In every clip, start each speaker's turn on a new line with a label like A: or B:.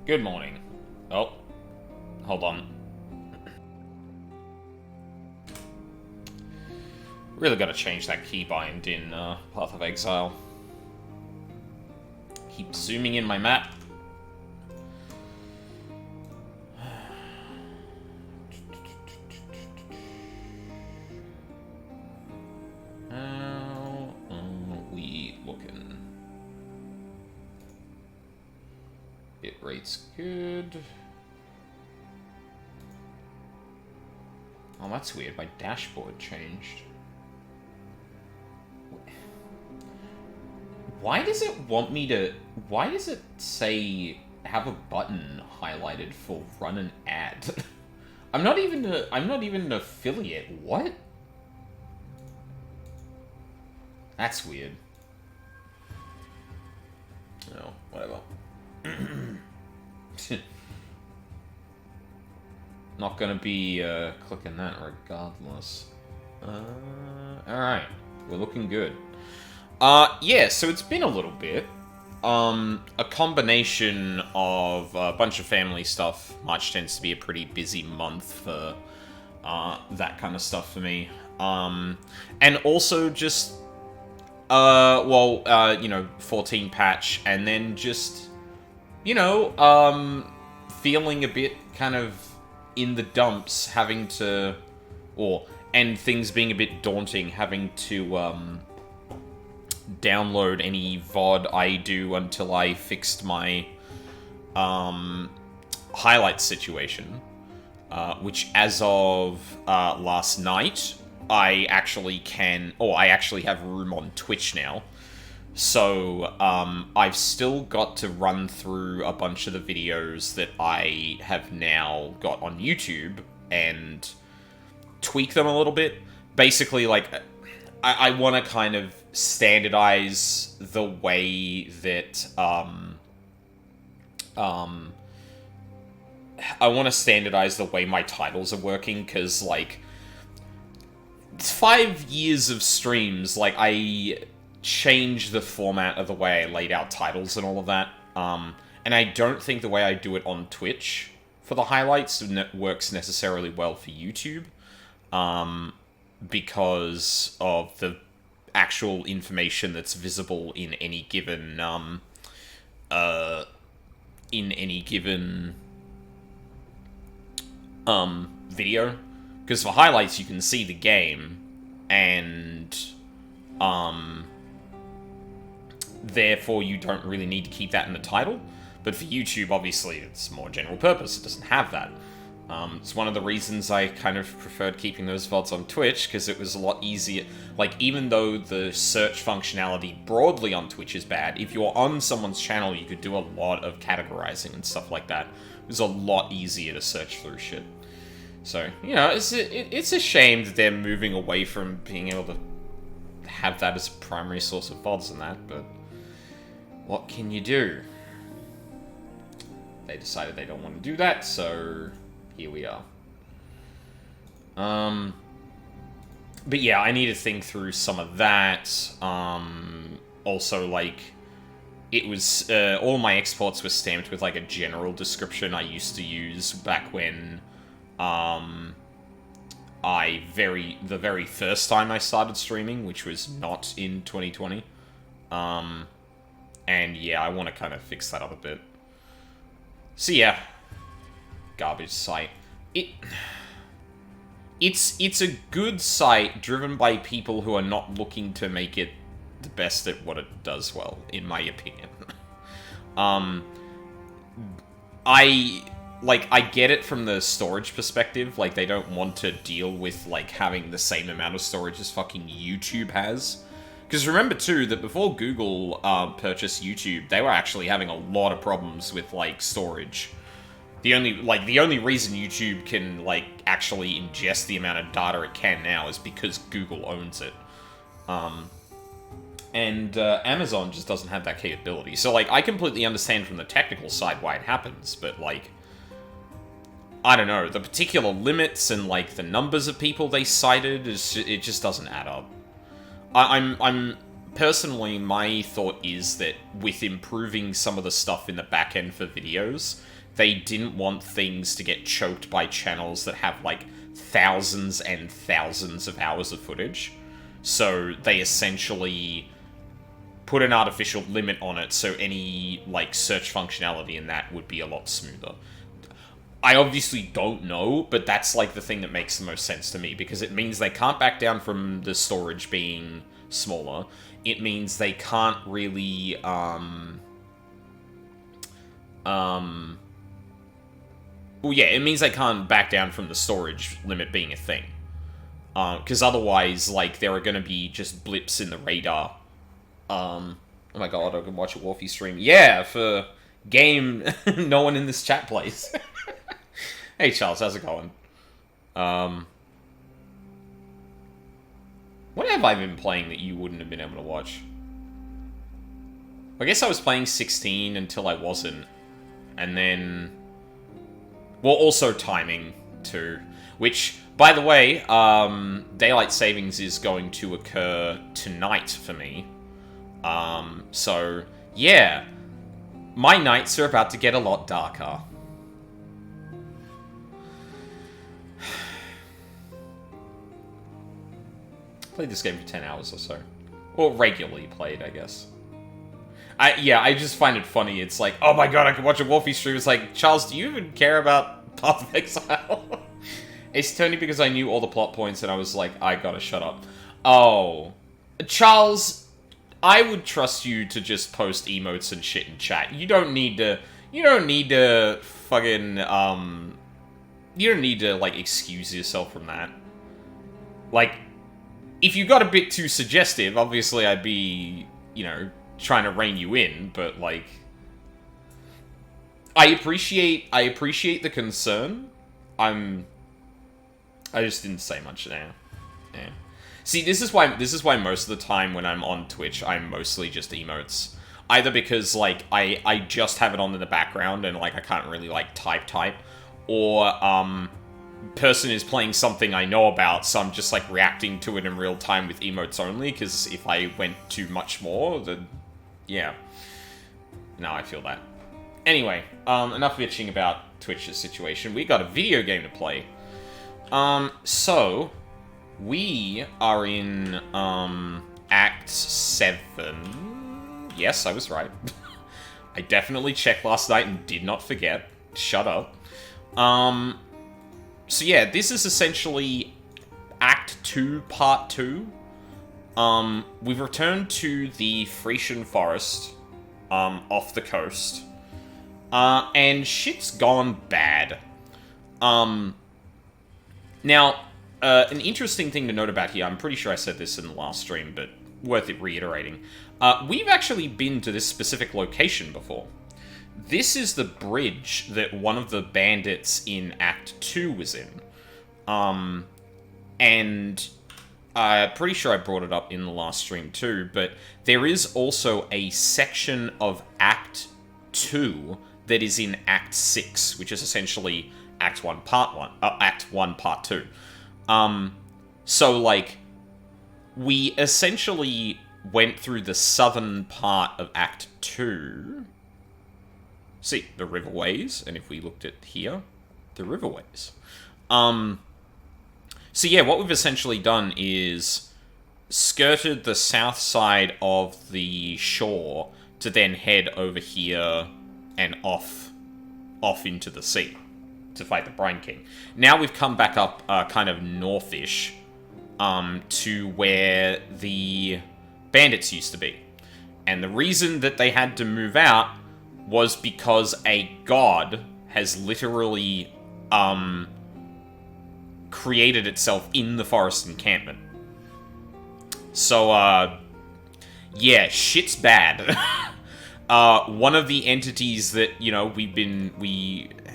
A: Good morning. Oh, hold on. Really gotta change that keybind in Path of Exile. Keep zooming in my map. How are we looking? Bit rate's good. Oh, that's weird. My dashboard changed. Why does it want me to... Why does it say... have a button highlighted for run an ad? I'm not even an affiliate. What? That's weird. Oh, whatever. Not gonna be clicking that regardless. Alright. We're looking good. Yeah, so it's been a little bit. A combination of a bunch of family stuff. March tends to be a pretty busy month for that kind of stuff for me. And also just, 14 patch, and then just, feeling a bit kind of in the dumps, having to, and things being a bit daunting, having to, download any VOD I do until I fixed my highlights situation, which as of last night, I actually have room on Twitch now. So I've still got to run through a bunch of the videos that I have now got on YouTube and tweak them a little bit. Basically, like, I want to kind of standardize the way that, I want to standardize the way my titles are working, because, like, 5 years of streams, like, I changed the format of the way I laid out titles and all of that, and I don't think the way I do it on Twitch for the highlights works necessarily well for YouTube, because of the actual information that's visible in any given video. Because for highlights you can see the game, and therefore you don't really need to keep that in the title. But for YouTube, obviously, it's more general purpose. It doesn't have that. It's one of the reasons I kind of preferred keeping those VODs on Twitch, because it was a lot easier. Like, even though the search functionality broadly on Twitch is bad, if you're on someone's channel, you could do a lot of categorizing and stuff like that. It was a lot easier to search through shit. So, it's a shame that they're moving away from being able to have that as a primary source of VODs and that, but what can you do? They decided they don't want to do that, so here we are. But yeah, I need to think through some of that. Also, like, it was, all my exports were stamped with, like, a general description I used to use back when, the very first time I started streaming, which was not in 2020. And yeah, I want to kind of fix that up a bit. So yeah, garbage site. It's a good site driven by people who are not looking to make it the best at what it does well, in my opinion. I get it from the storage perspective. Like, they don't want to deal with, like, having the same amount of storage as fucking YouTube has. Because remember, too, that before Google purchased YouTube, they were actually having a lot of problems with, like, storage. The only reason YouTube can, like, actually ingest the amount of data it can now is because Google owns it. And Amazon just doesn't have that capability. So, like, I completely understand from the technical side why it happens, but, like, I don't know, the particular limits and, like, the numbers of people they cited, it just doesn't add up. I'm personally, my thought is that with improving some of the stuff in the back end for videos, they didn't want things to get choked by channels that have, like, thousands and thousands of hours of footage. So they essentially put an artificial limit on it so any, like, search functionality in that would be a lot smoother. I obviously don't know, but that's, like, the thing that makes the most sense to me, because it means they can't back down from the storage being smaller. It means they can't really, well, yeah, it means they can't back down from the storage limit being a thing. Because otherwise, like, there are going to be just blips in the radar. Oh my god, I can watch a Wolfie stream. Yeah, for game no one in this chat plays. Hey Charles, how's it going? What have I been playing that you wouldn't have been able to watch? I guess I was playing 16 until I wasn't. And then... well, also timing, too. Which, by the way, Daylight Savings is going to occur tonight for me. So, yeah. My nights are about to get a lot darker. Played this game for 10 hours or so. Or regularly played, I guess. I just find it funny. It's like, oh my god, I can watch a Wolfie stream. It's like, Charles, do you even care about Path of Exile? It's only because I knew all the plot points and I was like, I gotta shut up. Oh. Charles, I would trust you to just post emotes and shit in chat. You don't need to fucking, you don't need to, like, excuse yourself from that. Like, if you got a bit too suggestive, obviously I'd be, you know, trying to rein you in, but, like... I appreciate the concern. I just didn't say much now. Yeah. See, this is why most of the time when I'm on Twitch, I'm mostly just emotes. Either because, like, I just have it on in the background and, like, I can't really, like, type, or, person is playing something I know about, so I'm just, like, reacting to it in real time with emotes only, because if I went too much more, then, yeah. No, I feel that. Anyway, enough bitching about Twitch's situation. We got a video game to play. So, we are in, Act 7. Yes, I was right. I definitely checked last night and did not forget. Shut up. So yeah, this is essentially Act 2, Part 2. We've returned to the Frisian Forest, off the coast. And shit's gone bad. Now, an interesting thing to note about here, I'm pretty sure I said this in the last stream, but worth it reiterating. We've actually been to this specific location before. This is the bridge that one of the bandits in Act 2 was in. And I'm pretty sure I brought it up in the last stream too, but there is also a section of Act 2 that is in Act 6, which is essentially Act 1, Part 1, Act 1, Part 2. So, like, we essentially went through the southern part of Act 2... See, the riverways, and if we looked at here, the riverways. So yeah, what we've essentially done is skirted the south side of the shore to then head over here and off into the sea to fight the Brine King. Now we've come back up kind of northish to where the bandits used to be. And the reason that they had to move out was because a god has literally, created itself in the forest encampment. So, yeah, shit's bad. One of the entities that, you know,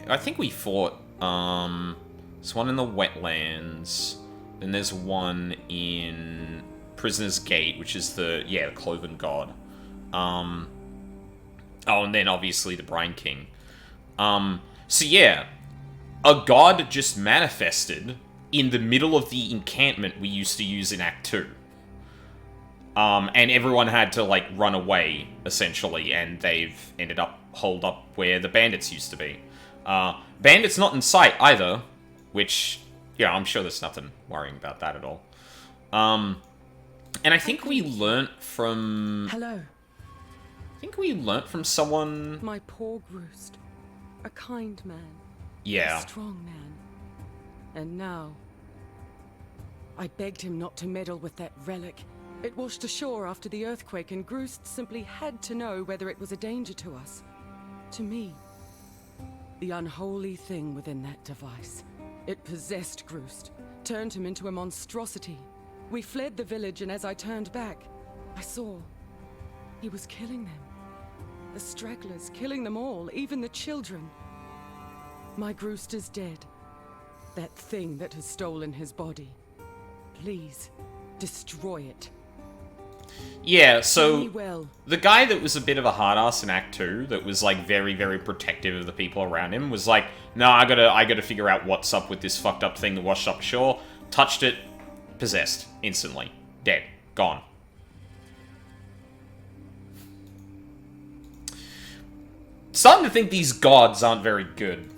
A: I think we fought, there's one in the wetlands, then there's one in Prisoner's Gate, which is the Cloven God. Oh, and then obviously the Brine King. So yeah, a god just manifested in the middle of the encampment we used to use in Act 2. And everyone had to, like, run away, essentially, and they've ended up holed up where the bandits used to be. Bandit's not in sight either, which, yeah, I'm sure there's nothing worrying about that at all. And I think we learnt from...
B: Hello.
A: I think we learnt from someone...
B: My poor Groost. A kind man.
A: Yeah.
B: A strong man. And now... I begged him not to meddle with that relic. It washed ashore after the earthquake, and Groost simply had to know whether it was a danger to us. To me. The unholy thing within that device. It possessed Groost, turned him into a monstrosity. We fled the village, and as I turned back, I saw he was killing them. The stragglers, killing them all, even the children. My Groost is dead. That thing that has stolen his body. Please, destroy it.
A: Yeah, so
B: well.
A: The guy that was a bit of a hard-ass in Act 2, that was, like, very, very protective of the people around him, was like, no, I gotta figure out what's up with this fucked up thing that washed up ashore. Touched it, possessed, instantly. Dead. Gone. Starting to think these gods aren't very good.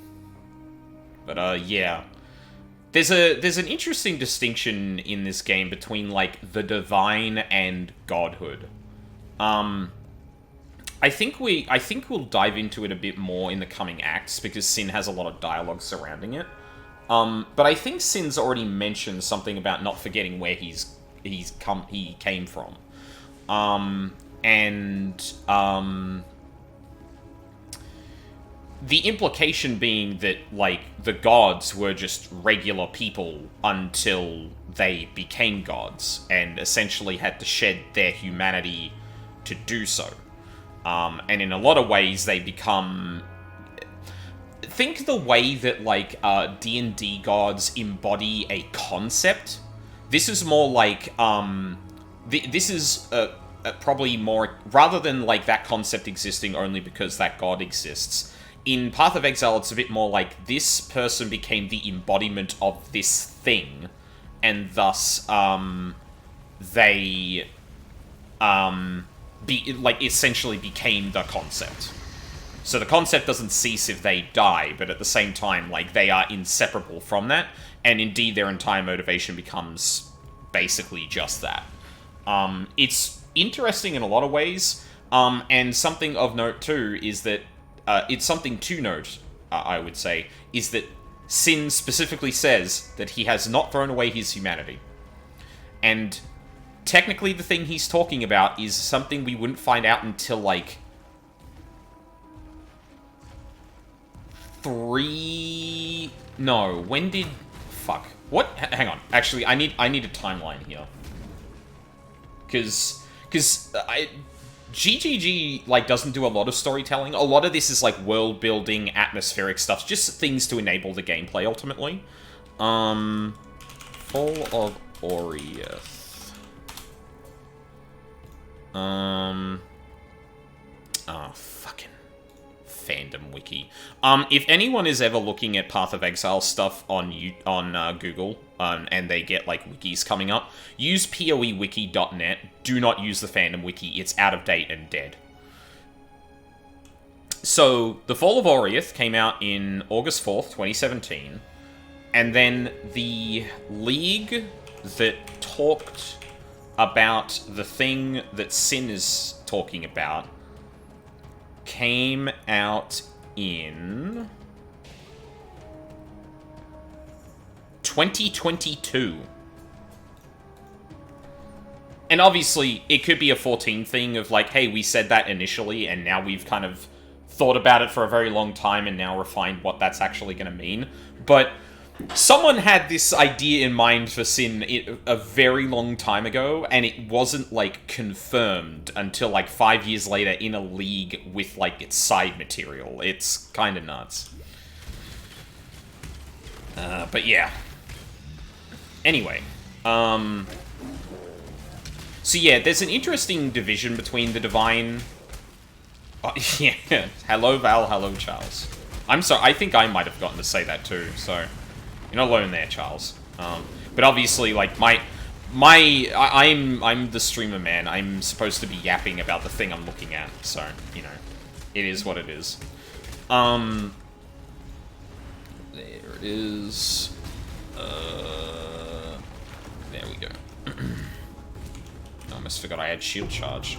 A: But, yeah. There's an interesting distinction in this game between, like, the divine and godhood. I think we'll dive into it a bit more in the coming acts, because Sin has a lot of dialogue surrounding it. But I think Sin's already mentioned something about not forgetting where he came from. The implication being that, like, the gods were just regular people until they became gods, and essentially had to shed their humanity to do so. And in a lot of ways, they become... Think the way that, like, D&D gods embody a concept. This is more like, this is probably more... Rather than, like, that concept existing only because that god exists... In Path of Exile, it's a bit more like this person became the embodiment of this thing, and thus, they, essentially became the concept. So the concept doesn't cease if they die, but at the same time, like, they are inseparable from that, and indeed their entire motivation becomes basically just that. It's interesting in a lot of ways, and something of note too is that it's something to note, I would say, is that Sin specifically says that he has not thrown away his humanity. And technically the thing he's talking about is something we wouldn't find out until, like, No, when did... Fuck. What? Hang on. Actually, I need a timeline here. Because GGG, like, doesn't do a lot of storytelling. A lot of this is, like, world-building, atmospheric stuff. Just things to enable the gameplay, ultimately. Fall of Oriath. Fucking fandom wiki. If anyone is ever looking at Path of Exile stuff on Google, and they get, like, wikis coming up, use poewiki.net. Do not use the fandom wiki. It's out of date and dead. So, The Fall of Oriath came out in August 4th, 2017. And then the league that talked about the thing that Sin is talking about came out in 2022. And obviously, it could be a 14 thing of like, hey, we said that initially, and now we've kind of thought about it for a very long time and now refined what that's actually going to mean. But someone had this idea in mind for Sin a very long time ago, and it wasn't, like, confirmed until, like, 5 years later in a league with, like, its side material. It's kind of nuts. But yeah. Anyway. So yeah, there's an interesting division between the Divine... Oh, yeah. Hello, Val. Hello, Charles. I'm sorry. I think I might have gotten to say that too, so... You're not alone there, Charles. But obviously, like, I'm the streamer man. I'm supposed to be yapping about the thing I'm looking at, so, you know, it is what it is. There it is. There we go. I almost forgot I had shield charge.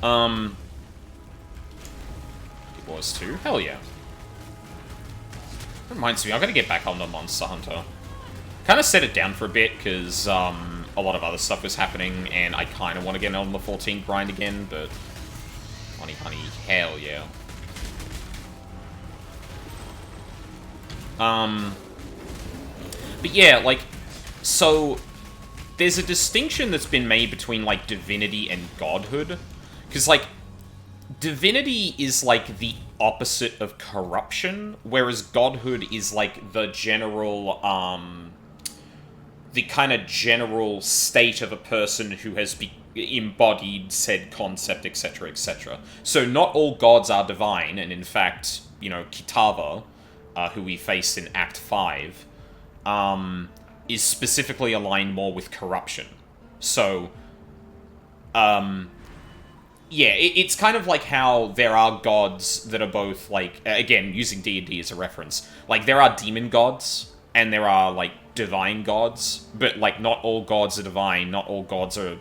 A: It was too. Hell yeah. Reminds me, I'm gonna get back on the Monster Hunter. Kind of set it down for a bit, because a lot of other stuff was happening, and I kind of want to get on the 14 grind again, but... Honey, honey, hell yeah. But yeah, like, so... There's a distinction that's been made between, like, divinity and godhood. Because, like, divinity is, like, the opposite of corruption, whereas godhood is, like, the general, the kind of general state of a person who has embodied said concept, etc., etc. So not all gods are divine, and in fact, you know, Kitava, who we faced in Act 5, is specifically aligned more with corruption. So, yeah, it's kind of like how there are gods that are both, like, again, using D&D as a reference, like, there are demon gods, and there are, like, divine gods, but, like, not all gods are divine, not all gods are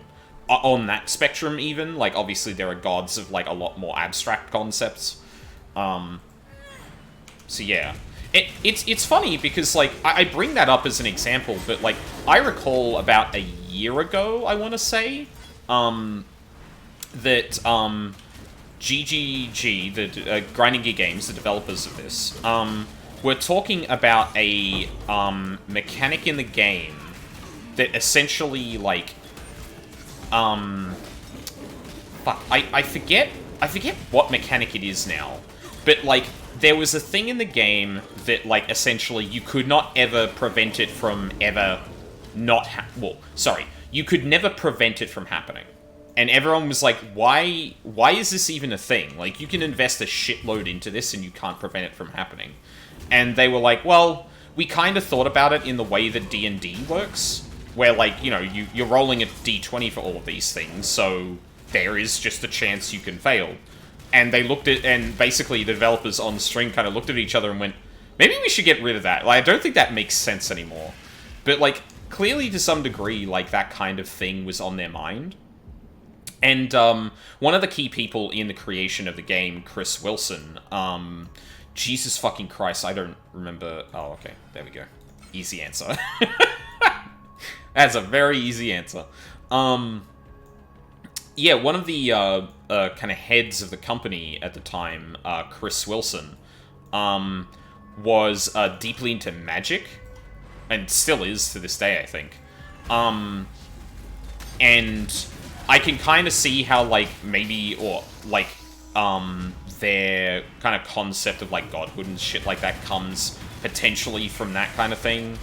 A: on that spectrum, even. Like, obviously, there are gods of, like, a lot more abstract concepts. So, yeah. It's funny, because, like, I bring that up as an example, but, like, I recall about a year ago, I want to say, that GGG, the Grinding Gear Games, the developers of this, were talking about a mechanic in the game that essentially, like, fuck, I forget what mechanic it is now, but, like, there was a thing in the game that, like, essentially you could not ever prevent it from ever not you could never prevent it from happening. And everyone was like, why is this even a thing? Like, you can invest a shitload into this and you can't prevent it from happening. And they were like, well, we kind of thought about it in the way that D&D works, where, like, you know, you're rolling a d20 for all of these things, so there is just a chance you can fail. And they looked at, and basically the developers on stream kind of looked at each other and went, maybe we should get rid of that. Like, I don't think that makes sense anymore. But, like, clearly to some degree, like, that kind of thing was on their mind. And one of the key people in the creation of the game, Chris Wilson, Jesus fucking Christ, I don't remember. Oh, okay, there we go. Easy answer. That's a very easy answer. Yeah, one of the kind of heads of the company at the time, Chris Wilson, was deeply into magic, and still is to this day, I think. And I can kind of see how, like, maybe, or, like, their kind of concept of, like, godhood and shit like that comes potentially from that kind of thing.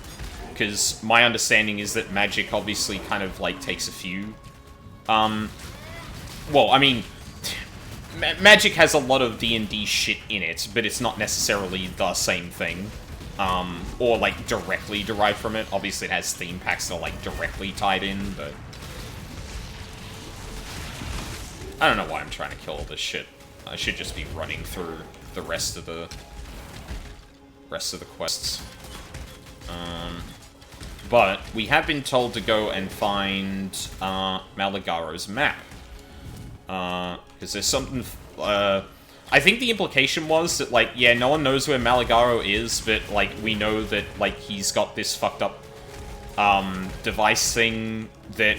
A: Because my understanding is that magic obviously kind of, like, takes a few. Well, I mean, magic has a lot of D&D shit in it, but it's not necessarily the same thing. Or, like, directly derived from it. Obviously it has theme packs that are, like, directly tied in, but... I don't know why I'm trying to kill all this shit. I should just be running through the rest of the quests. But we have been told to go and find Malagaro's map. Because there's something... I think the implication was that, like, yeah, no one knows where Malagaro is, but, like, we know that, like, he's got this fucked up device thing that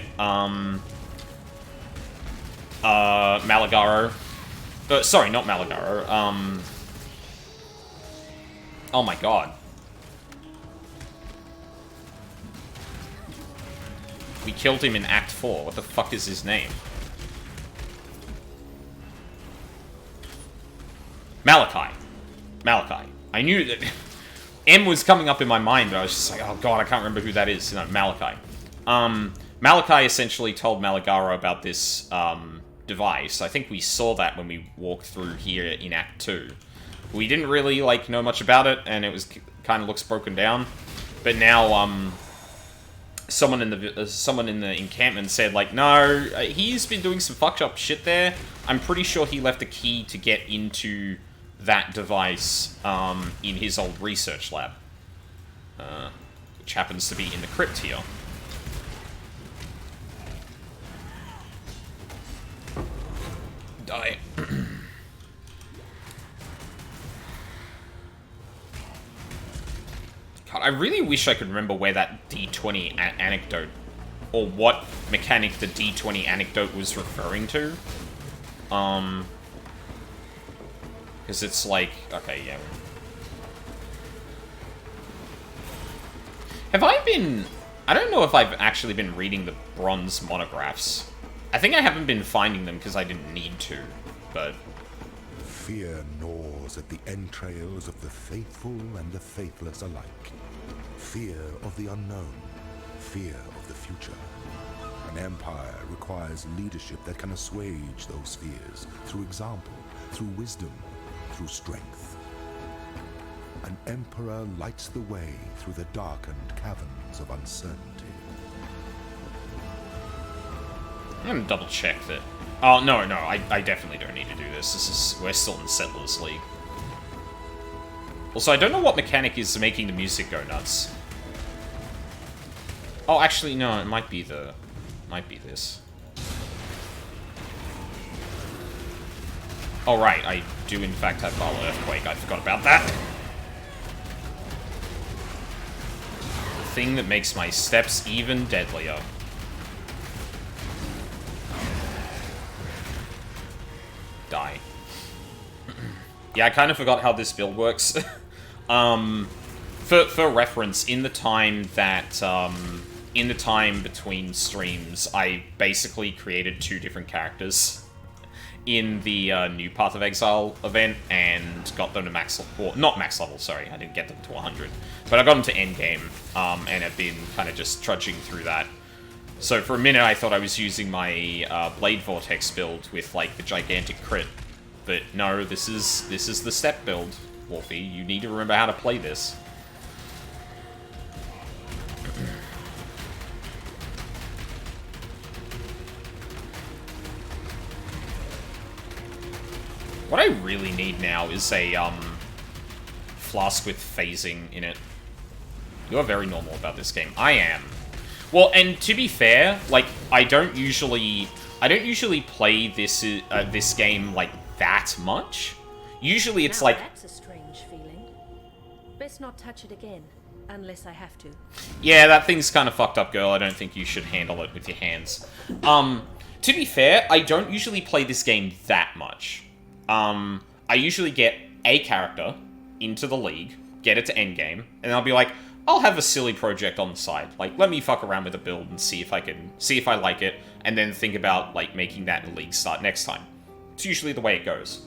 A: Malagaro... sorry, not Malagaro. Oh my god. We killed him in Act 4. What the fuck is his name? Malachi. Malachi. I knew that... M was coming up in my mind, but I was just like, oh god, I can't remember who that is. No, Malachi. Malachi essentially told Malagaro about this, device. I think we saw that when we walked through here in Act 2. We didn't really, like, know much about it, and it was kind of looks broken down. But now, someone in the encampment said, like, no, he's been doing some fucked up shit there. I'm pretty sure he left a key to get into that device in his old research lab, which happens to be in the crypt here. Die. God, I really wish I could remember where that D20 anecdote, or what mechanic the D20 anecdote was referring to. Because it's like, okay, yeah. I don't know if I've actually been reading the bronze monographs. I think I haven't been finding them because I didn't need to, but...
C: Fear gnaws at the entrails of the faithful and the faithless alike. Fear of the unknown. Fear of the future. An empire requires leadership that can assuage those fears through example, through wisdom, through strength. An emperor lights the way through the darkened caverns of uncertainty.
A: I'm gonna double check that. Oh, no, I definitely don't need to do this. We're still in Settlers League. Also, I don't know what mechanic is making the music go nuts. Oh, actually, no, it might be this. Oh, right, I do in fact have Bala Earthquake. I forgot about that. The thing that makes my steps even deadlier. Die. Yeah, I kind of forgot how this build works. For reference, in the time between streams, I basically created 2 different characters in the new Path of Exile event and got them to max level. Well, not max level, sorry, I didn't get them to 100. But I got them to endgame, and have been kind of just trudging through that. So for a minute I thought I was using my Blade Vortex build with, like, the gigantic crit. But no, this is the step build, Wolfie. You need to remember how to play this. What I really need now is a, flask with phasing in it. You're very normal about this game. I am. Well, and to be fair, like, I don't usually play this game, like, that much. Usually it's
D: now
A: like...
D: That's a strange feeling. Best not touch it again, unless I have to.
A: Yeah, that thing's kind of fucked up, girl. I don't think you should handle it with your hands. To be fair, I don't usually play this game that much. I usually get a character into the league, get it to endgame, and I'll be like, I'll have a silly project on the side. Like, let me fuck around with a build and see if I like it, and then think about, like, making that league start next time. It's usually the way it goes.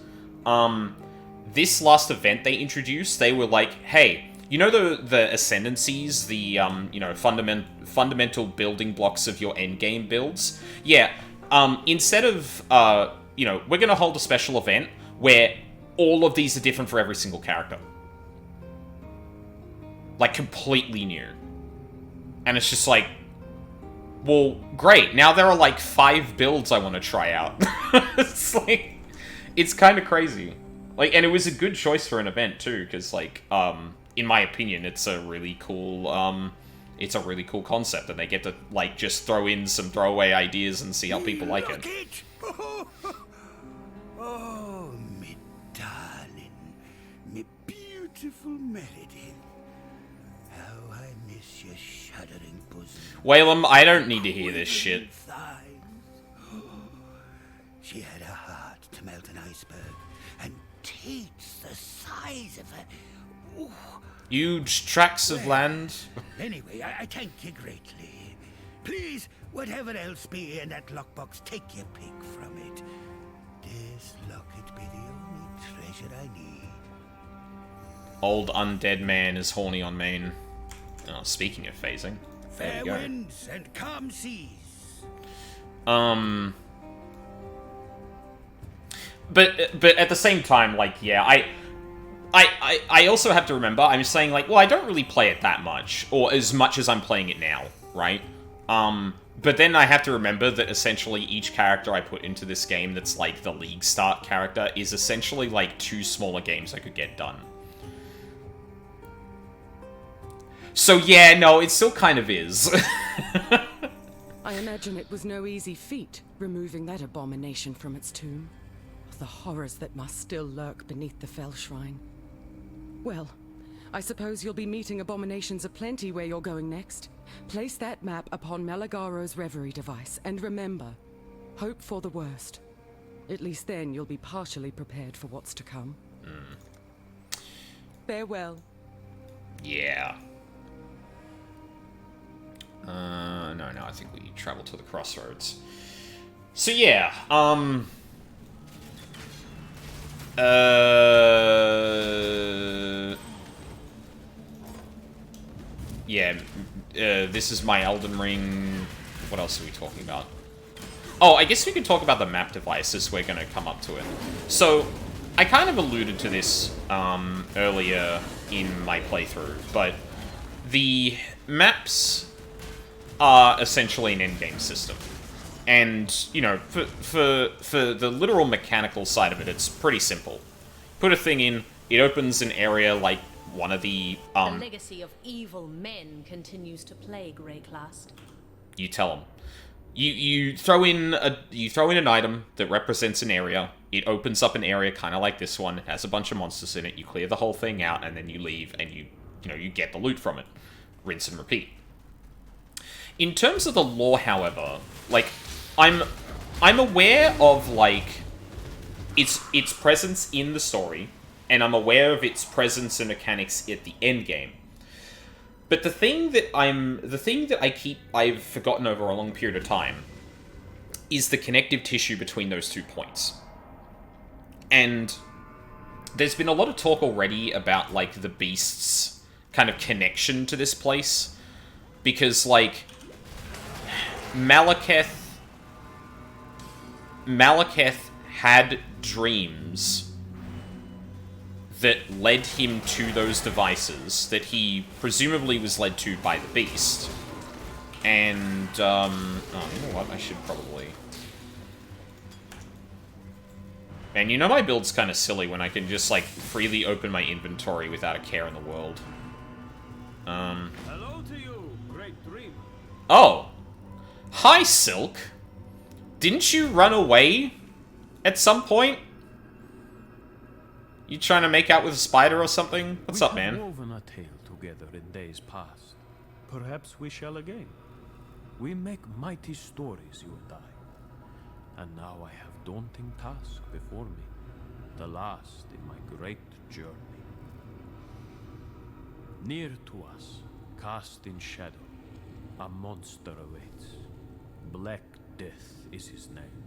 A: This last event they introduced, they were like, hey, you know the ascendancies, the, you know, fundamental building blocks of your endgame builds? Yeah, instead of, you know, we're gonna hold a special event where all of these are different for every single character. Like, completely new. And it's just like, well, great. Now there are, like, 5 builds I want to try out. It's like, it's kind of crazy. Like, and it was a good choice for an event, too, because, like, in my opinion, it's a really cool concept, and they get to, like, just throw in some throwaway ideas and see how people like it.
E: Oh, me darling, me beautiful Meredith. How I miss your shuddering bosom.
A: Whalem, I don't need to hear this shit.
E: Thighs. She had a heart to melt an iceberg, and teats the size of a... Ooh.
A: Huge tracts of land.
E: Anyway, I thank you greatly. Please, whatever else be in that lockbox, take your pick from it. This locket be the only treasure I need.
A: Old undead man is horny on main. Oh, speaking of phasing, there
E: Fair
A: we go.
E: winds and calm seas.
A: But at the same time, like, yeah, I also have to remember, I'm saying, like, well, I don't really play it that much, or as much as I'm playing it now, right? But then I have to remember that essentially each character I put into this game that's like the League Start character is essentially like 2 smaller games I could get done. So yeah, no, it still kind of is.
B: I imagine it was no easy feat, removing that abomination from its tomb. The horrors that must still lurk beneath the Fell Shrine. Well, I suppose you'll be meeting abominations aplenty where you're going next. Place that map upon Malagaro's reverie device, and remember, hope for the worst. At least then you'll be partially prepared for what's to come. Farewell.
A: Yeah. No, I think we travel to the crossroads. So yeah, this is my Elden Ring. What else are we talking about? Oh, I guess we could talk about the map devices. We're going to come up to it. So, I kind of alluded to this earlier in my playthrough, but the maps are essentially an endgame system. And, you know, for the literal mechanical side of it, it's pretty simple. Put a thing in, it opens an area like one of the
D: The legacy of evil men continues to plague Rayclast.
A: You tell them. You throw in an item that represents an area. It opens up an area kind of like this one. It has a bunch of monsters in it. You clear the whole thing out, and then you leave, and you get the loot from it. Rinse and repeat. In terms of the lore, however, like I'm aware of like its presence in the story, and I'm aware of its presence and mechanics at the end game. But the thing that I've forgotten over a long period of time is the connective tissue between those 2 points. And there's been a lot of talk already about like the beast's kind of connection to this place, because like Malekith had dreams that led him to those devices that he presumably was led to by the beast. And, oh, you know what? I should probably... Man, you know my build's kind of silly when I can just, like, freely open my inventory without a care in the world.
F: Hello to you, great dream.
A: Oh! Hi, Silk! Didn't you run away at some point? You trying to make out with a spider or something? What's up, man?
F: We have woven a tale together in days past. Perhaps we shall again. We make mighty stories, you and I. And now I have daunting task before me, the last in my great journey. Near to us, cast in shadow, a monster awaits. Black Death is his name.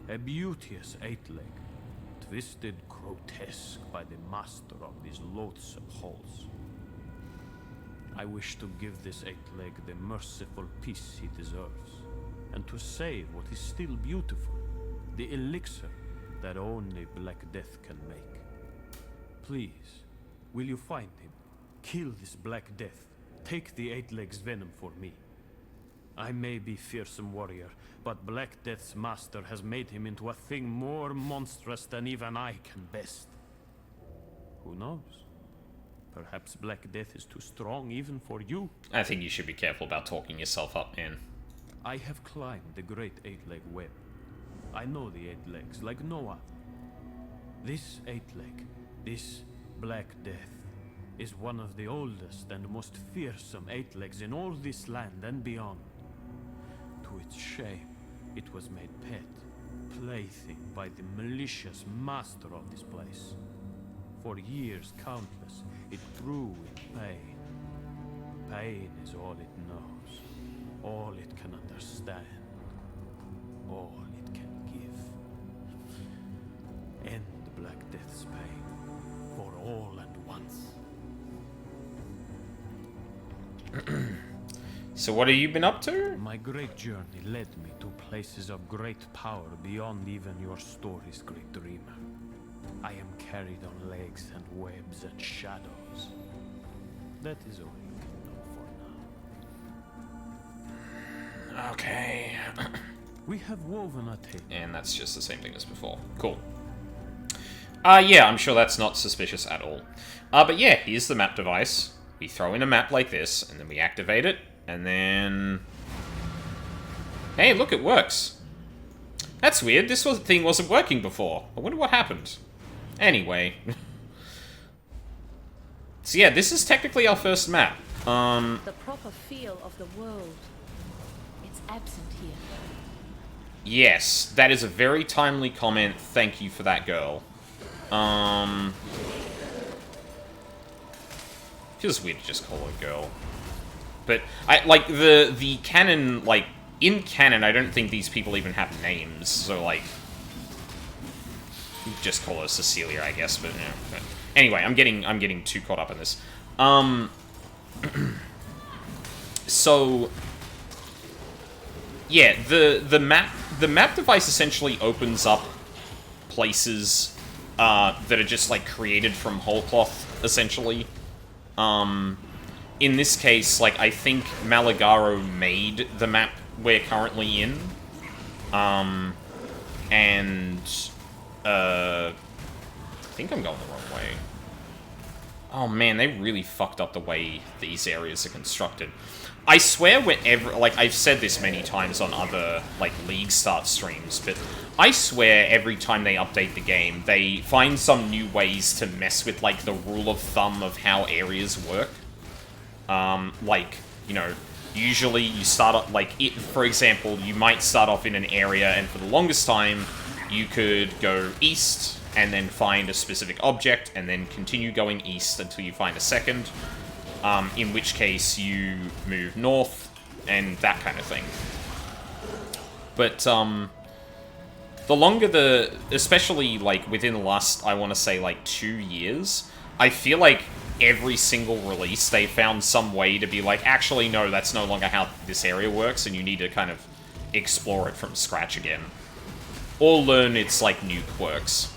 F: A beauteous 8-leg, twisted grotesque by the master of these loathsome halls. I wish to give this 8-leg the merciful peace he deserves, and to save what is still beautiful, the elixir that only Black Death can make. Please, will you find him? Kill this Black Death. Take the 8-leg's venom for me. I may be fearsome warrior, but Black Death's master has made him into a thing more monstrous than even I can best. Who knows? Perhaps Black Death is too strong even for you.
A: I think you should be careful about talking yourself up, man.
F: I have climbed the great 8-leg web. I know the 8 legs like no other. This 8-leg, this Black Death, is one of the oldest and most fearsome 8-legs in all this land and beyond. To its shame, it was made pet, plaything by the malicious master of this place. For years countless, it grew in pain. Pain is all it knows, all it can understand, all it can give. End Black Death's pain, for all and once.
A: So what have you been up to?
F: My great journey led me to places of great power beyond even your story's great dreamer. I am carried on legs and webs and shadows. That is all you can know
A: Okay.
F: We have woven a tape.
A: And that's just the same thing as before. Cool. Yeah, I'm sure that's not suspicious at all. But yeah, here's the map device. We throw in a map like this, and then we activate it, and then... Hey, look, it works. That's weird, this thing wasn't working before. I wonder what happened. Anyway. So yeah, this is technically our first map.
D: The proper feel of the world. It's absent here.
A: Yes, that is a very timely comment. Thank you for that, girl. Feels weird to just call her a girl. But, like, the canon, like, in canon, I don't think these people even have names, so, like... Just call her Cecilia, I guess, but, you know. But anyway, I'm getting too caught up in this. So... Yeah, the map device essentially opens up places that are just, like, created from whole cloth, essentially. In this case, like, I think Malagaro made the map we're currently in. I think I'm going the wrong way. Oh man, they really fucked up the way these areas are constructed. I swear whenever, like, I've said this many times on other, like, League Start streams, but I swear every time they update the game, they find some new ways to mess with, like, the rule of thumb of how areas work. Like, you know, usually you start up, like, for example, you might start off in an area, and for the longest time, you could go east, and then find a specific object, and then continue going east until you find a second. In which case you move north, and that kind of thing. But, the longer especially, like, within the last, I want to say, like, 2 years, I feel like every single release they found some way to be like, actually, no, that's no longer how this area works, and you need to kind of explore it from scratch again. Or learn its, like, new quirks.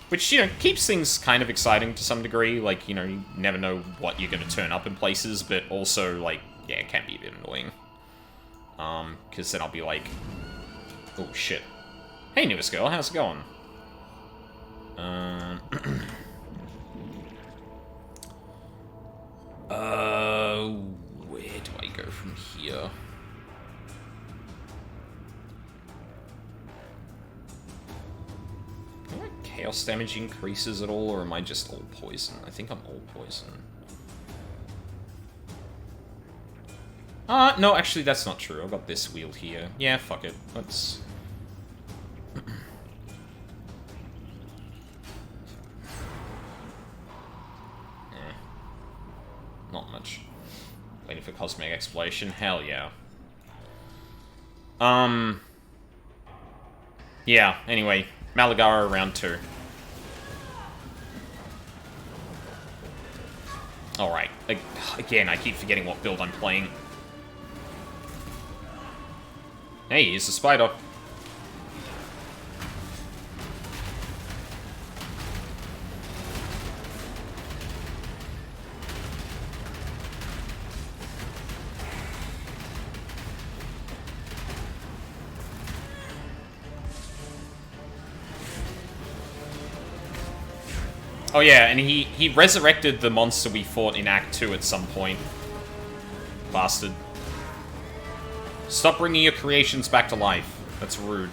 A: Which, you know, keeps things kind of exciting to some degree. Like, you know, you never know what you're going to turn up in places, but also, like, yeah, it can be a bit annoying. Because then I'll be like, oh, shit. Hey, newest girl, how's it going? Where do I go from here? Chaos damage increases at all, or am I just all poison? I think I'm all poison. No, actually, that's not true. I've got this wheel here. Yeah, fuck it. Let's... Not much. Waiting for cosmic exploration. Hell yeah. Yeah, anyway. Malagaro round 2. Alright. Again, I keep forgetting what build I'm playing. Hey, here's the spider. Oh yeah, and he resurrected the monster we fought in Act 2 at some point. Bastard. Stop bringing your creations back to life. That's rude.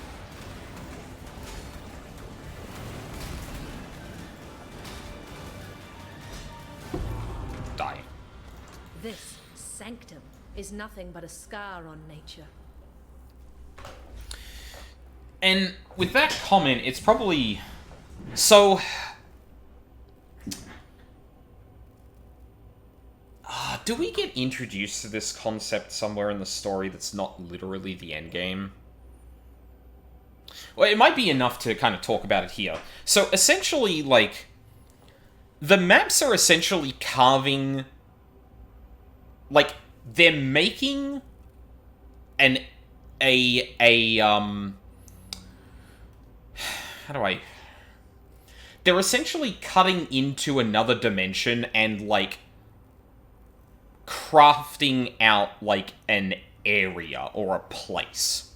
A: Die.
D: This sanctum is nothing but a scar on nature.
A: And with that comment, it's probably... So... do we get introduced to this concept somewhere in the story that's not literally the endgame? Well, it might be enough to kind of talk about it here. So, essentially, like, the maps are essentially carving... Like, they're making how do I... They're essentially cutting into another dimension and, like, crafting out, like, an area or a place.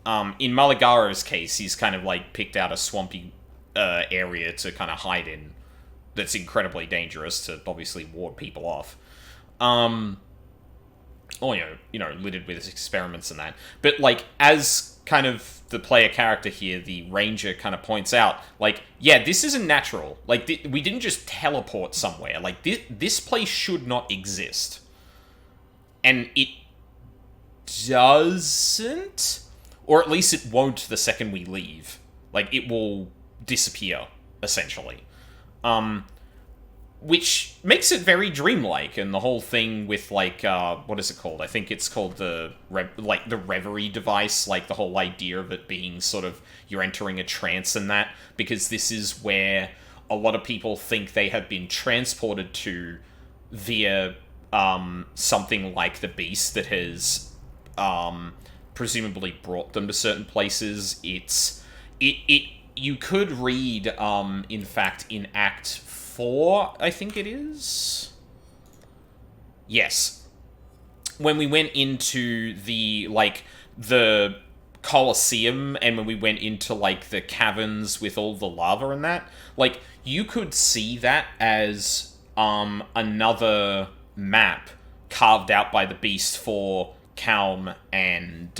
A: In Malagaro's case, he's kind of like picked out a swampy area to kind of hide in that's incredibly dangerous to obviously ward people off. Or, littered with experiments and that. But, like, as kind of the player character here, the ranger kind of points out, like, yeah, this isn't natural. Like, we didn't just teleport somewhere. Like, this place should not exist. And it doesn't? Or at least it won't the second we leave. Like, it will disappear, essentially. Which makes it very dreamlike, and the whole thing with, like, what is it called? I think it's called the Reverie device, like, the whole idea of it being sort of, you're entering a trance and that, because this is where a lot of people think they have been transported to via, something like the Beast that has, presumably brought them to certain places. You could read, in fact, in Act 4, I think it is? Yes. When we went into the Colosseum, and when we went into, like, the caverns with all the lava and that, like, you could see that as, another map carved out by the Beast for Calm and,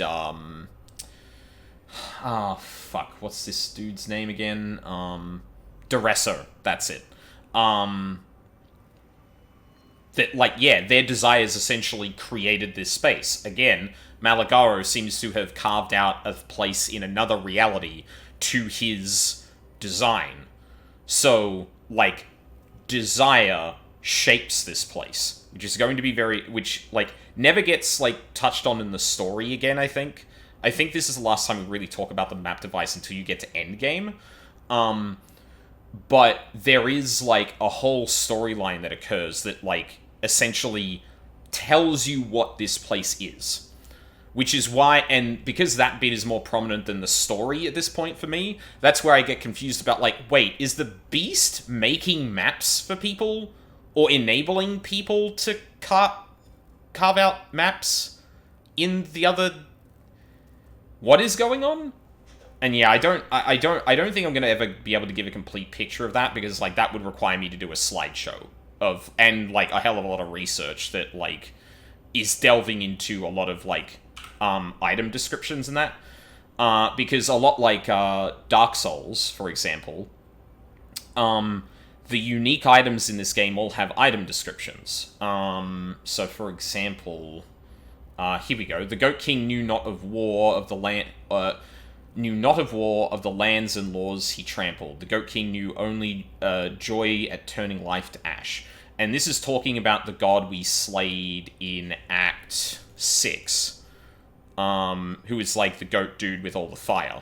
A: what's this dude's name again? Duresso, that's it. That, like, yeah, their desires essentially created this space. Again, Malagaro seems to have carved out a place in another reality to his design. So, like, desire shapes this place, which is going to be which, like, never gets, like, touched on in the story again, I think. I think this is the last time we really talk about the map device until you get to Endgame. But there is, like, a whole storyline that occurs that, like, essentially tells you what this place is. Which is why, and because that bit is more prominent than the story at this point for me, that's where I get confused about, like, wait, is the Beast making maps for people? Or enabling people to carve out maps in the other... What is going on? And yeah, I don't think I'm gonna ever be able to give a complete picture of that, because, like, that would require me to do a slideshow and, like, a hell of a lot of research that, like, is delving into a lot of, like, item descriptions and that. Because a lot like, Dark Souls, for example, the unique items in this game all have item descriptions. So, for example, here we go. The Goat King knew not of war of the land... knew not of war, of the lands and laws he trampled. The Goat King knew only joy at turning life to ash. And this is talking about the god we slayed in Act 6, who is like the goat dude with all the fire.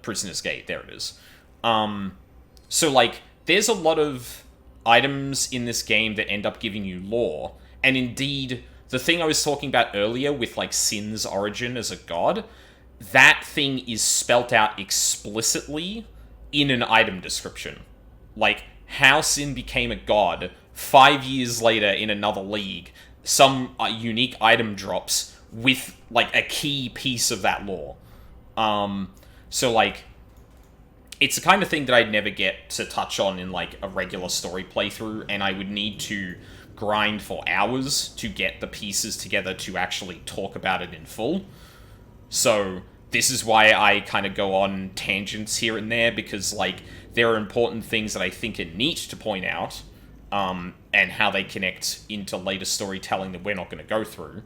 A: Prisoner's Gate, there it is. So, like, there's a lot of items in this game that end up giving you lore, and indeed, the thing I was talking about earlier with, like, Sin's origin as a god... that thing is spelt out explicitly in an item description. Like, how Sin became a god, 5 years later in another league, some unique item drops with, like, a key piece of that lore. So, like, it's the kind of thing that I'd never get to touch on in, like, a regular story playthrough, and I would need to grind for hours to get the pieces together to actually talk about it in full. So, this is why I kind of go on tangents here and there, because, like, there are important things that I think are neat to point out, and how they connect into later storytelling that we're not going to go through.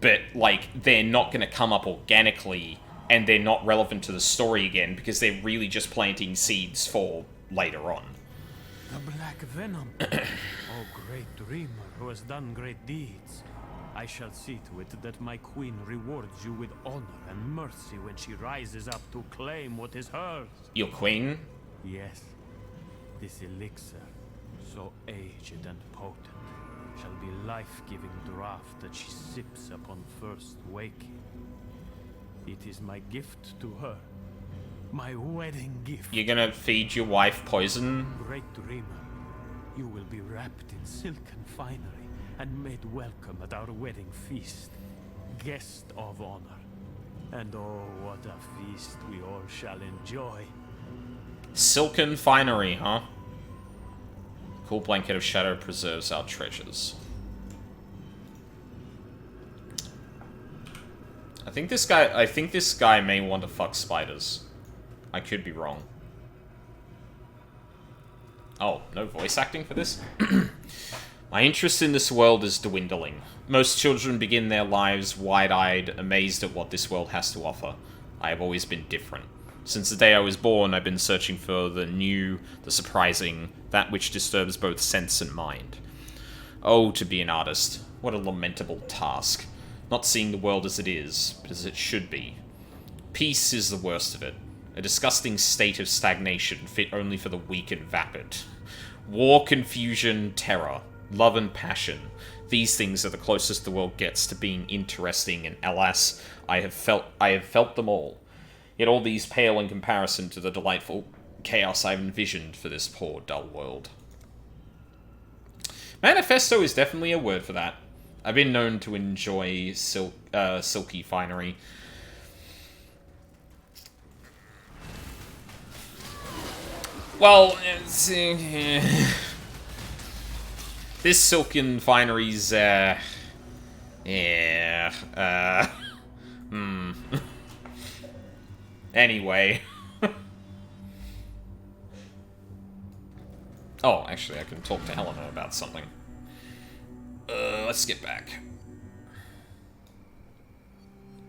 A: But, like, they're not going to come up organically, and they're not relevant to the story again, because they're really just planting seeds for later on.
F: The Black Venom. Oh, great dreamer who has done great deeds. I shall see to it that my queen rewards you with honor and mercy when she rises up to claim what is hers.
A: Your queen?
F: Yes. This elixir, so aged and potent, shall be life-giving draught that she sips upon first waking. It is my gift to her. My wedding gift.
A: You're gonna feed your wife poison?
F: Great dreamer. You will be wrapped in silken finery and made welcome at our wedding feast. Guest of honor. And oh, what a feast we all shall enjoy.
A: Silken finery, huh? Cool blanket of shadow preserves our treasures. I think this guy may want to fuck spiders. I could be wrong. Oh, no voice acting for this? My interest in this world is dwindling. Most children begin their lives wide-eyed, amazed at what this world has to offer. I have always been different. Since the day I was born, I've been searching for the new, the surprising, that which disturbs both sense and mind. Oh, to be an artist. What a lamentable task. Not seeing the world as it is, but as it should be. Peace is the worst of it. A disgusting state of stagnation fit only for the weak and vapid. War, confusion, terror, love and passion. These things are the closest the world gets to being interesting, and alas, I have felt them all. Yet all these pale in comparison to the delightful chaos I've envisioned for this poor, dull world. Manifesto is definitely a word for that. I've been known to enjoy silky finery. Well, this silken finery's, Anyway. Oh, actually, I can talk to Helena about something. Let's get back.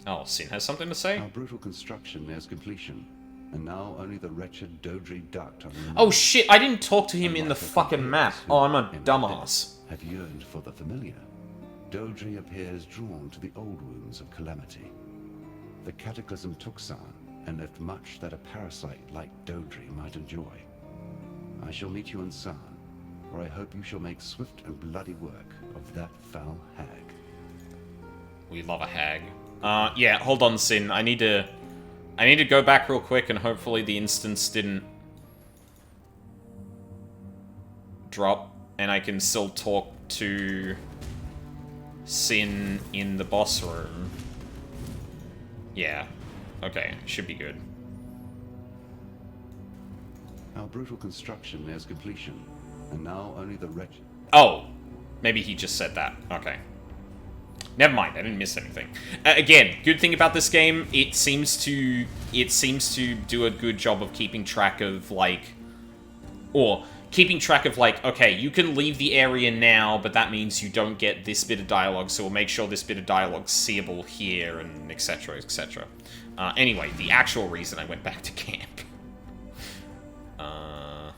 A: Oh, Sin has something to say?
G: Our brutal construction nears completion, and now only the wretched Dodri duct are
A: Oh shit, I didn't talk to him in the fucking map. Oh, I'm a dumbass.
G: Have yearned for the familiar. Dodri appears drawn to the old wounds of calamity. The cataclysm took San, and left much that a parasite like Dodri might enjoy. I shall meet you in San, where I hope you shall make swift and bloody work of that foul hag.
A: We love a hag. Yeah, hold on, Sin. I need to go back real quick, and hopefully the instance didn't drop, and I can still talk to Sin in the boss room. Yeah. Okay, should be good.
G: Our brutal construction nears completion, and now only the wretched...
A: Oh! Maybe he just said that. Okay. Never mind, I didn't miss anything. Again, good thing about this game, it seems to do a good job of keeping track of, like... Or, keeping track of, like, okay, you can leave the area now, but that means you don't get this bit of dialogue, so we'll make sure this bit of dialogue's seeable here, and etc, etc. Anyway, the actual reason I went back to camp. Oh.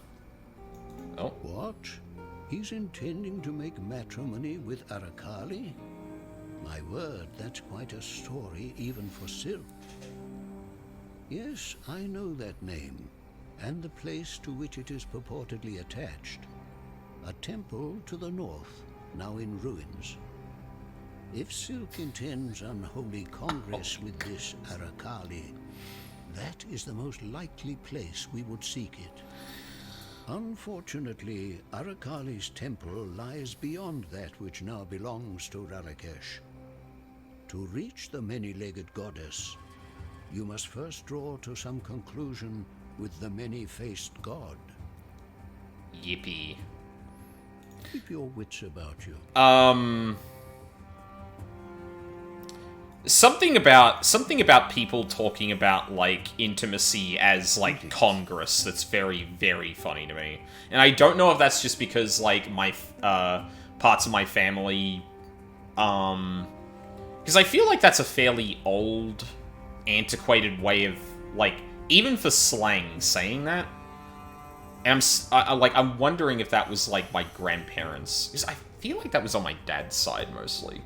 H: What? He's intending to make matrimony with Arakali? My word, that's quite a story, even for Silk. Yes, I know that name, and the place to which it is purportedly attached. A temple to the north, now in ruins. If Silk intends unholy congress with this Arakali, that is the most likely place we would seek it. Unfortunately, Arakali's temple lies beyond that which now belongs to Rarakesh. To reach the many-legged goddess, you must first draw to some conclusion with the many-faced god.
A: Yippee.
H: Keep your wits about you.
A: Something about people talking about, like, intimacy as, like, Congress that's very, very funny to me. And I don't know if that's just because, like, my, parts of my family, because I feel like that's a fairly old, antiquated way of, like, even for slang, saying that. And I'm wondering if that was, like, my grandparents. Because I feel like that was on my dad's side, mostly.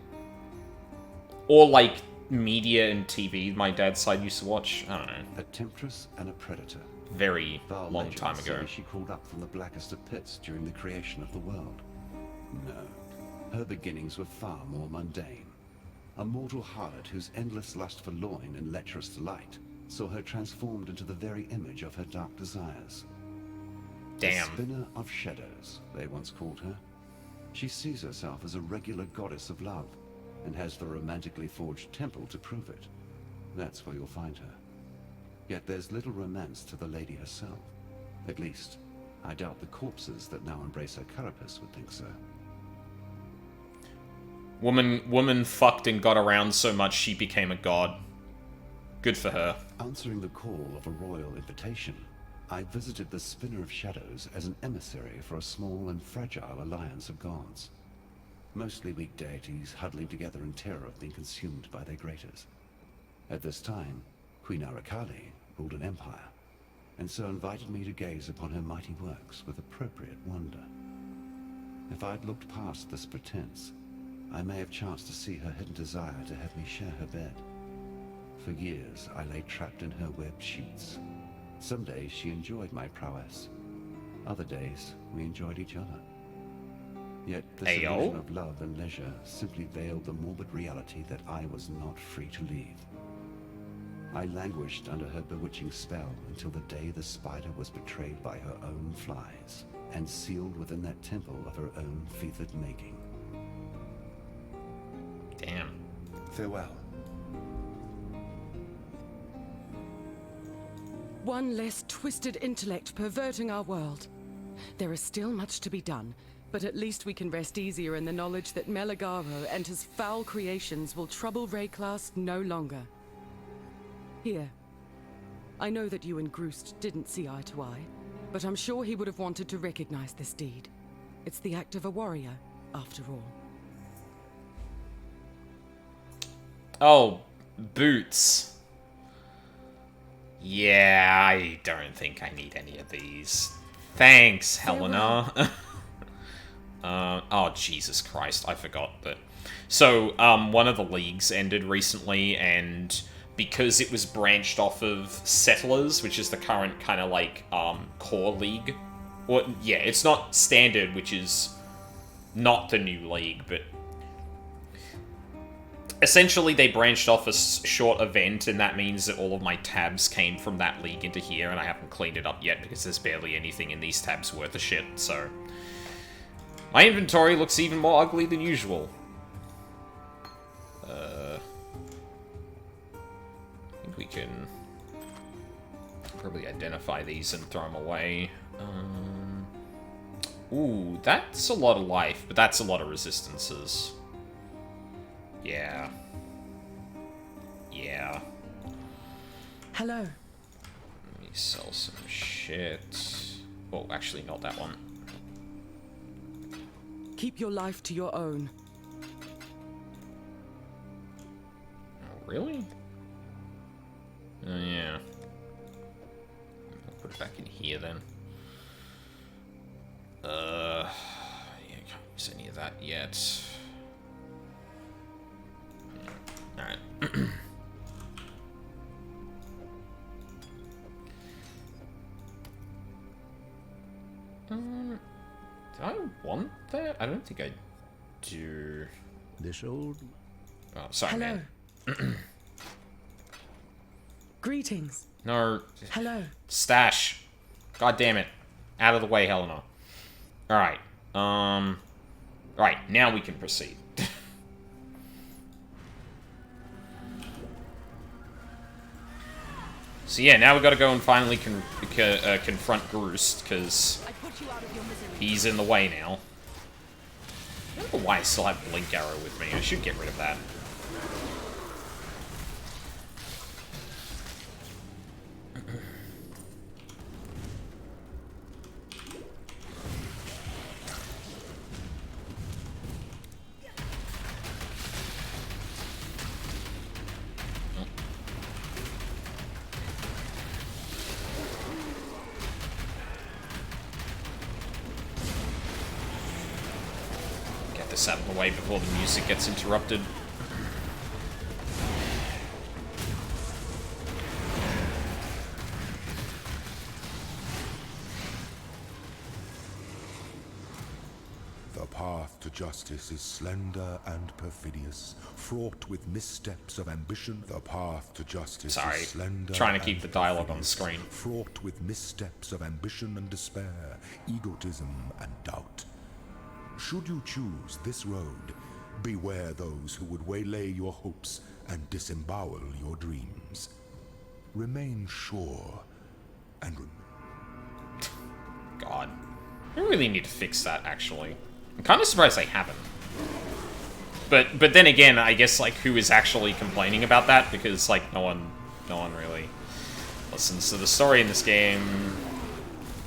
A: Or, like, media and TV my dad's side used to watch. I don't know.
G: A temptress and a predator.
A: Very
G: Vile
A: long time
G: legends
A: ago.
G: say she crawled up from the blackest of pits during the creation of the world. No. Her beginnings were far more mundane. A mortal harlot whose endless lust for loin and lecherous delight saw her transformed into the very image of her dark desires.
A: Damn.
G: The Spinner of Shadows, they once called her. She sees herself as a regular goddess of love, and has the romantically forged temple to prove it. That's where you'll find her. Yet there's little romance to the lady herself. At least, I doubt the corpses that now embrace her carapace would think so.
A: Woman fucked and got around so much she became a god. Good for her.
G: Answering the call of a royal invitation, I visited the Spinner of Shadows as an emissary for a small and fragile alliance of gods. Mostly weak deities huddling together in terror of being consumed by their greaters. At this time, Queen Arakali ruled an empire, and so invited me to gaze upon her mighty works with appropriate wonder. If I'd looked past this pretense, I may have chanced to see her hidden desire to have me share her bed. For years, I lay trapped in her webbed sheets. Some days she enjoyed my prowess. Other days, we enjoyed each other. Yet this illusion of love and leisure simply veiled the morbid reality that I was not free to leave. I languished under her bewitching spell until the day the spider was betrayed by her own flies, and sealed within that temple of her own feathered making.
A: Damn.
C: Farewell.
B: One less twisted intellect perverting our world. There is still much to be done, but at least we can rest easier in the knowledge that Meligaro and his foul creations will trouble Rayclass no longer. Here. I know that you and Groost didn't see eye to eye, but I'm sure he would have wanted to recognize this deed. It's the act of a warrior, after all.
A: Oh, boots. Yeah, I don't think I need any of these. Thanks, Helena. Oh, Jesus Christ, I forgot that. So, one of the leagues ended recently, and because it was branched off of Settlers, which is the current kind of like, core league. Or, yeah, it's not Standard, which is not the new league, but essentially, they branched off a short event, and that means that all of my tabs came from that league into here, and I haven't cleaned it up yet because there's barely anything in these tabs worth a shit, so my inventory looks even more ugly than usual. I think we can probably identify these and throw them away. Ooh, that's a lot of life, but that's a lot of resistances. Yeah. Yeah.
B: Hello.
A: Let me sell some shit. Well, actually, not that one.
B: Keep your life to your own.
A: Oh, really? Oh, yeah. I'll put it back in here, then. Yeah, can't use any of that yet. Alright. Do I want that? I don't think I do.
H: This old...
A: Oh, sorry,
B: Hello.
A: man.
B: Greetings.
A: No.
B: Hello.
A: Stash. God damn it. Out of the way, Helena. Alright. Alright, now we can proceed. So yeah, now we gotta go and finally confront Groost, because he's in the way now. I don't know why I still have Blink Arrow with me. I should get rid of that. Out of the way before the music gets interrupted.
C: The path to justice is slender and perfidious, fraught with missteps of ambition. The path to justice
A: Sorry,
C: is slender
A: trying to keep
C: and
A: the dialogue on the
C: perfidious,
A: screen.
C: fraught with missteps of ambition and despair, egotism and doubt. Should you choose this road, beware those who would waylay your hopes and disembowel your dreams. Remain sure and
A: God. I really need to fix that, actually. I'm kind of surprised they haven't. But then again, I guess, like, who is actually complaining about that? Because, like, no one really listens to the story in this game.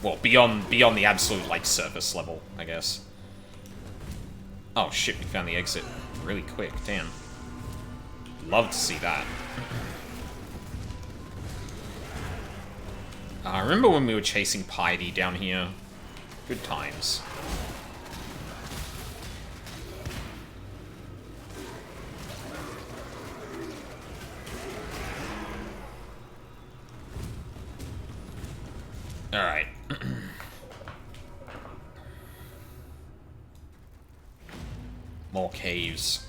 A: Well, beyond the absolute, like, surface level, I guess. Oh, shit, we found the exit really quick. Damn. Love to see that. I remember when we were chasing Piety down here. Good times. Alright. More caves.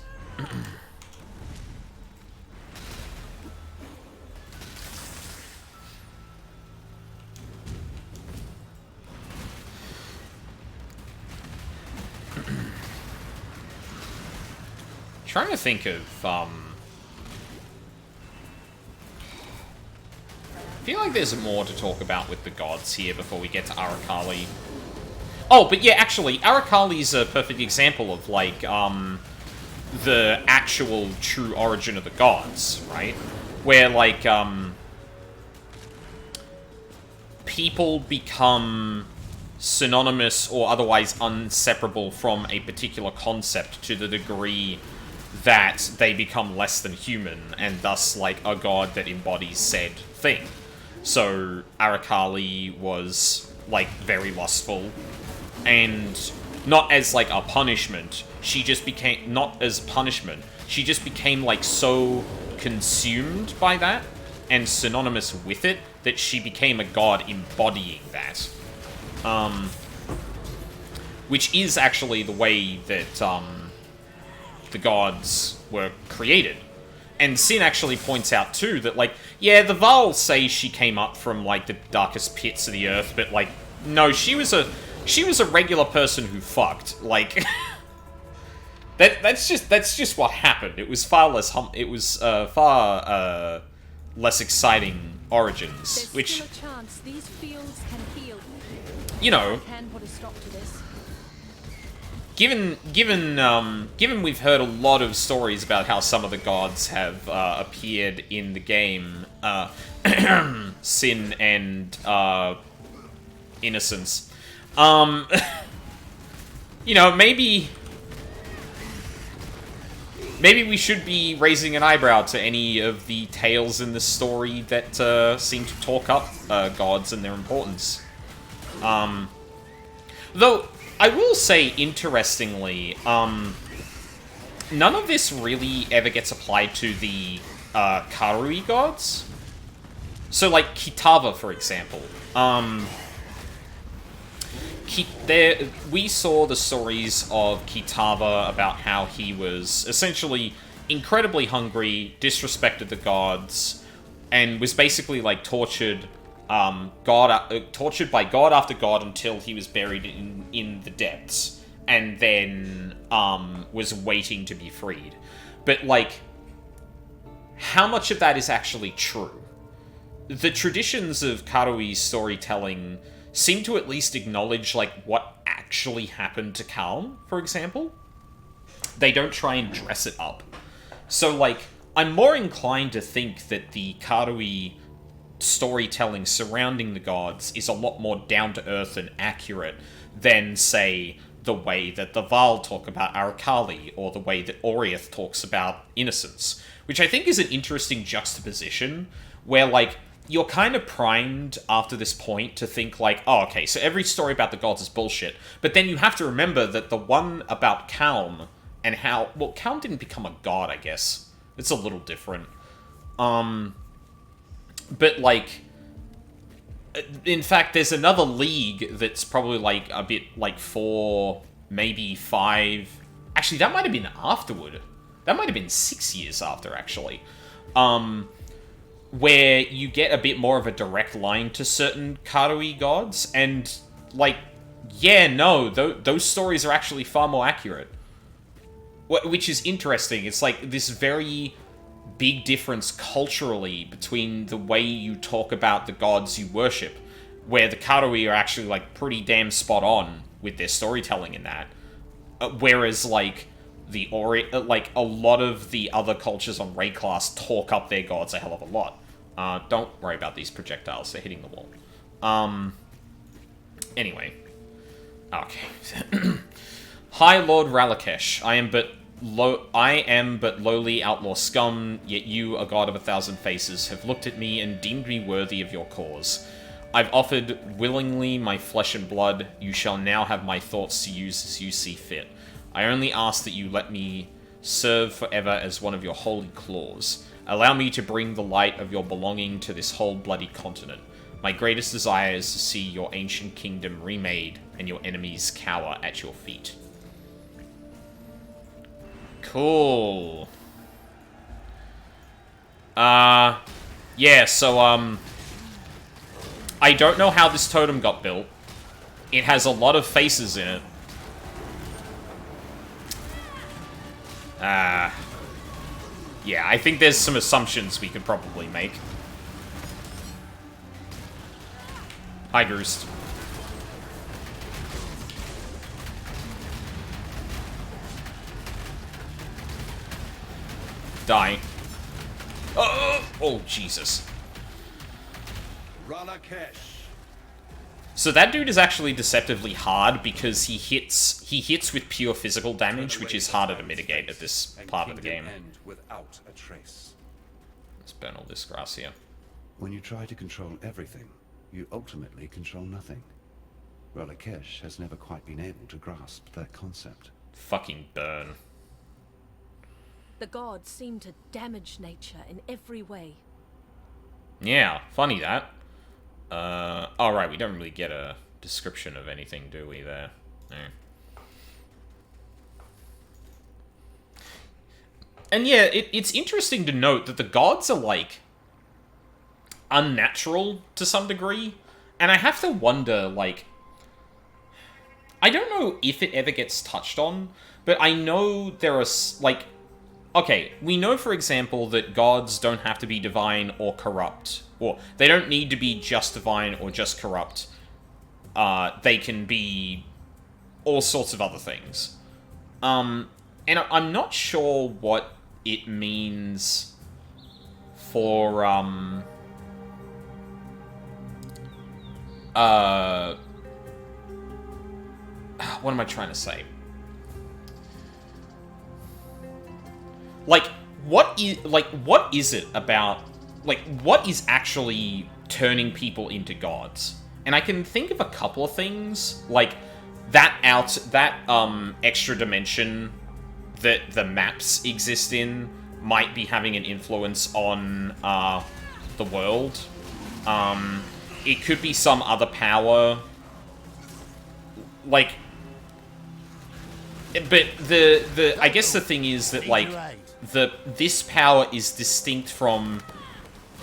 A: Trying to think of, I feel like there's more to talk about with the gods here before we get to Arakali. Oh, but yeah, actually, Arakali's a perfect example of, like, the actual true origin of the gods, right? Where, like, people become synonymous or otherwise inseparable from a particular concept to the degree that they become less than human, and thus, like, a god that embodies said thing. So, Arakali was, like, very lustful, and not as, like, a punishment, she just became, not as punishment, she just became, like, so consumed by that, and synonymous with it, that she became a god embodying that. Which is actually the way that, the gods were created. And Sin actually points out, too, that, like, yeah, the Val say she came up from, like, the darkest pits of the earth, but, like, no, she was a regular person who fucked. Like, that's just what happened. It was far less, far less exciting origins,
D: There's
A: which,
D: still a chance these fields can heal.
A: you know,
D: I can put a stop to this.
A: Given we've heard a lot of stories about how some of the gods have appeared in the game, Sin and Innocence, you know, maybe we should be raising an eyebrow to any of the tales in the story that seem to talk up gods and their importance. Though, I will say, interestingly, none of this really ever gets applied to the Karui gods. So, like, Kitava, for example. We saw the stories of Kitava about how he was essentially incredibly hungry, disrespected the gods, and was basically, like, tortured by god after god until he was buried in the depths, and then was waiting to be freed. But, like, how much of that is actually true? The traditions of Karui's storytelling seem to at least acknowledge, like, what actually happened to Kalm, for example. They don't try and dress it up. So, like, I'm more inclined to think that the Karui storytelling surrounding the gods is a lot more down-to-earth and accurate than, say, the way that the Val talk about Arakali, or the way that Oriath talks about Innocence, which I think is an interesting juxtaposition, where, like, you're kind of primed after this point to think, like, oh, okay, so every story about the gods is bullshit, but then you have to remember that the one about Kalm, and how, well, Kalm didn't become a god, I guess. It's a little different. But, like, in fact, there's another league that's probably, like, a bit, like, 4, maybe 5 Actually, that might have been afterward. That might have been 6 years after, actually. Where you get a bit more of a direct line to certain Karui gods, and, like, yeah, no, those stories are actually far more accurate. Which is interesting. It's like this very big difference culturally between the way you talk about the gods you worship, where the Karui are actually, like, pretty damn spot on with their storytelling in that. Whereas, like, like, a lot of the other cultures on Raid class talk up their gods a hell of a lot. Don't worry about these projectiles, they're hitting the wall. Anyway. Okay. Hi, Lord Ralakesh. I am but lowly outlaw scum, yet you, a god of 1,000 faces, have looked at me and deemed me worthy of your cause. I've offered willingly my flesh and blood. You shall now have my thoughts to use as you see fit. I only ask that you let me serve forever as one of your holy claws. Allow me to bring the light of your belonging to this whole bloody continent. My greatest desire is to see your ancient kingdom remade and your enemies cower at your feet. Cool. Yeah, so, I don't know how this totem got built. It has a lot of faces in it. Yeah, I think there's some assumptions we could probably make. Hi, Groost. Die. Oh, Jesus.
G: Ralakesh.
A: So that dude is actually deceptively hard because he hits with pure physical damage, which is harder to mitigate at this part of the game.
G: End without a trace.
A: Let's burn all this grass here.
G: When you try to control everything, you ultimately control nothing. Ralakesh has never quite been able to grasp that concept.
A: Fucking burn.
D: The gods seem to damage nature in every way.
A: Yeah, funny that. Alright, we don't really get a description of anything, do we, there? No. And yeah, it's interesting to note that the gods are, like, unnatural to some degree. And I have to wonder, like... I don't know if it ever gets touched on, but I know there are, like... Okay, we know, for example, that gods don't have to be divine or corrupt. Or, they don't need to be just divine or just corrupt. They can be all sorts of other things. And I'm not sure what it means for, what am I trying to say? Like, what is it about, like, what is actually turning people into gods? And I can think of a couple of things, like, that extra dimension that the maps exist in might be having an influence on, the world. It could be some other power, like, but I guess the thing is that, like, this power is distinct from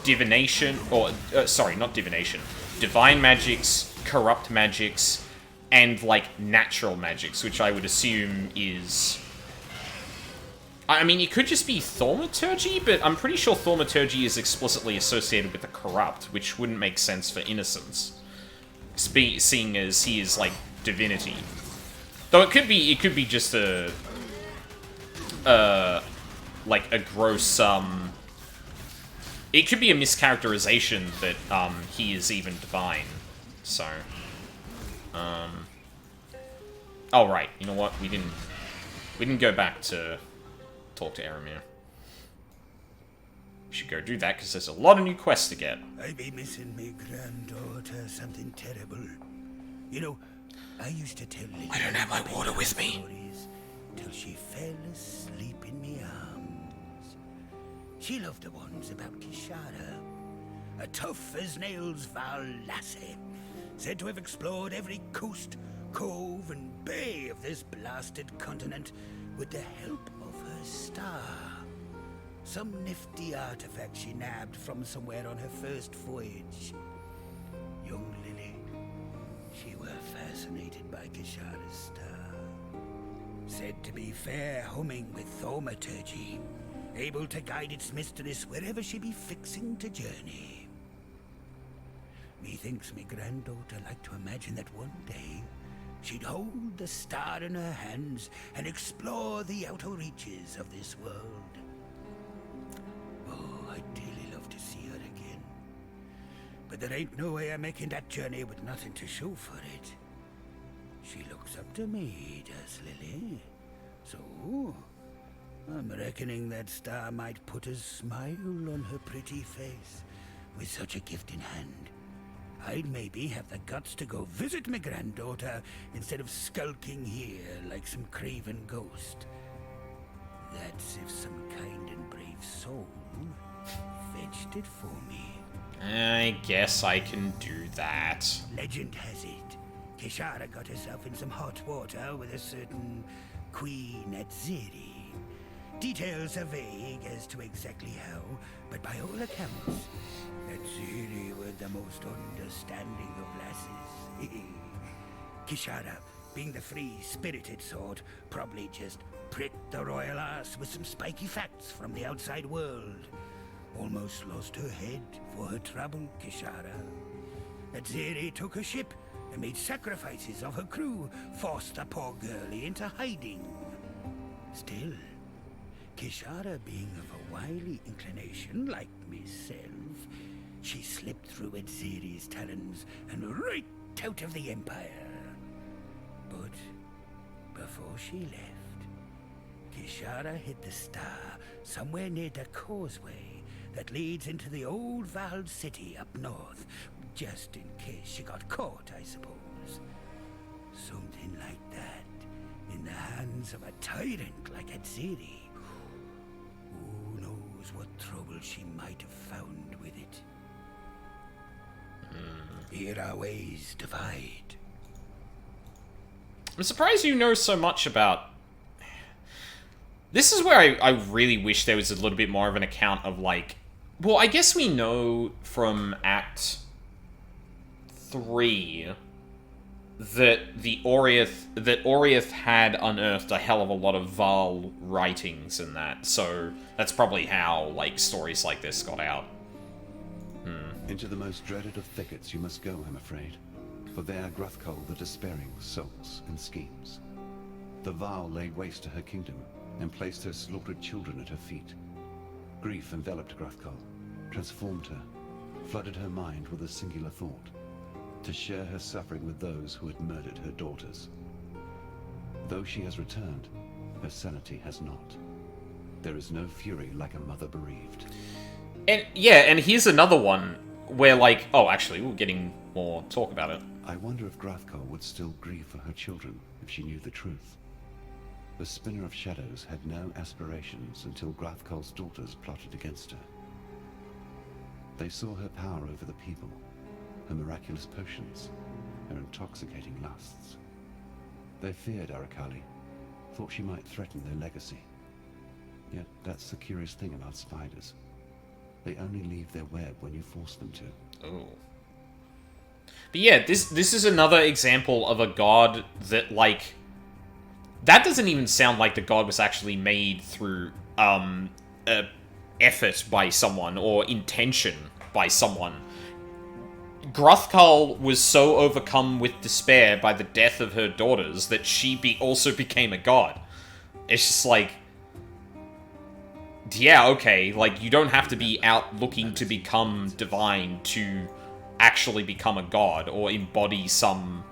A: divination, or, sorry, not divination, divine magics, corrupt magics, and, like, natural magics, which I would assume is... I mean, it could just be thaumaturgy, but I'm pretty sure thaumaturgy is explicitly associated with the corrupt, which wouldn't make sense for innocence, seeing as he is, like, divinity. Though it could be just a... like, a gross, it could be a mischaracterization that, he is even divine. So, oh, right. You know what? We didn't go back to talk to Eramir. We should go do that, because there's a lot of new quests to get.
E: I be missing me granddaughter something terrible. You know, I used to tell little
A: I don't have my water with me.
E: stories till she fell asleep in me arms. She loved the ones about Kishara, a tough as nails Val lassie, said to have explored every coast, cove, and bay of this blasted continent with the help of her star. Some nifty artifact she nabbed from somewhere on her first voyage. Young Lily, she were fascinated by Kishara's star. Said to be fair humming with thaumaturgy, able to guide its mistress wherever she be fixing to journey. Methinks me granddaughter liked to imagine that one day she'd hold the star in her hands and explore the outer reaches of this world. Oh, I'd dearly love to see her again. But there ain't no way of making that journey with nothing to show for it. She looks up to me, does Lily. So, I'm reckoning that star might put a smile on her pretty face. With such a gift in hand, I'd maybe have the guts to go visit my granddaughter instead of skulking here like some craven ghost. That's if some kind and brave soul fetched it for me.
A: I guess I can do that.
E: Legend has it, Kishara got herself in some hot water with a certain Queen Atziri. Details are vague as to exactly how, but by all accounts, Atziri were the most understanding of lasses. Kishara, being the free-spirited sort, probably just pricked the royal ass with some spiky facts from the outside world. Almost lost her head for her trouble, Kishara. Atziri took her ship and made sacrifices of her crew, forced the poor girlie into hiding. Still, Kishara being of a wily inclination like myself, she slipped through Atziri's talons and right out of the Empire. But before she left, Kishara hid the star somewhere near the causeway that leads into the old Val city up north, just in case she got caught, I suppose. Something like that in the hands of a tyrant like Atziri. Who knows what trouble she might have found with it. Here our ways divide.
A: I'm surprised you know so much about... This is where I really wish there was a little bit more of an account of, like... Well, I guess we know from Act 3 that Oriath had unearthed a hell of a lot of Val writings and that, so that's probably how, like, stories like this got out.
G: Into the most dreaded of thickets you must go, I'm afraid. For there Gruthkull the Despairing sulks and schemes. The Val laid waste to her kingdom, and placed her slaughtered children at her feet. Grief enveloped Gruthkull, transformed her, flooded her mind with a singular thought, to share her suffering with those who had murdered her daughters. Though she has returned, her sanity has not. There is no fury like a mother bereaved.
A: And yeah, and here's another one where, like, oh, actually, we're getting more talk about it.
G: I wonder if Gruthkull would still grieve for her children if she knew the truth. The Spinner of Shadows had no aspirations until Gruthkull's daughters plotted against her. They saw her power over the people, her miraculous potions, her intoxicating lusts. They feared Arakali, thought she might threaten their legacy. Yet that's the curious thing about spiders. They only leave their web when you force them to.
A: Oh. But yeah, this is another example of a god that, like... That doesn't even sound like the god was actually made through, effort by someone, or intention by someone. Gruthkull was so overcome with despair by the death of her daughters that she also became a god. It's just like... Yeah, okay, like, you don't have to be out looking to become divine to actually become a god, or embody some,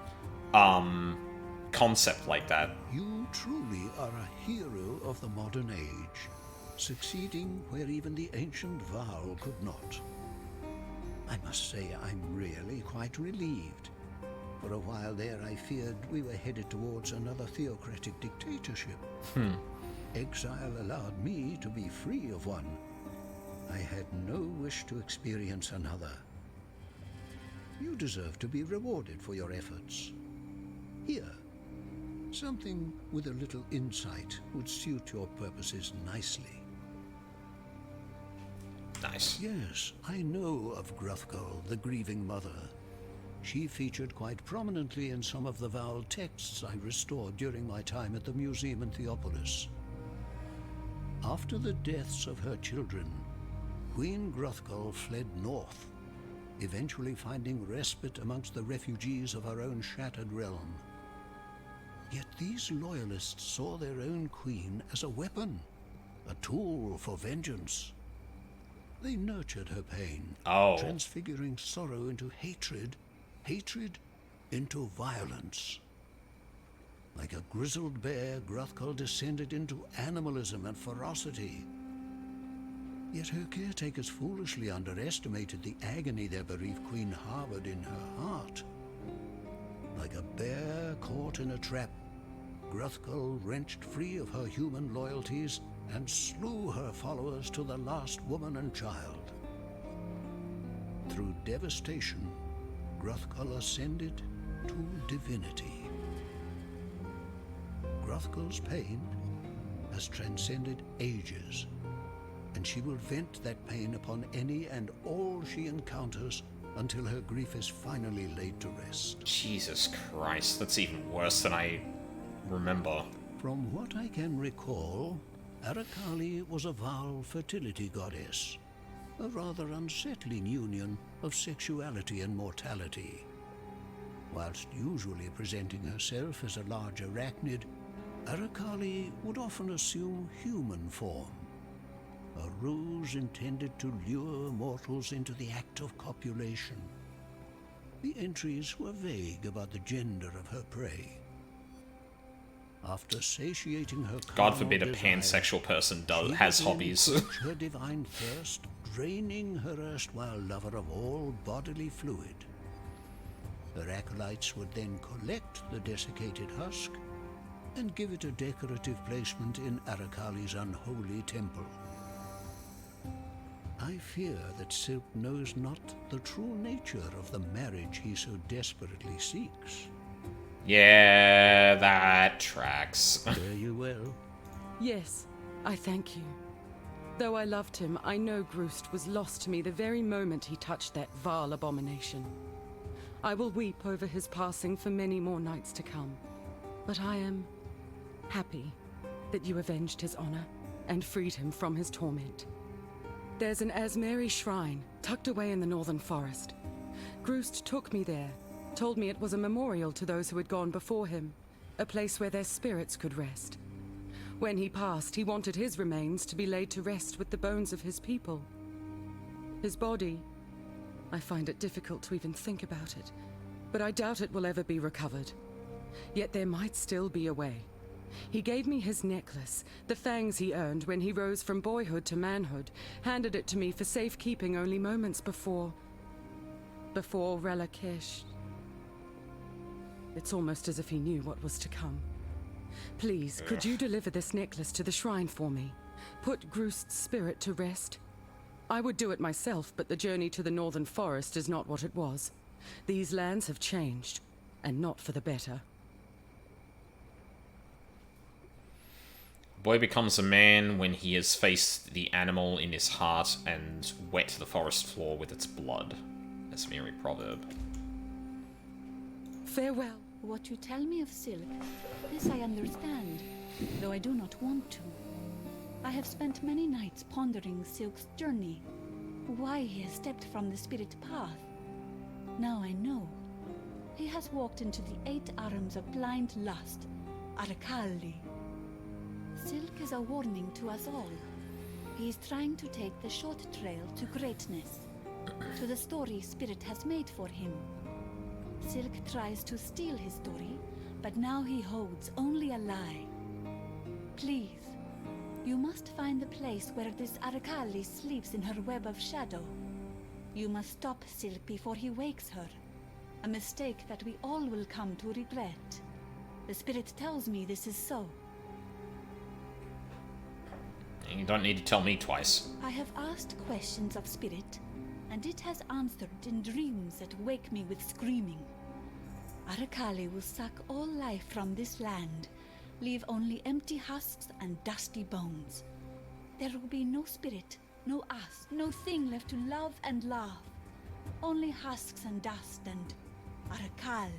A: concept like that.
H: You truly are a hero of the modern age, succeeding where even the ancient Val could not. I must say I'm really quite relieved. For a while there I feared we were headed towards another theocratic dictatorship. Exile allowed me to be free of one. I had no wish to experience another. You deserve to be rewarded for your efforts. Here, Something with a little insight would suit your purposes nicely.
A: Nice.
H: Yes, I know of Gruthgul, the grieving mother. She featured quite prominently in some of the Val texts I restored during my time at the museum in Theopolis. After the deaths of her children, Queen Gruthgul fled north, eventually finding respite amongst the refugees of her own shattered realm. Yet these loyalists saw their own queen as a weapon, a tool for vengeance. They nurtured her pain, transfiguring sorrow into hatred, hatred into violence. Like a grizzled bear, Gruthgul descended into animalism and ferocity. Yet her caretakers foolishly underestimated the agony their bereaved queen harbored in her heart. Like a bear caught in a trap, Gruthgul wrenched free of her human loyalties and slew her followers to the last woman and child. Through devastation, Gruthgul ascended to divinity. Gruthgul's pain has transcended ages, and she will vent that pain upon any and all she encounters until her grief is finally laid to rest.
A: Jesus Christ, that's even worse than I remember.
H: From what I can recall, Arakali was a Val fertility goddess, a rather unsettling union of sexuality and mortality. Whilst usually presenting herself as a large arachnid, Arakali would often assume human form, a ruse intended to lure mortals into the act of copulation. The entries were vague about the gender of her prey. After satiating her
A: God forbid a
H: desire,
A: pansexual person
H: she
A: has
H: began
A: hobbies.
H: to quench her divine thirst, draining her erstwhile lover of all bodily fluid. Her acolytes would then collect the desiccated husk and give it a decorative placement in Arakali's unholy temple. I fear that Silk knows not the true nature of the marriage he so desperately seeks.
A: Yeah, that tracks.
H: Fare you well.
B: Yes, I thank you. Though I loved him, I know Groost was lost to me the very moment he touched that vile abomination. I will weep over his passing for many more nights to come. But I am happy that you avenged his honor and freed him from his torment. There's an Asmeri shrine tucked away in the northern forest. Groost took me there, told me it was a memorial to those who had gone before him, a place where their spirits could rest. When he passed, he wanted his remains to be laid to rest with the bones of his people. His body, I find it difficult to even think about it, but I doubt it will ever be recovered. Yet there might still be a way. He gave me his necklace, the fangs he earned when he rose from boyhood to manhood, handed it to me for safekeeping only moments before Relakesh. It's almost as if he knew what was to come. Please, could you deliver this necklace to the shrine for me? Put Groost's spirit to rest? I would do it myself, but the journey to the northern forest is not what it was. These lands have changed, and not for the better.
A: Boy becomes a man when he has faced the animal in his heart and wet the forest floor with its blood. Asmeri proverb.
B: Farewell.
I: What you tell me of Silk, this I understand, though I do not want to. I have spent many nights pondering Silk's journey, why he has stepped from the spirit path. Now I know. He has walked into the 8 arms of blind lust, Arakali. Silk is a warning to us all. He is trying to take the short trail to greatness, to the story Spirit has made for him. Silk tries to steal his story, but now he holds only a lie. Please, you must find the place where this Arakali sleeps in her web of shadow. You must stop Silk before he wakes her. A mistake that we all will come to regret. The Spirit tells me this is so.
A: You don't need to tell me twice.
I: I have asked questions of Spirit, and it has answered in dreams that wake me with screaming. Arakali will suck all life from this land, leave only empty husks and dusty bones. There will be no spirit, no us, no thing left to love and laugh. Only husks and dust and Arakali.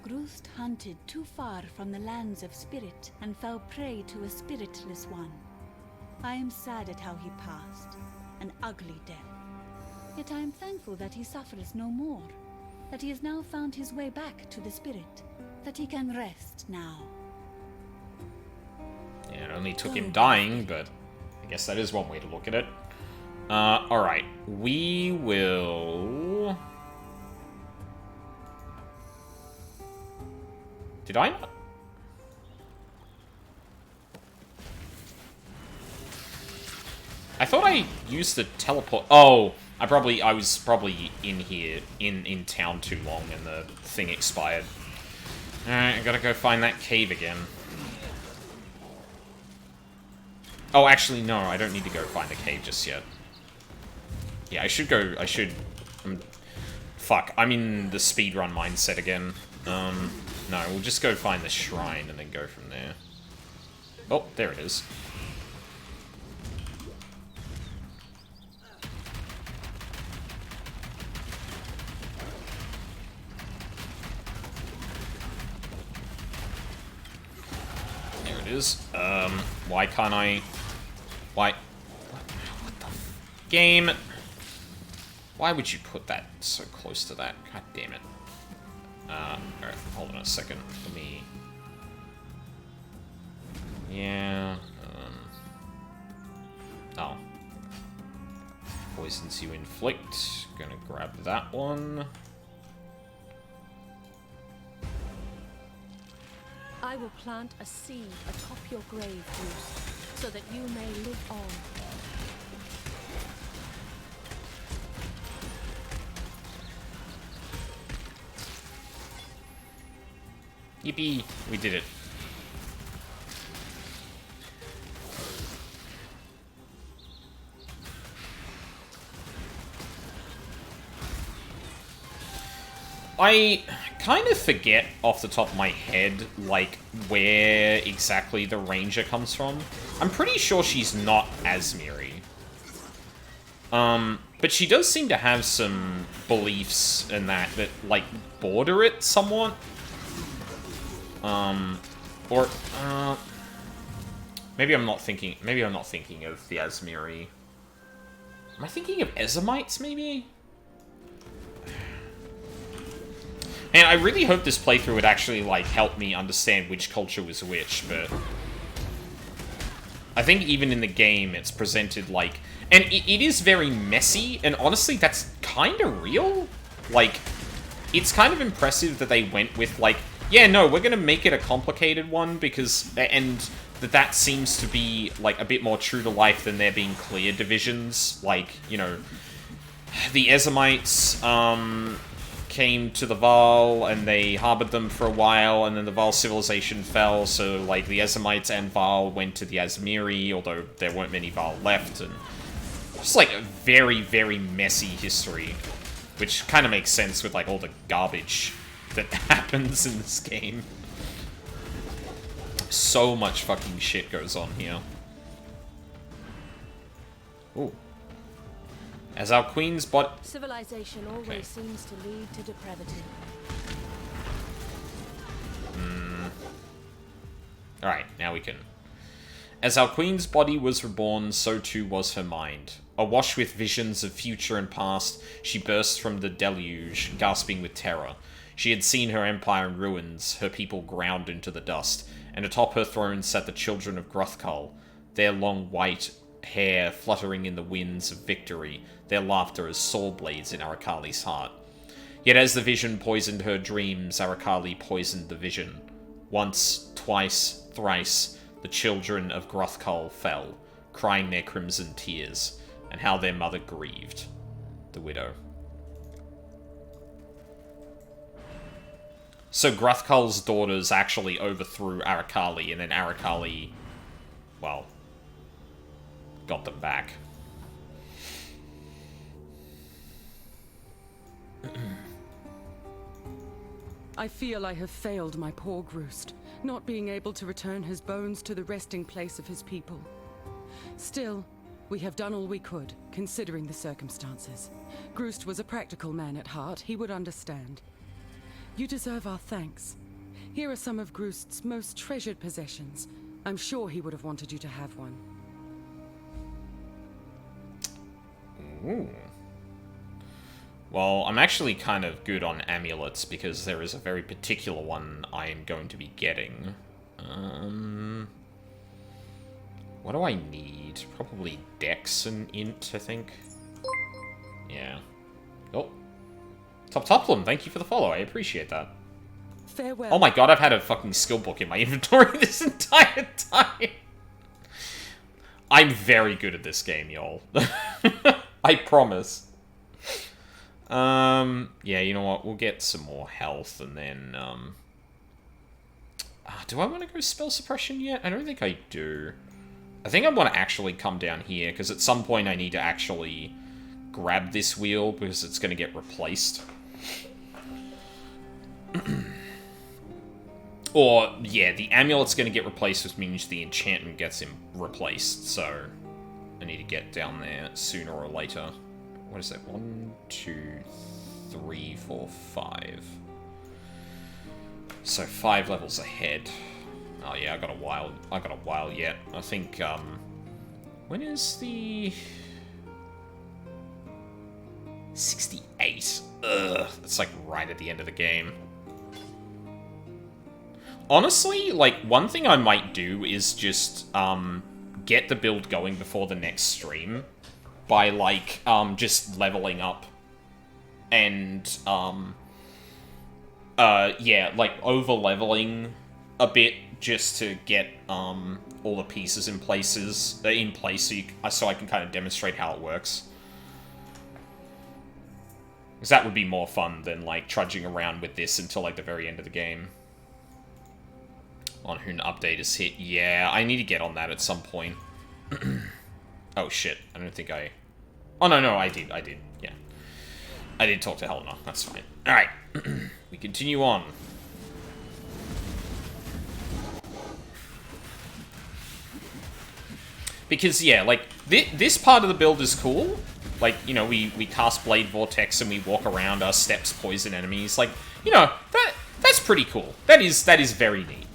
I: Groost hunted too far from the lands of spirit and fell prey to a spiritless one. I am sad at how he passed, an ugly death. Yet I am thankful that he suffers no more, that he has now found his way back to the spirit, that he can rest now.
A: Yeah, it only took him dying, but I guess that is one way to look at it. Alright. We will... Did I not? I thought I used the teleport... Oh! I was probably in here, in town too long, and the thing expired. Alright, I gotta go find that cave again. Oh, actually, no, I don't need to go find the cave just yet. Yeah, I should... fuck, I'm in the speedrun mindset again. No, we'll just go find the shrine and then go from there. Oh, there it is. There it is. Why can't I... Why... What the game? Why would you put that so close to that? God damn it. Alright, hold on a second. Let me... Yeah... Oh. Poisons you inflict. Gonna grab that one.
D: I will plant a seed atop your grave, Bruce, so that you may live on.
A: Yippee! We did it. I kind of forget off the top of my head, like, where exactly the Ranger comes from. I'm pretty sure she's not Asmiri. But she does seem to have some beliefs in that, like, border it somewhat. Maybe I'm not thinking of the Asmiri. Am I thinking of Ezamites, maybe? And I really hope this playthrough would actually, like, help me understand which culture was which, but... I think even in the game, it's presented, like... And it is very messy, and honestly, that's kind of real. Like, it's kind of impressive that they went with, like, yeah, no, we're gonna make it a complicated one, because... And that seems to be, like, a bit more true to life than there being clear divisions. Like, you know... The Ezamites, came to the Val, and they harbored them for a while, and then the Val civilization fell, so, like, the Ezamites and Val went to the Asmiri, although there weren't many Val left, and... Just, like, a very, very messy history. Which kind of makes sense with, like, all the garbage that happens in this game. So much fucking shit goes on here. Ooh. As our queen's
D: Civilization always seems to lead to depravity.
A: Alright, now we can. As our queen's body was reborn, so too was her mind. Awash with visions of future and past, she burst from the deluge, gasping with terror. She had seen her empire in ruins, her people ground into the dust, and atop her throne sat the children of Gruthkull, their long white hair fluttering in the winds of victory, their laughter as sword blades in Arakali's heart. Yet as the vision poisoned her dreams, Arakali poisoned the vision. Once, twice, thrice, the children of Gruthkull fell, crying their crimson tears, and how their mother grieved, the widow. So Gruthkull's daughters actually overthrew Arakali, and then Arakali, well, got them back.
B: I feel I have failed my poor Groost, not being able to return his bones to the resting place of his people. Still, we have done all we could, considering the circumstances. Groost was a practical man at heart. He would understand. You deserve our thanks. Here are some of Groost's most treasured possessions. I'm sure he would have wanted you to have one.
A: Ooh. Well, I'm actually kind of good on amulets, because there is a very particular one I am going to be getting. What do I need? Probably Dex and Int, I think. Yeah. Oh. Toplum, thank you for the follow, I appreciate that.
B: Farewell.
A: Oh my god, I've had a fucking skill book in my inventory this entire time! I'm very good at this game, y'all. I promise. Yeah, you know what? We'll get some more health, and then, do I want to go spell suppression yet? I don't think I do. I think I want to actually come down here, because at some point I need to actually grab this wheel, because it's going to get replaced. Or, yeah, the amulet's going to get replaced, which means the enchantment gets replaced, so I need to get down there sooner or later. What is that? 1, 2, 3, 4, 5. So 5 levels ahead. Oh yeah, I got a while yet. I think, when is the 68? Ugh, it's like right at the end of the game. Honestly, like, one thing I might do is just, get the build going before the next stream by, like, just leveling up and, yeah, like, over-leveling a bit just to get, all the pieces in place so I can kind of demonstrate how it works. Because that would be more fun than, like, trudging around with this until, like, the very end of the game. On who an update is hit. Yeah, I need to get on that at some point. Oh, shit. I don't think I... Oh, no, I did, yeah. I did talk to Helena. That's fine. Alright. We continue on. Because, yeah, like, this part of the build is cool. Like, you know, we cast Blade Vortex and we walk around, our steps poison enemies. Like, you know, that's pretty cool. That is very neat.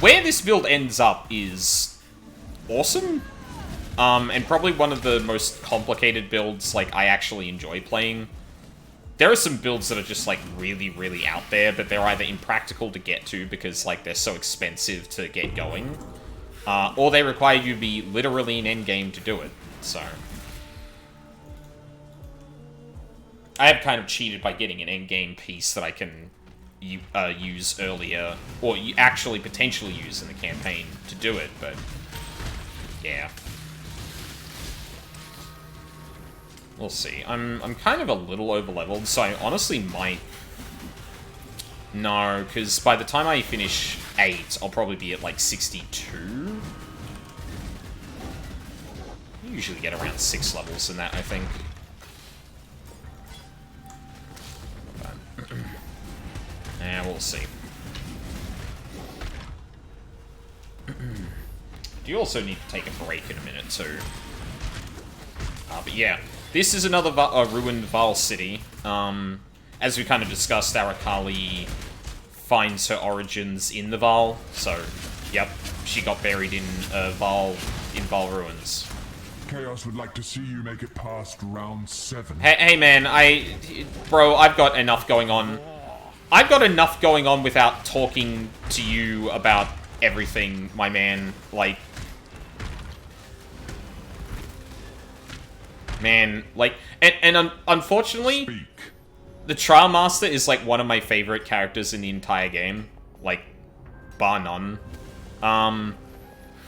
A: Where this build ends up is awesome. And probably one of the most complicated builds, like, I actually enjoy playing. There are some builds that are just, like, really, really out there, but they're either impractical to get to because, like, they're so expensive to get going. Or they require you to be literally in endgame to do it, so... I have kind of cheated by getting an endgame piece that I can use earlier, or you actually potentially use in the campaign to do it, but yeah. We'll see. I'm kind of a little over-leveled, so I honestly might... No, because by the time I finish 8, I'll probably be at, like, 62? I usually get around 6 levels in that, I think. Yeah, we'll see. Do you also need to take a break in a minute, too? But yeah, this is another ruined Val city. As we kind of discussed, Arakali finds her origins in the Val, so, yep, she got buried in Val ruins.
C: Chaos would like to see you make it past round 7.
A: Hey man, bro, I've got enough going on. I've got enough going on without talking to you about everything, my man. Like... Man, like... And unfortunately, the Trial Master is, like, one of my favorite characters in the entire game. Like, bar none. And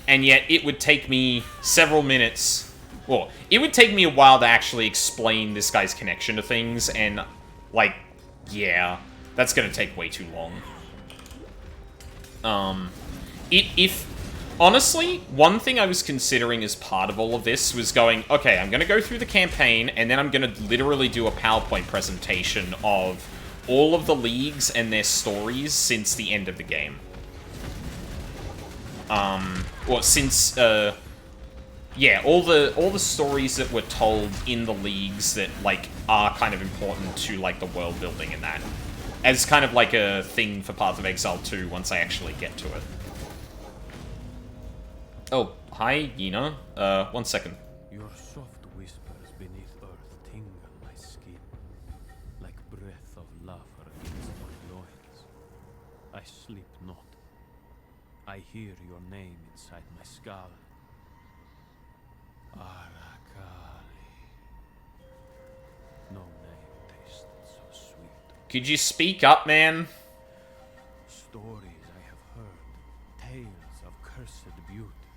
A: yet, it would take me several minutes... Well, it would take me a while to actually explain this guy's connection to things, and, like, yeah... That's gonna take way too long. Honestly, one thing I was considering as part of all of this was going, okay, I'm gonna go through the campaign, and then I'm gonna literally do a PowerPoint presentation of all of the leagues and their stories since the end of the game. Or since, yeah, all the stories that were told in the leagues that, like, are kind of important to, like, the world building and that. As kind of like a thing for Path of Exile 2 once I actually get to it. Oh, hi, Yina. 1 second.
F: Your soft whispers beneath earth tingle my skin, like breath of love against my loins. I sleep not. I hear your name inside my skull. Arakali. No name tastes so sweet.
A: Could you speak up, man?
F: Stories I have heard, tales of cursed beauty,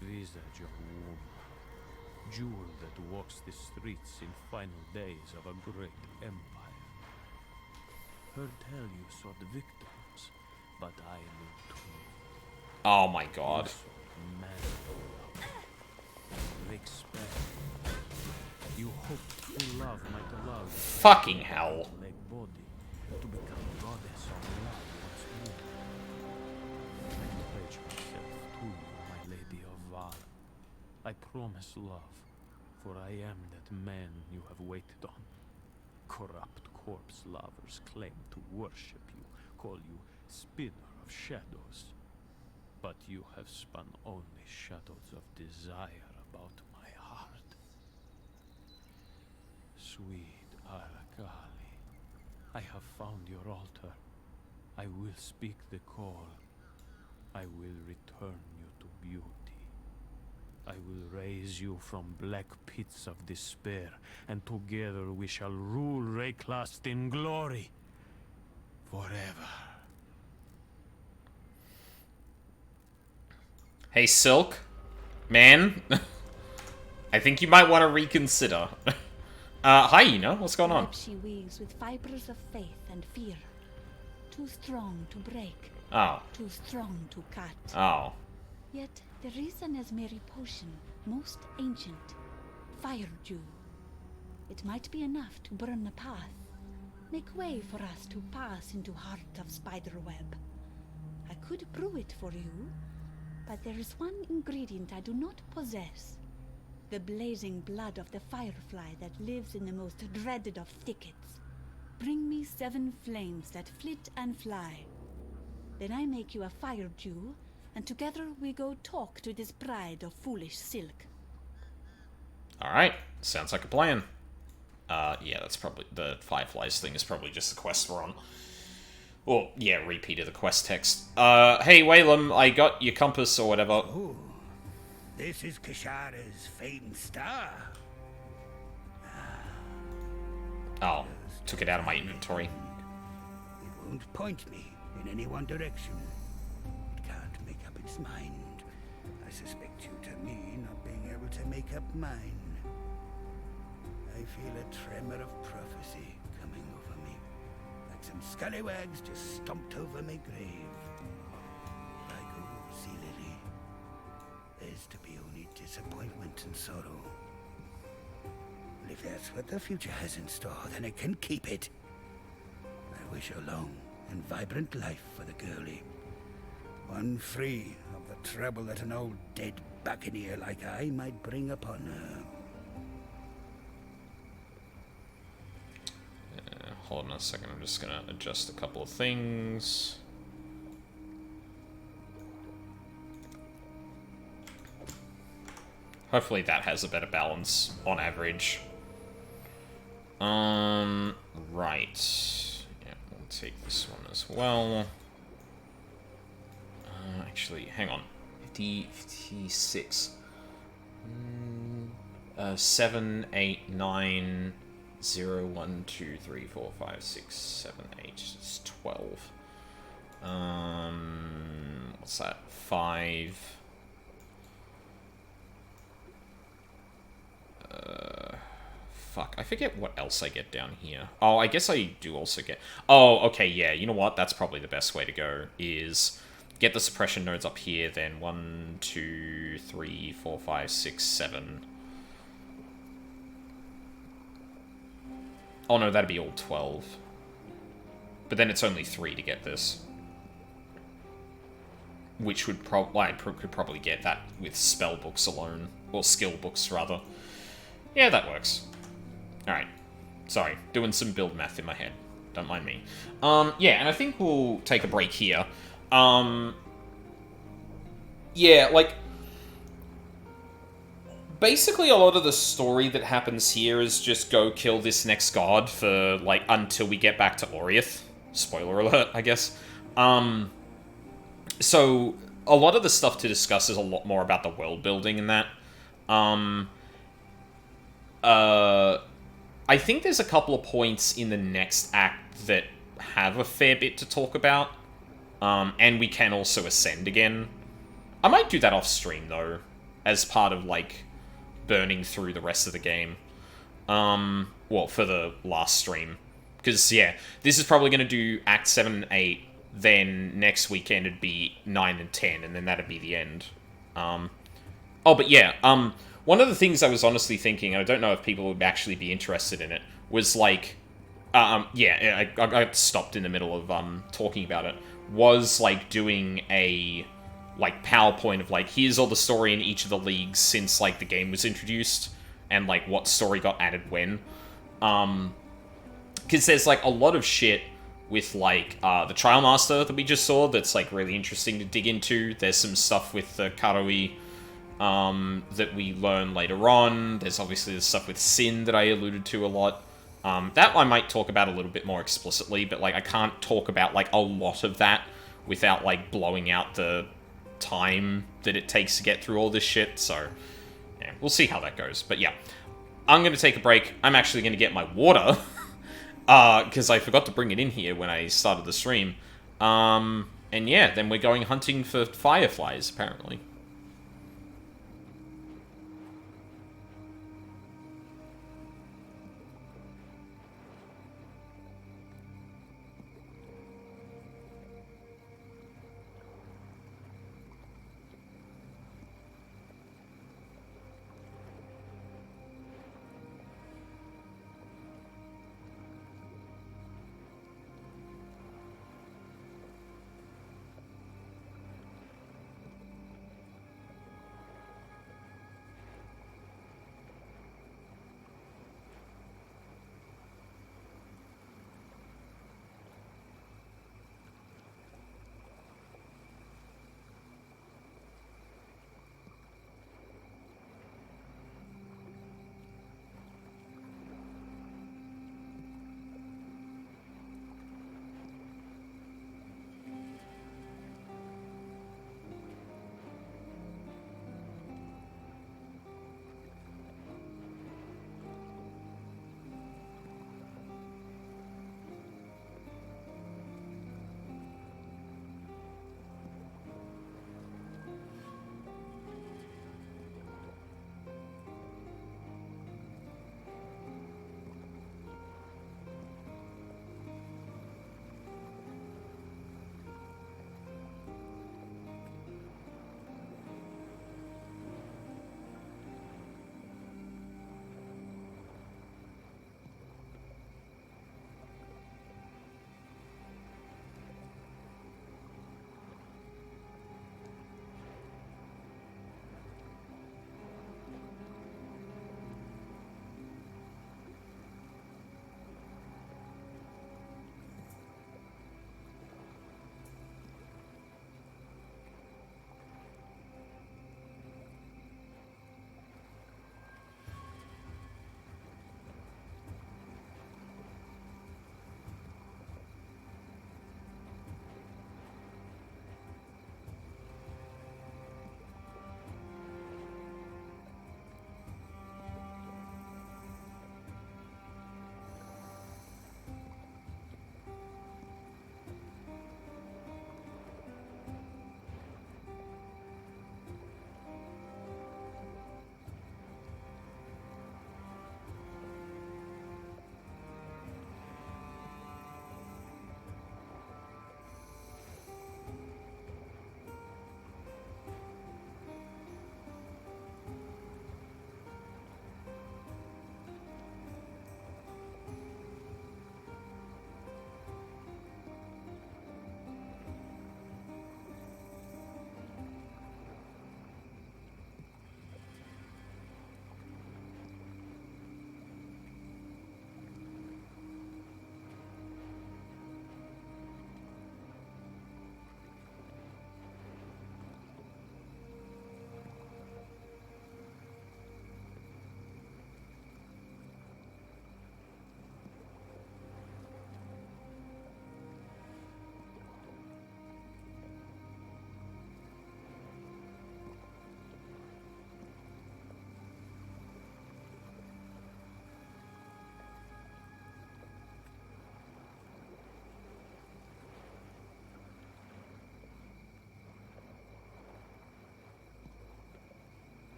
F: visage of womb, jewel that walks the streets in final days of a great empire. Heard tell you sought victims, but I knew too.
A: Oh my god.
F: Break spell. You hoped to love might allow you
A: Fucking hell.
F: leg body to become goddess of love once more. I pledge myself to you, my lady of Val. I promise love, for I am that man you have waited on. Corrupt corpse lovers claim to worship you, call you spinner of shadows. But you have spun only shadows of desire about my heart. Sweet Arakali, I have found your altar. I will speak the call. I will return you to beauty. I will raise you from black pits of despair, and together we shall rule Rayclast in glory. Forever.
A: Hey, Silk. Man. I think you might want to reconsider. Hi, Yina. What's going on?
I: Perhaps she weaves with fibers of faith and fear. Too strong to break.
A: Oh.
I: Too strong to cut.
A: Oh.
I: Yet there is an Esmeri potion, most ancient. Fire dew. It might be enough to burn a path. Make way for us to pass into heart of spiderweb. I could brew it for you, but there is one ingredient I do not possess. The blazing blood of the firefly that lives in the most dreaded of thickets. Bring me 7 flames that flit and fly. Then I make you a fire dew, and together we go talk to this bride of foolish silk.
A: Alright. Sounds like a plan. Yeah, that's probably... The Fireflies thing is probably just the quest we're on. Well, yeah, repeat of the quest text. Hey, Waylem, I got your compass or whatever.
E: Oh, this is Kishara's famed star.
A: Oh, took it out of my inventory.
E: It won't point me in any one direction. It can't make up its mind. I suspect you to me not being able to make up mine. I feel a tremor of prophecy coming over me, like some scallywags just stomped over my grave. I go, see, Lily, there's to be only disappointment and sorrow. But if that's what the future has in store, then it can keep it. I wish her long and vibrant life for the girlie. One free of the trouble that an old dead buccaneer like I might bring upon her.
A: Hold on a second, I'm just gonna adjust a couple of things. Hopefully that has a better balance on average. Right. Yeah, we'll take this one as well. Actually, hang on. 56. 7, 8, 9... 0, 1, 2, 3, 4, 5, 6, 7, 8, it's 12. What's that? 5. Fuck, I forget what else I get down here. Oh, I guess I do also get... Oh, okay, yeah, you know what? That's probably the best way to go, is get the suppression nodes up here, then 1, 2, 3, 4, 5, 6, 7... Oh no, that'd be all 12. But then it's only 3 to get this. Which would could probably get that with spell books alone. Or skill books, rather. Yeah, that works. Alright. Sorry, doing some build math in my head. Don't mind me. Yeah, and I think we'll take a break here. Yeah, like... Basically, a lot of the story that happens here is just go kill this next god for, like, until we get back to Oriath. Spoiler alert, I guess. So, a lot of the stuff to discuss is a lot more about the world building and that. I think there's a couple of points in the next act that have a fair bit to talk about. And we can also ascend again. I might do that off stream, though, as part of, like, burning through the rest of the game. Well, for the last stream. Because, yeah, this is probably going to do Act 7 and 8, then next weekend it'd be 9 and 10, and then that'd be the end. Oh, but yeah, one of the things I was honestly thinking, and I don't know if people would actually be interested in it, was, like, yeah, I got stopped in the middle of, talking about it, was, like, doing a, like, PowerPoint of, like, here's all the story in each of the leagues since, like, the game was introduced, and, like, what story got added when. Because there's, like, a lot of shit with, like, the Trial Master that we just saw that's, like, really interesting to dig into. There's some stuff with the Karoi, that we learn later on. There's obviously the stuff with Sin that I alluded to a lot. That I might talk about a little bit more explicitly, but, like, I can't talk about, like, a lot of that without, like, blowing out the time that it takes to get through all this shit, so, yeah, we'll see how that goes. But, yeah, I'm gonna take a break. I'm actually gonna get my water, because I forgot to bring it in here when I started the stream. And, yeah, then we're going hunting for fireflies, apparently.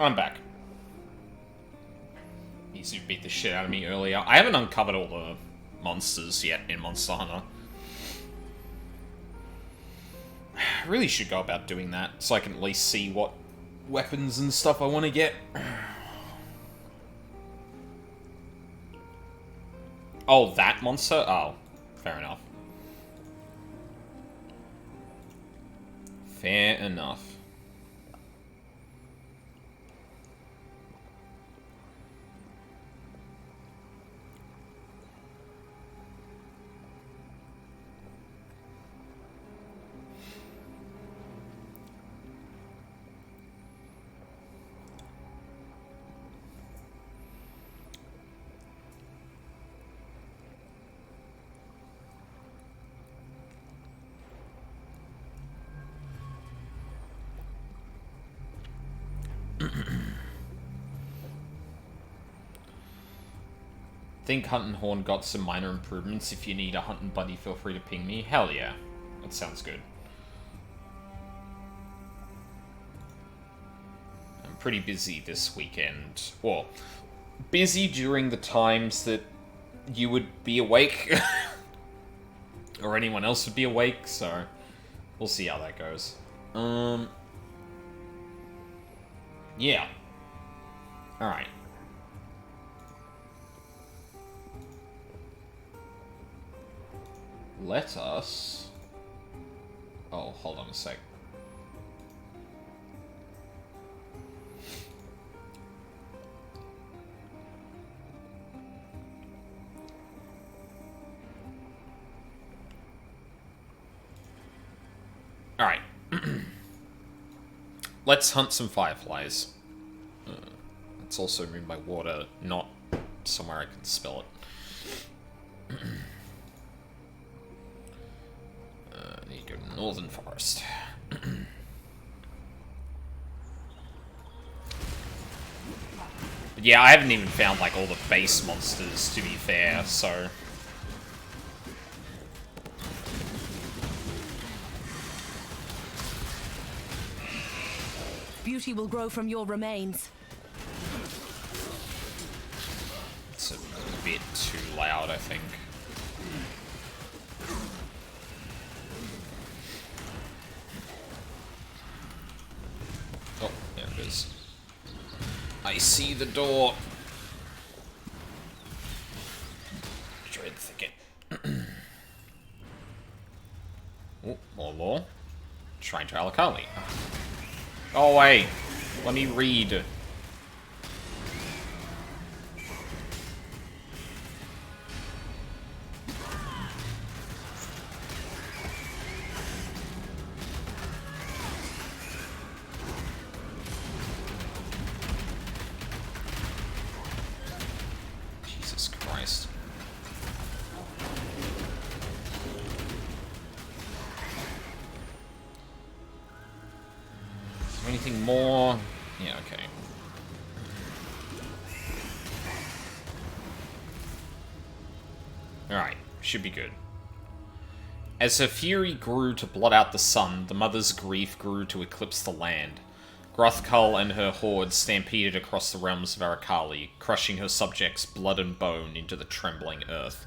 A: I'm back. These who beat the shit out of me earlier. I haven't uncovered all the monsters yet in Monster Hunter. I really should go about doing that, so I can at least see what weapons and stuff I want to get. Oh, that monster? Oh, fair enough. Fair enough. Think Hunt and Horn got some minor improvements. If you need a hunting buddy, feel free to ping me. Hell yeah. That sounds good. I'm pretty busy this weekend. Well, busy during the times that you would be awake. Or anyone else would be awake, so we'll see how that goes. Yeah. Alright. Let us... Oh, hold on a sec. Alright. Let's hunt some fireflies. It's also moved by water, not somewhere I can spell it. Need to go to Northern Forest. But yeah, I haven't even found, like, all the base monsters, to be fair, so...
J: Beauty will grow from your remains.
A: It's a bit too loud, I think. Oh, there it is. I see the door. Dread thicket. Oh, more lore. Shrine to Alakali. Oh, wait. Let me read. Jesus Christ. Anything more? Yeah, okay. Alright, should be good. As her fury grew to blot out the sun, the mother's grief grew to eclipse the land. Grothkull and her horde stampeded across the realms of Arakali, crushing her subjects blood and bone into the trembling earth.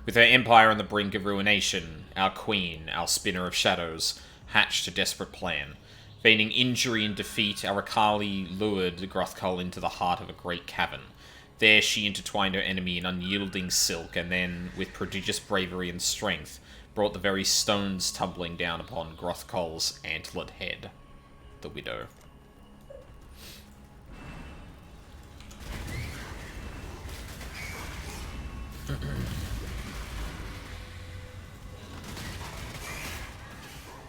A: With her empire on the brink of ruination, our queen, our spinner of shadows, hatched a desperate plan. Feigning injury and defeat, Arakali lured Grothkull into the heart of a great cavern. There she intertwined her enemy in unyielding silk, and then, with prodigious bravery and strength, brought the very stones tumbling down upon Grothkull's antlered head. The Widow.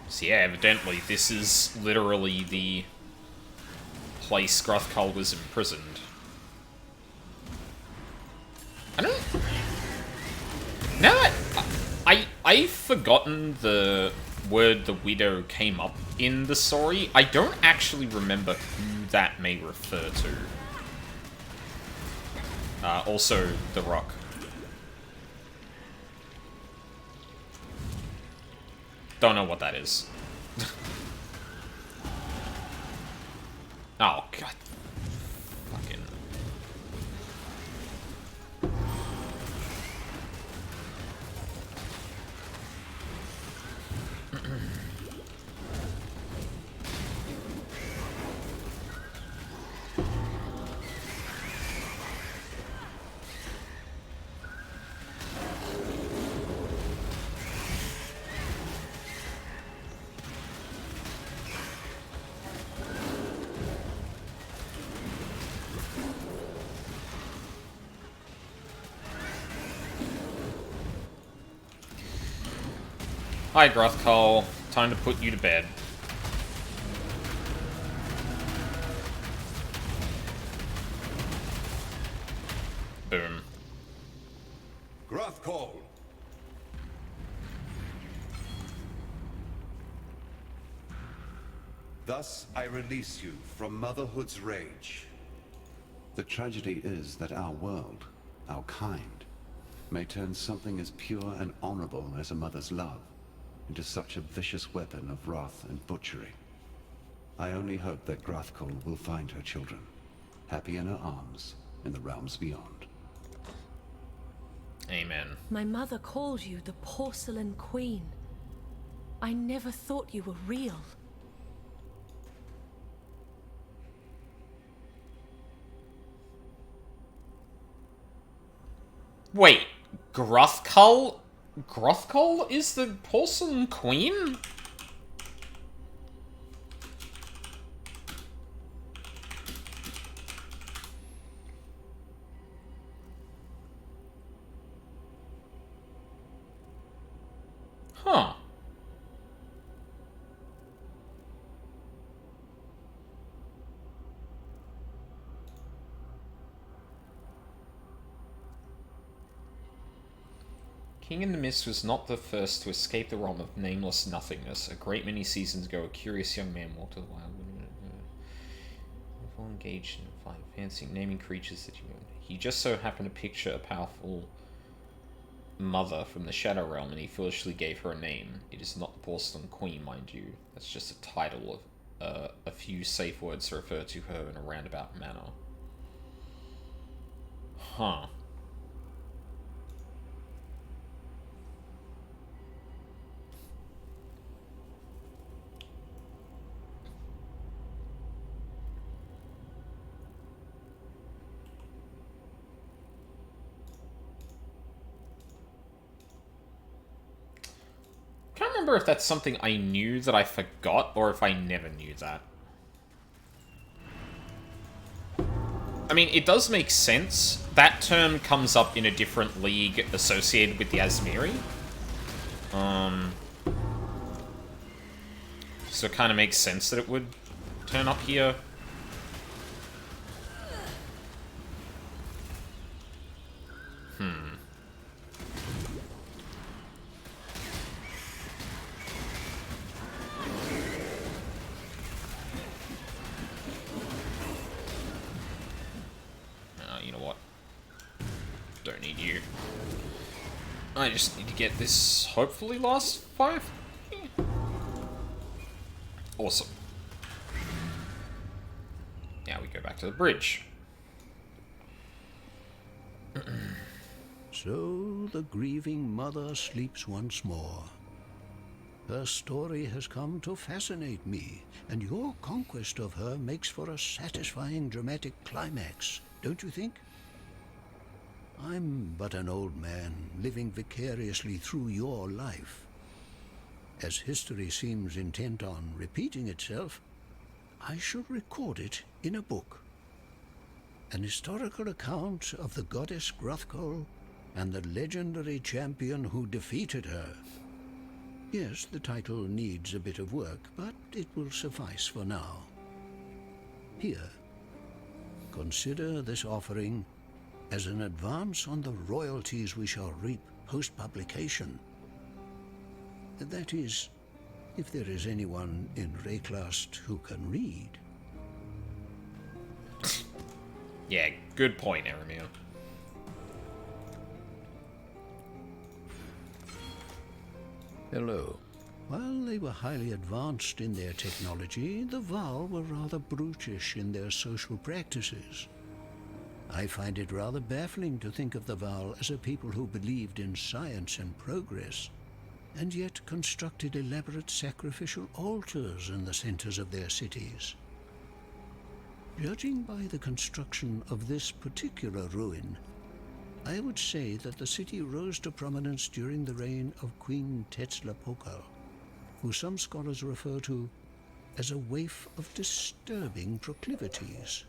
A: So yeah, evidently this is literally the place Grothkull was imprisoned. I don't... Now that... I've forgotten the word the Widow came up in the story. I don't actually remember who that may refer to. Also, the Rock. Don't know what that is. Oh, God. Fucking... Hi, Grothcole. Time to put you to bed. Boom.
G: Grothcole! Thus I release you from motherhood's rage. The tragedy is that our world, our kind, may turn something as pure and honorable as a mother's love into such a vicious weapon of wrath and butchery. I only hope that Grothcole will find her children, happy in her arms, in the realms beyond.
A: Amen.
D: My mother called you the Porcelain Queen. I never thought you were real.
A: Wait, Grothcole? Grothcole is the Porcelain Queen? Huh. King in the Mist was not the first to escape the realm of nameless nothingness. A great many seasons ago, a curious young man walked to the wild. Full engaged in a fight, fancying naming creatures that you own. He just so happened to picture a powerful mother from the Shadow Realm, and he foolishly gave her a name. It is not the Porcelain Queen, mind you. That's just a title of a few safe words to refer to her in a roundabout manner. Huh. I can't remember if that's something I knew that I forgot, or if I never knew that. I mean, it does make sense. That term comes up in a different league associated with the Asmiri. So it kind of makes sense that it would turn up here. You know what? Don't need you. I just need to get this, hopefully, last 5. Awesome. Now we go back to the bridge.
H: So the grieving mother sleeps once more. Her story has come to fascinate me, and your conquest of her makes for a satisfying dramatic climax, don't you think? I'm but an old man, living vicariously through your life. As history seems intent on repeating itself, I should record it in a book. An historical account of the goddess Grothcole and the legendary champion who defeated her. Yes, the title needs a bit of work, but it will suffice for now. Here, consider this offering as an advance on the royalties we shall reap post-publication. That is, if there is anyone in Rayclast who can read.
A: Yeah, good point, Eremir.
H: Hello. While they were highly advanced in their technology, the Val were rather brutish in their social practices. I find it rather baffling to think of the Val as a people who believed in science and progress, and yet constructed elaborate sacrificial altars in the centers of their cities. Judging by the construction of this particular ruin, I would say that the city rose to prominence during the reign of Queen Tetzlapokal, who some scholars refer to as a waif of disturbing proclivities.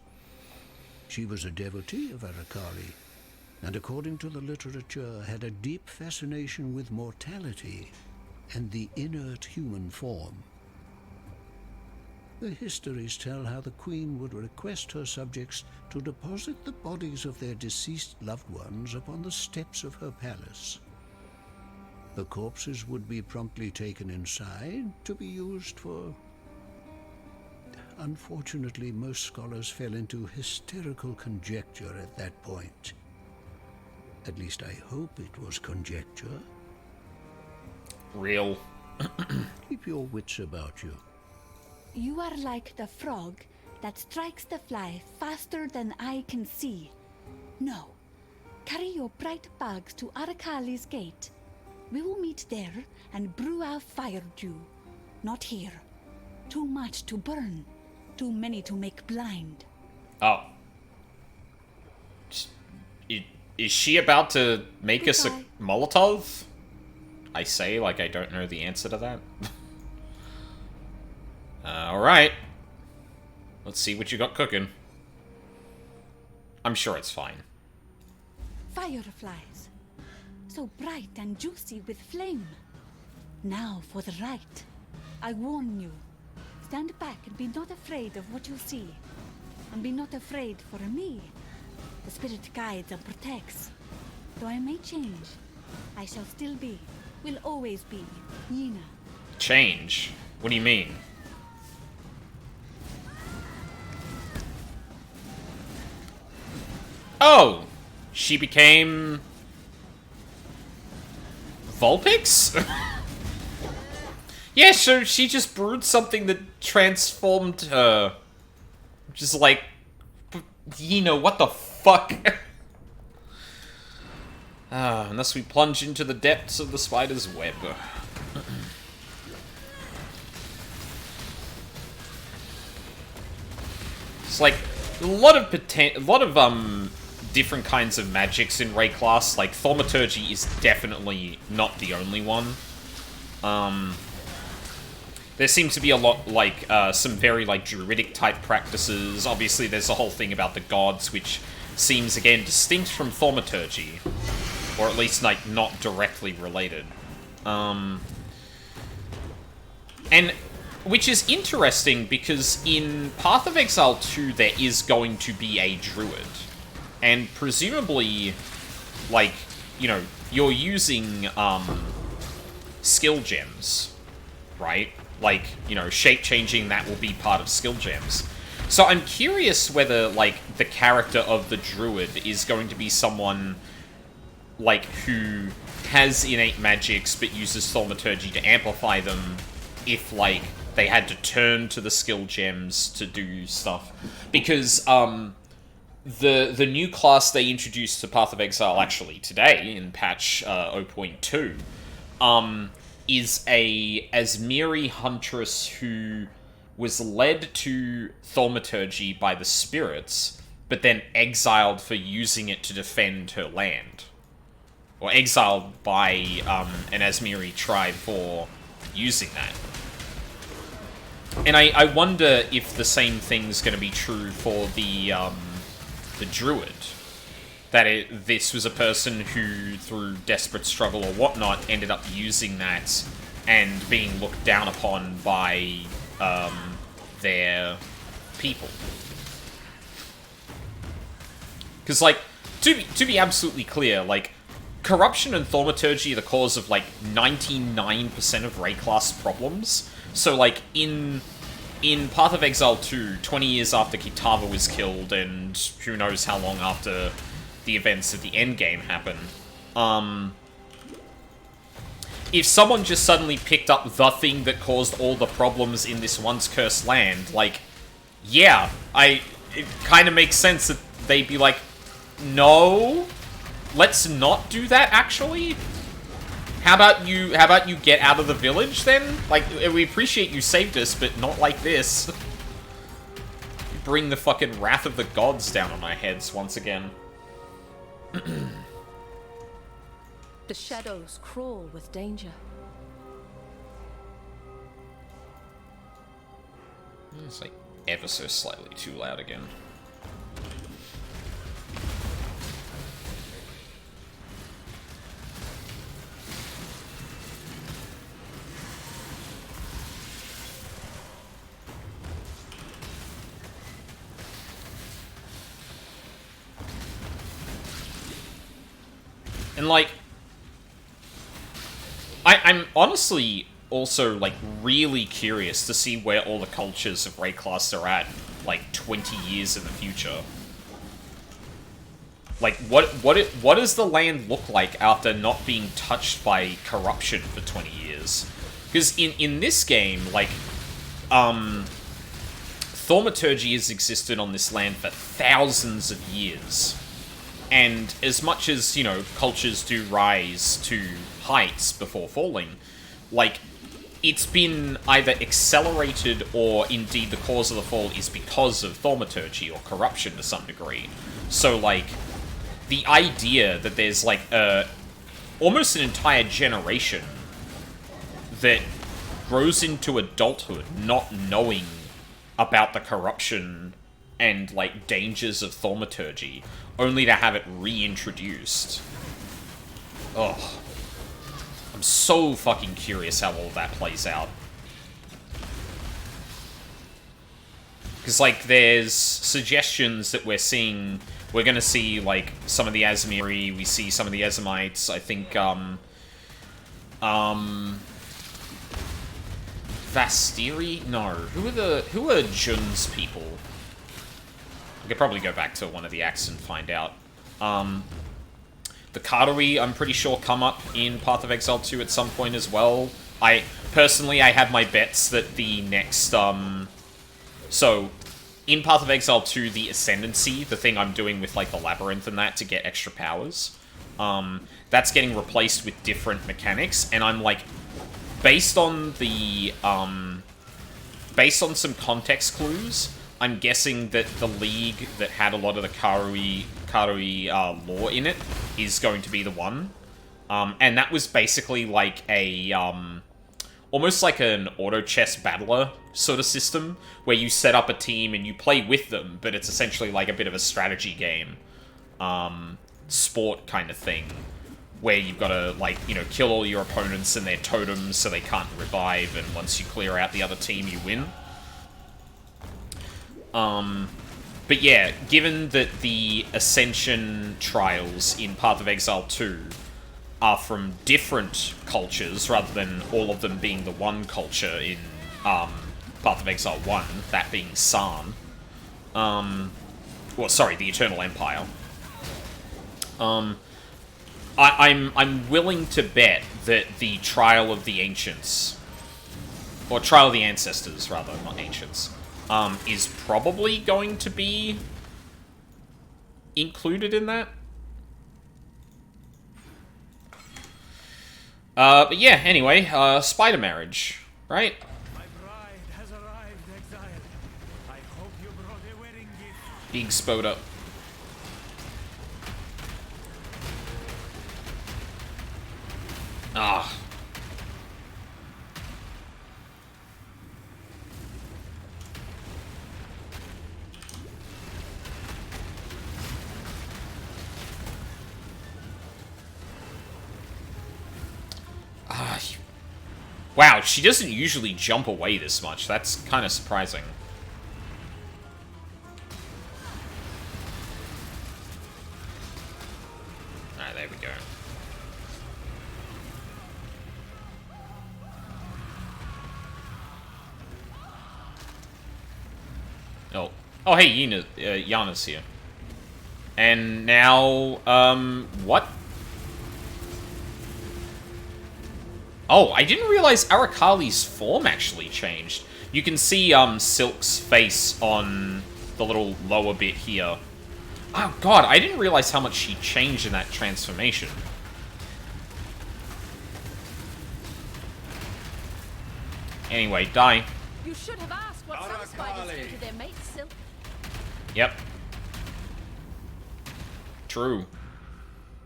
H: She was a devotee of Arakari, and according to the literature had a deep fascination with mortality and the inert human form. The histories tell how the queen would request her subjects to deposit the bodies of their deceased loved ones upon the steps of her palace. The corpses would be promptly taken inside to be used for... Unfortunately, most scholars fell into hysterical conjecture at that point. At least I hope it was conjecture.
A: Real.
H: Keep your wits about you.
I: You are like the frog that strikes the fly faster than I can see. No. Carry your bright bags to Arakali's gate. We will meet there and brew our fire dew. Not here. Too much to burn. Too many to make blind.
A: Oh. Is she about to make us a Molotov? I say like I don't know the answer to that. Alright. Let's see what you got cooking. I'm sure it's fine.
I: Fireflies. So bright and juicy with flame. Now for the rite. I warn you. Stand back and be not afraid of what you see. And be not afraid for me. The spirit guides and protects. Though I may change, I shall still be, will always be, Yina.
A: Change? What do you mean? Oh! She became... Vulpix? Yeah, so she just brewed something that transformed her. Just like... You know, what the fuck? Unless we plunge into the depths of the spider's web. It's like a lot of different kinds of magics in Ray class. Like thaumaturgy is definitely not the only one. There seems to be a lot like some very like druidic type practices. Obviously, there's a whole thing about the gods, which seems again distinct from thaumaturgy, or at least like not directly related. And which is interesting because in Path of Exile 2 there is going to be a druid, and presumably, like, you know, you're using skill gems, right? Like, you know, shape-changing, that will be part of skill gems. So I'm curious whether, like, the character of the druid is going to be someone, like, who has innate magics but uses thaumaturgy to amplify them if, like, they had to turn to the skill gems to do stuff. Because, the new class they introduced to Path of Exile, actually, today, in patch 0.2, is a Asmiri huntress who was led to thaumaturgy by the spirits, but then exiled for using it to defend her land. Or exiled by an Asmiri tribe for using that. And I wonder if the same thing's going to be true for the druid. That this was a person who, through desperate struggle or whatnot, ended up using that and being looked down upon by their people. Because, like, to be absolutely clear, like, corruption and thaumaturgy are the cause of, like, 99% of Ray class problems. So, like, in Path of Exile 2, 20 years after Kitava was killed, and who knows how long after the events of the endgame happen, if someone just suddenly picked up the thing that caused all the problems in this once cursed land, like, yeah, it kind of makes sense that they'd be like, No. Let's not do that, actually. How about you get out of the village, then? Like, we appreciate you saved us, but not like this. Bring the fucking wrath of the gods down on our heads once again.
D: The shadows crawl with danger.
A: It's like ever so slightly too loud again. And like, I'm honestly also like really curious to see where all the cultures of Rayclast are at, like 20 years in the future. Like, what does the land look like after not being touched by corruption for 20 years? Because in this game, like, thaumaturgy has existed on this land for thousands of years. And as much as, you know, cultures do rise to heights before falling, like, it's been either accelerated or indeed the cause of the fall is because of thaumaturgy or corruption to some degree. So, like, the idea that there's, like, almost an entire generation that grows into adulthood not knowing about the corruption and, like, dangers of thaumaturgy, only to have it reintroduced. Ugh. I'm so fucking curious how all of that plays out. Because, like, there's suggestions that we're gonna see, like, some of the Azamiri, we see some of the Ezamites, I think, Vastiri? No. Who are Jun's people? I could probably go back to one of the acts and find out. The Karui, I'm pretty sure, come up in Path of Exile 2 at some point as well. Personally, I have my bets that the next, so, in Path of Exile 2, the Ascendancy, the thing I'm doing with, like, the Labyrinth and that to get extra powers, that's getting replaced with different mechanics, and I'm, like, based on some context clues, I'm guessing that the League that had a lot of the Karui lore in it is going to be the one. And that was basically like a, almost like an auto chess battler sort of system, where you set up a team and you play with them, but it's essentially like a bit of a strategy game, sport kind of thing, where you've got to, like, you know, kill all your opponents and their totems so they can't revive, and once you clear out the other team, you win. But yeah, given that the Ascension trials in Path of Exile 2 are from different cultures, rather than all of them being the one culture in, Path of Exile 1, that being San. Well, sorry, the Eternal Empire. I'm willing to bet that the Trial of the Ancients, or Trial of the Ancestors, rather, not Ancients, is probably going to be included in that. But yeah, anyway, spider marriage, right?
F: My bride has arrived, Exile. I hope you brought a wedding gift.
A: Big Spoda. Ah. Wow, she doesn't usually jump away this much. That's kind of surprising. Alright, there we go. Oh. Oh, hey, Yana's here. And now, what? Oh, I didn't realize Arakali's form actually changed. You can see, Silk's face on the little lower bit here. Oh god, I didn't realize how much she changed in that transformation. Anyway, die.
D: You should have asked what some spiders do to their mates, Silk.
A: Yep. True.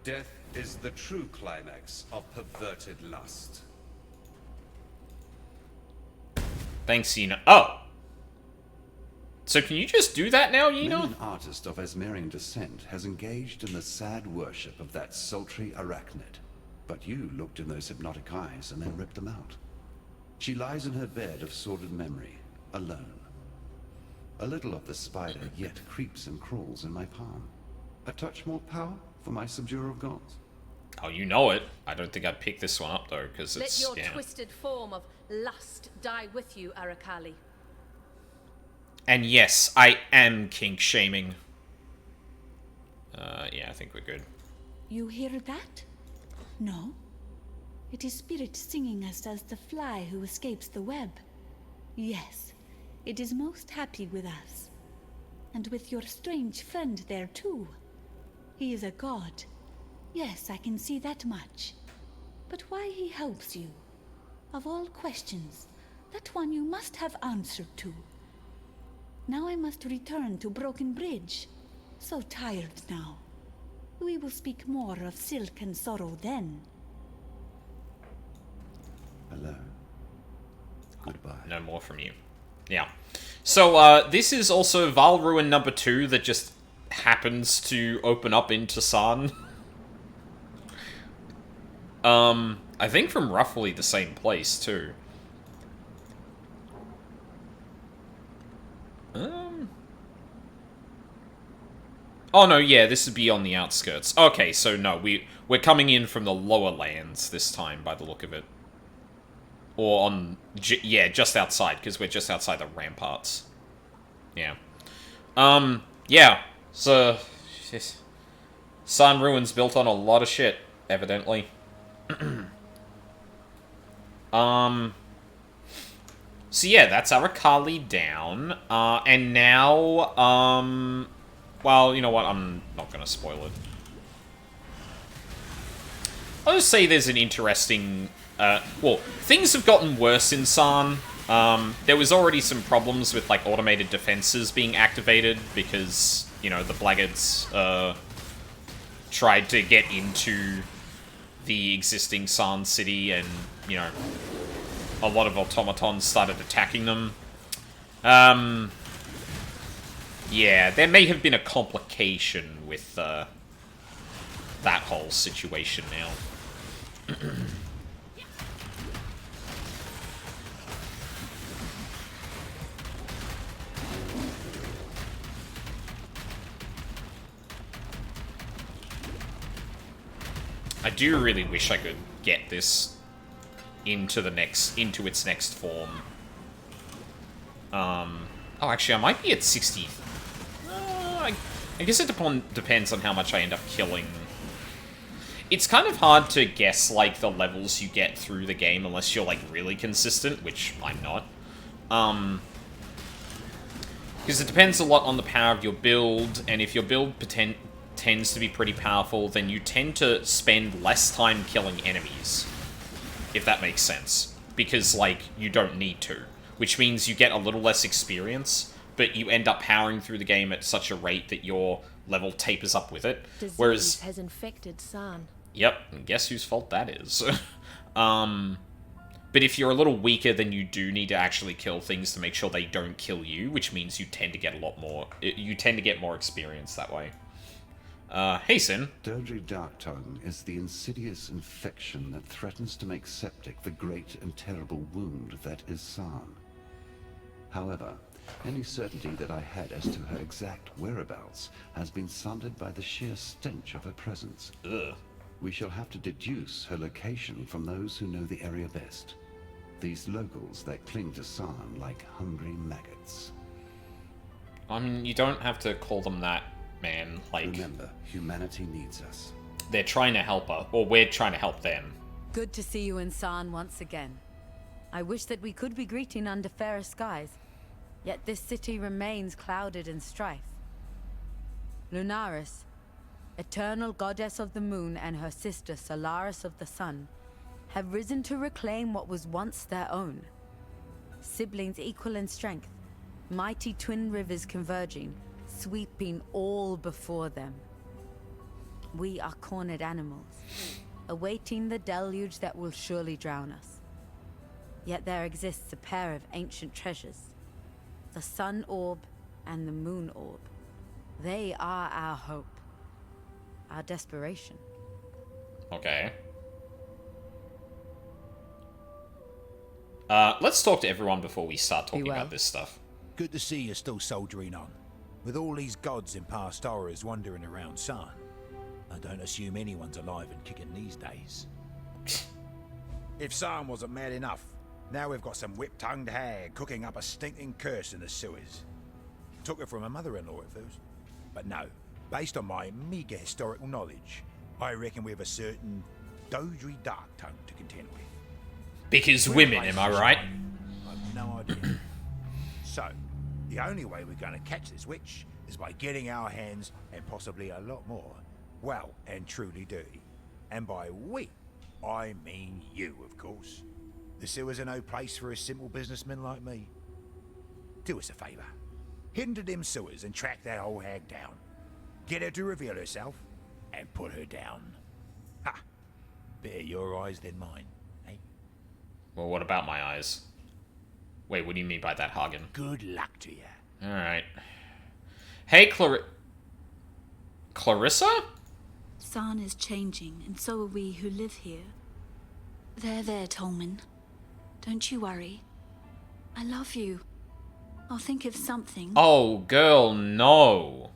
G: Death is the true climax of perverted lust.
A: Thanks, Yina. Oh! So can you just do that now, Yina?
G: Many an artist of Asmerian descent has engaged in the sad worship of that sultry arachnid. But you looked in those hypnotic eyes and then ripped them out. She lies in her bed of sordid memory, alone. A little of the spider yet creeps and crawls in my palm. A touch more power for my subduer of gods?
A: Oh, you know it. I don't think I'd pick this one up, though, because it's...
D: Let your twisted form of lust die with you, Arakali.
A: And yes, I am kink-shaming. Yeah, I think we're good.
I: You hear that? No? It is spirit singing as does the fly who escapes the web. Yes, it is most happy with us. And with your strange friend there too. He is a god. Yes, I can see that much. But why he helps you? Of all questions, that one you must have answered to. Now I must return to Broken Bridge. So tired now. We will speak more of Silk and Sorrow then.
G: Hello. Goodbye.
A: No more from you. Yeah. So, this is also Val Ruin number 2 that just happens to open up into San. I think from roughly the same place, too. Oh, no, yeah, this would be on the outskirts. Okay, so no, we're coming in from the lower lands this time, by the look of it. Or on... yeah, just outside, because we're just outside the ramparts. Yeah. Yeah. So... San Ruin's built on a lot of shit, evidently. So yeah, that's Arakali down. And now, well, you know what? I'm not gonna spoil it. I'll just say there's an interesting... well, things have gotten worse in San. There was already some problems with, like, automated defenses being activated because, you know, the blackguards, tried to get into the existing San city and, you know, a lot of automatons started attacking them. Yeah, there may have been a complication with, that whole situation now. I do really wish I could get this into its next form. Oh, actually, I might be at 60. I guess it depends on how much I end up killing. It's kind of hard to guess, like, the levels you get through the game unless you're, like, really consistent, which I'm not. Because it depends a lot on the power of your build, and if your build tends to be pretty powerful, then you tend to spend less time killing enemies. If that makes sense. Because, like, you don't need to. Which means you get a little less experience, but you end up powering through the game at such a rate that your level tapers up with it.
D: Disease
A: Whereas...
D: has infected San.
A: Yep, and guess whose fault that is. But if you're a little weaker, then you do need to actually kill things to make sure they don't kill you, which means you tend to get a lot more... You tend to get more experience that way. Hey, Sin.
G: Dodri Darktongue is the insidious infection that threatens to make septic the great and terrible wound that is San. However, any certainty that I had as to her exact whereabouts has been sundered by the sheer stench of her presence.
A: Ugh.
G: We shall have to deduce her location from those who know the area best. These locals that cling to San like hungry maggots.
A: I mean, you don't have to call them that, man. Like,
G: remember, humanity needs us.
A: They're trying to help us, or we're trying to help them.
K: Good to see you in San once again. I wish that we could be greeting under fairer skies, yet this city remains clouded in strife. Lunaris, eternal goddess of the moon, and her sister Solaris of the sun, have risen to reclaim what was once their own. Siblings equal in strength, mighty twin rivers converging, sweeping all before them. We are cornered animals, awaiting the deluge that will surely drown us. Yet there exists a pair of ancient treasures, the sun orb and the moon orb. They are our hope, our desperation.
A: Okay. Let's talk to everyone before we start talking about this stuff.
L: Good to see you're still soldiering on. With all these gods in past horrors wandering around Sarn, I don't assume anyone's alive and kicking these days. If Sarn wasn't mad enough, now we've got some whip-tongued hag cooking up a stinking curse in the sewers. Took it from her mother-in-law at first. But no, based on my meager historical knowledge, I reckon we have a certain Dodry dark tongue to contend with.
A: Because women, am I right?
L: I've no idea. So, the only way we're going to catch this witch is by getting our hands, and possibly a lot more, well and truly dirty. And by we, I mean you, of course. The sewers are no place for a simple businessman like me. Do us a favour. Head into them sewers and track that old hag down. Get her to reveal herself, and put her down. Ha! Better your eyes than mine, eh?
A: Well, what about my eyes? Wait, what do you mean by that, Hagen?
L: Good luck to you.
A: Alright. Hey, Clarissa?
I: Sarn is changing, and so are we who live here. There, Tolman. Don't you worry. I love you. I'll think of something.
A: Oh, girl, no.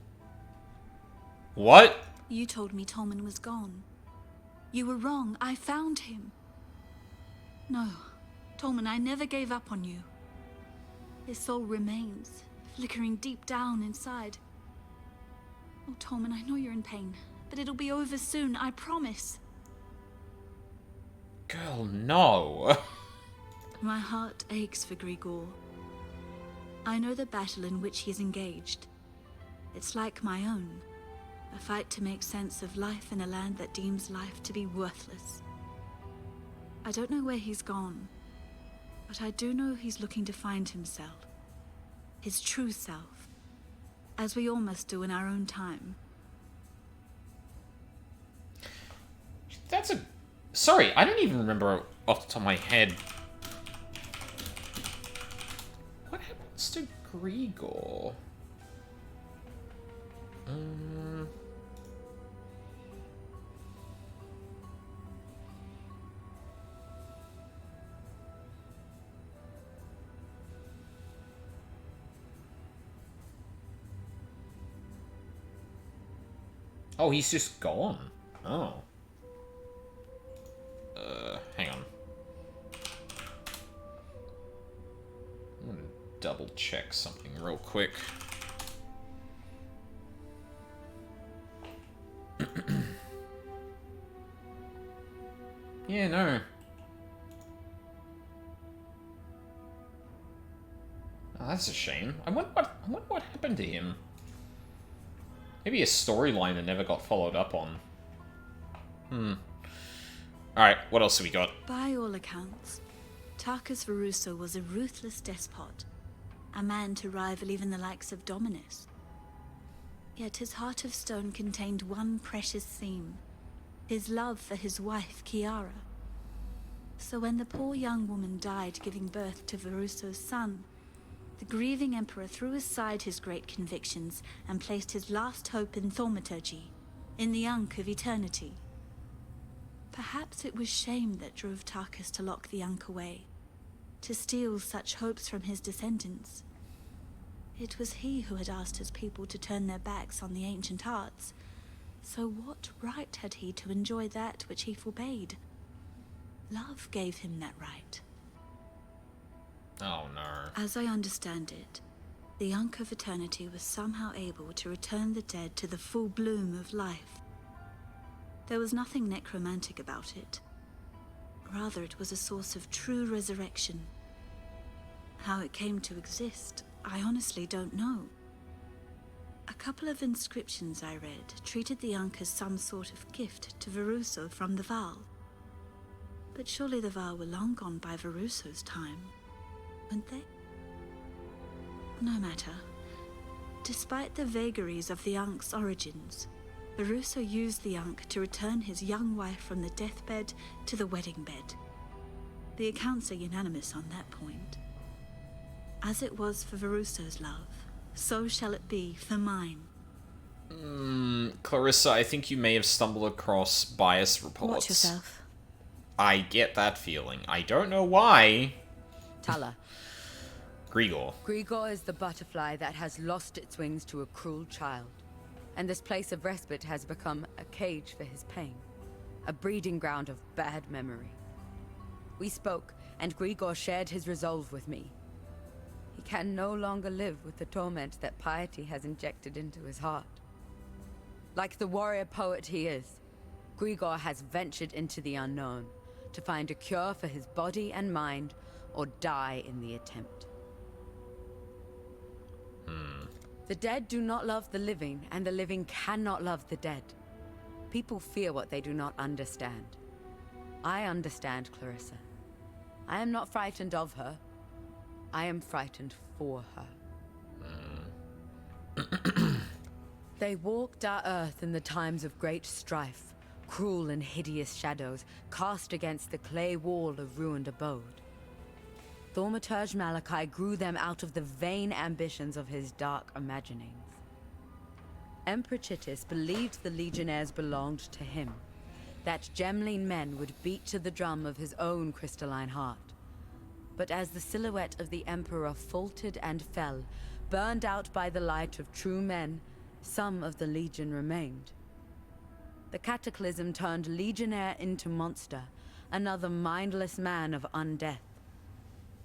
A: What?
I: You told me Tolman was gone. You were wrong. I found him. No, Tolman, I never gave up on you. His soul remains, flickering deep down inside. Oh, Tolman, I know you're in pain, but it'll be over soon, I promise.
A: Girl, no.
I: My heart aches for Grigor. I know the battle in which he's engaged. It's like my own. A fight to make sense of life in a land that deems life to be worthless. I don't know where he's gone, but I do know he's looking to find himself. His true self. As we all must do in our own time.
A: That's a... Sorry, I don't even remember off the top of my head. What happens to Grigor? Oh, he's just gone. Oh. Hang on. I'm gonna double check something real quick. Yeah, no. Oh, that's a shame. I wonder what happened to him. Maybe a storyline that never got followed up on. Alright, what else have we got?
I: By all accounts, Tarkus Veruso was a ruthless despot. A man to rival even the likes of Dominus. Yet his heart of stone contained one precious theme. His love for his wife, Kiara. So when the poor young woman died giving birth to Veruso's son, the grieving emperor threw aside his great convictions and placed his last hope in thaumaturgy, in the Ankh of eternity. Perhaps it was shame that drove Tarkus to lock the Ankh away, to steal such hopes from his descendants. It was he who had asked his people to turn their backs on the ancient arts, so what right had he to enjoy that which he forbade? Love gave him that right.
A: Oh no.
I: As I understand it, the Ankh of Eternity was somehow able to return the dead to the full bloom of life. There was nothing necromantic about it. Rather, it was a source of true resurrection. How it came to exist, I honestly don't know.
M: A couple of inscriptions I read treated the Ankh as some sort of gift to Veruso from the Val. But surely the Val were long gone by Veruso's time, weren't they? No matter. Despite the vagaries of the Ankh's origins, Veruso used the Ankh to return his young wife from the deathbed to the wedding bed. The accounts are unanimous on that point. As it was for Veruso's love, so shall it be for mine.
A: Clarissa, I think you may have stumbled across bias reports.
J: Watch yourself.
A: I get that feeling. I don't know why.
K: Tala.
A: Grigor.
K: Grigor is the butterfly that has lost its wings to a cruel child. And this place of respite has become a cage for his pain. A breeding ground of bad memory. We spoke, and Grigor shared his resolve with me. He can no longer live with the torment that piety has injected into his heart. Like the warrior poet he is, Grigor has ventured into the unknown to find a cure for his body and mind, or die in the attempt. The dead do not love the living, and the living cannot love the dead. People fear what they do not understand. I understand, Clarissa. I am not frightened of her. I am frightened for her. They walked our earth in the times of great strife, cruel and hideous shadows cast against the clay wall of ruined abode. Thaumaturge Malachi grew them out of the vain ambitions of his dark imaginings. Emperor Chittis believed the legionnaires belonged to him, that Gemline men would beat to the drum of his own crystalline heart. But as the silhouette of the Emperor faltered and fell, burned out by the light of true men, some of the Legion remained. The cataclysm turned legionnaire into monster, another mindless man of undeath.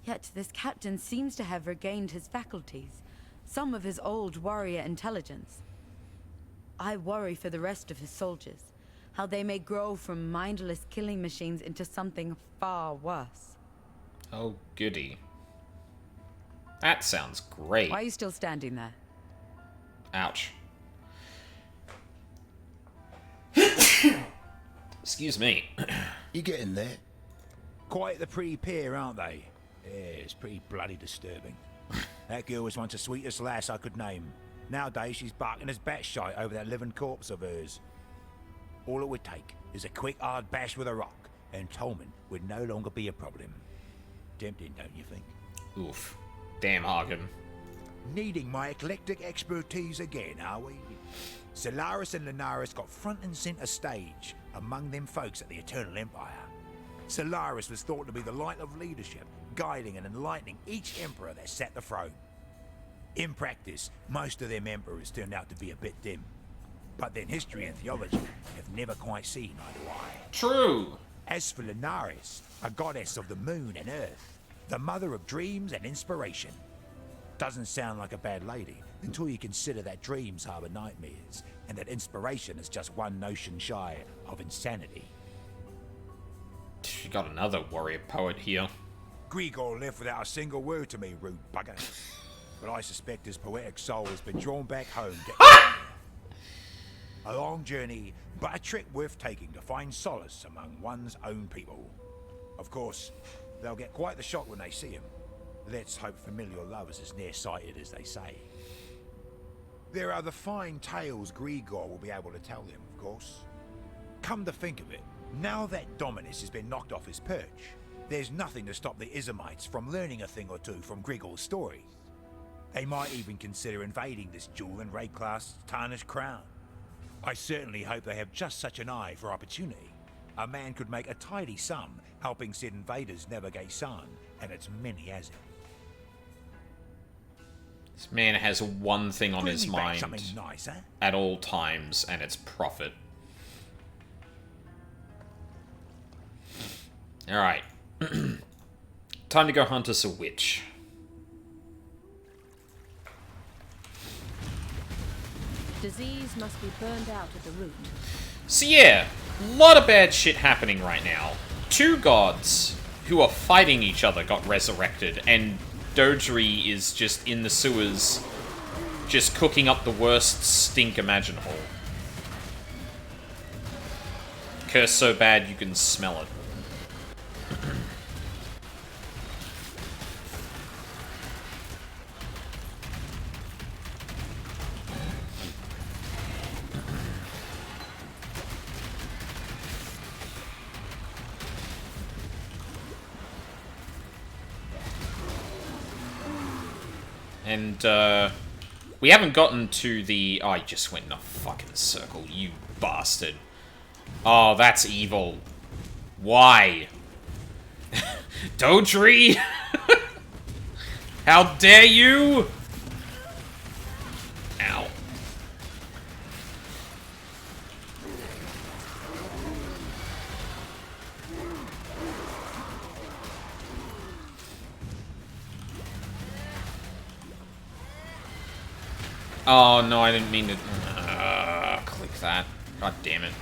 K: Yet this captain seems to have regained his faculties, some of his old warrior intelligence. I worry for the rest of his soldiers, how they may grow from mindless killing machines into something far worse.
A: Oh, goody. That sounds great.
K: Why are you still standing there?
A: Ouch. Excuse me.
L: You getting there? Quite the pretty pair, aren't they? Yeah, it's pretty bloody disturbing. That girl was once the sweetest lass I could name. Nowadays she's barking as batshite over that living corpse of hers. All it would take is a quick hard bash with a rock, and Tolman would no longer be a problem. Tempting, don't you think?
A: Oof. Damn, Hagen.
L: Needing my eclectic expertise again, are we? Solaris and Lunaris got front and center stage among them folks at the Eternal Empire. Solaris was thought to be the light of leadership, guiding and enlightening each emperor that sat the throne. In practice, most of them emperors turned out to be a bit dim. But then history and theology have never quite seen eye to eye.
A: True.
L: As for Lunaris, a goddess of the moon and earth, the mother of dreams and inspiration. Doesn't sound like a bad lady until you consider that dreams harbor nightmares and that inspiration is just one notion shy of insanity.
A: You got another warrior poet here.
L: Grigor left without a single word to me, rude bugger. But I suspect his poetic soul has been drawn back home to a long journey, but a trip worth taking to find solace among one's own people. Of course, they'll get quite the shock when they see him. Let's hope familial love is as nearsighted as they say. There are the fine tales Grigor will be able to tell them, of course. Come to think of it, now that Dominus has been knocked off his perch, there's nothing to stop the Izamites from learning a thing or two from Grigor's stories. They might even consider invading this jewel and raid class tarnished crown. I certainly hope they have just such an eye for opportunity. A man could make a tidy sum helping said invaders navigate San, and it's many as it.
A: This man has one thing on his mind
L: something nice, huh?
A: at all times, and it's profit. Alright. Time to go hunt us a witch.
D: Disease must be burned out at the root.
A: So yeah, a lot of bad shit happening right now. Two gods who are fighting each other got resurrected, and Dodri is just in the sewers just cooking up the worst stink imaginable. Curse so bad you can smell it. And, we haven't gotten to the... Oh, I just went in a fucking circle, you bastard. Oh, that's evil. Why? Dodri? How dare you? Ow. Oh, no, I didn't mean to... click that. God damn it.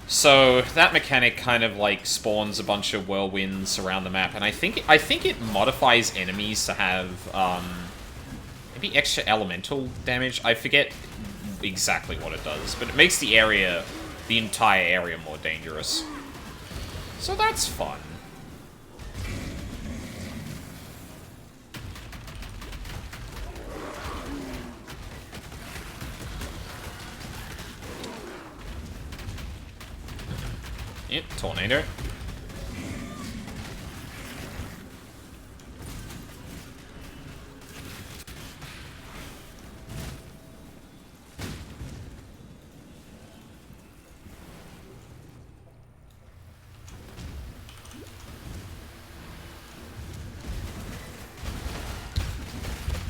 A: So, that mechanic kind of, like, spawns a bunch of whirlwinds around the map, and I think it modifies enemies to have, maybe extra elemental damage? I forget exactly what it does, but it makes the entire area more dangerous. So that's fun. Yep, tornado.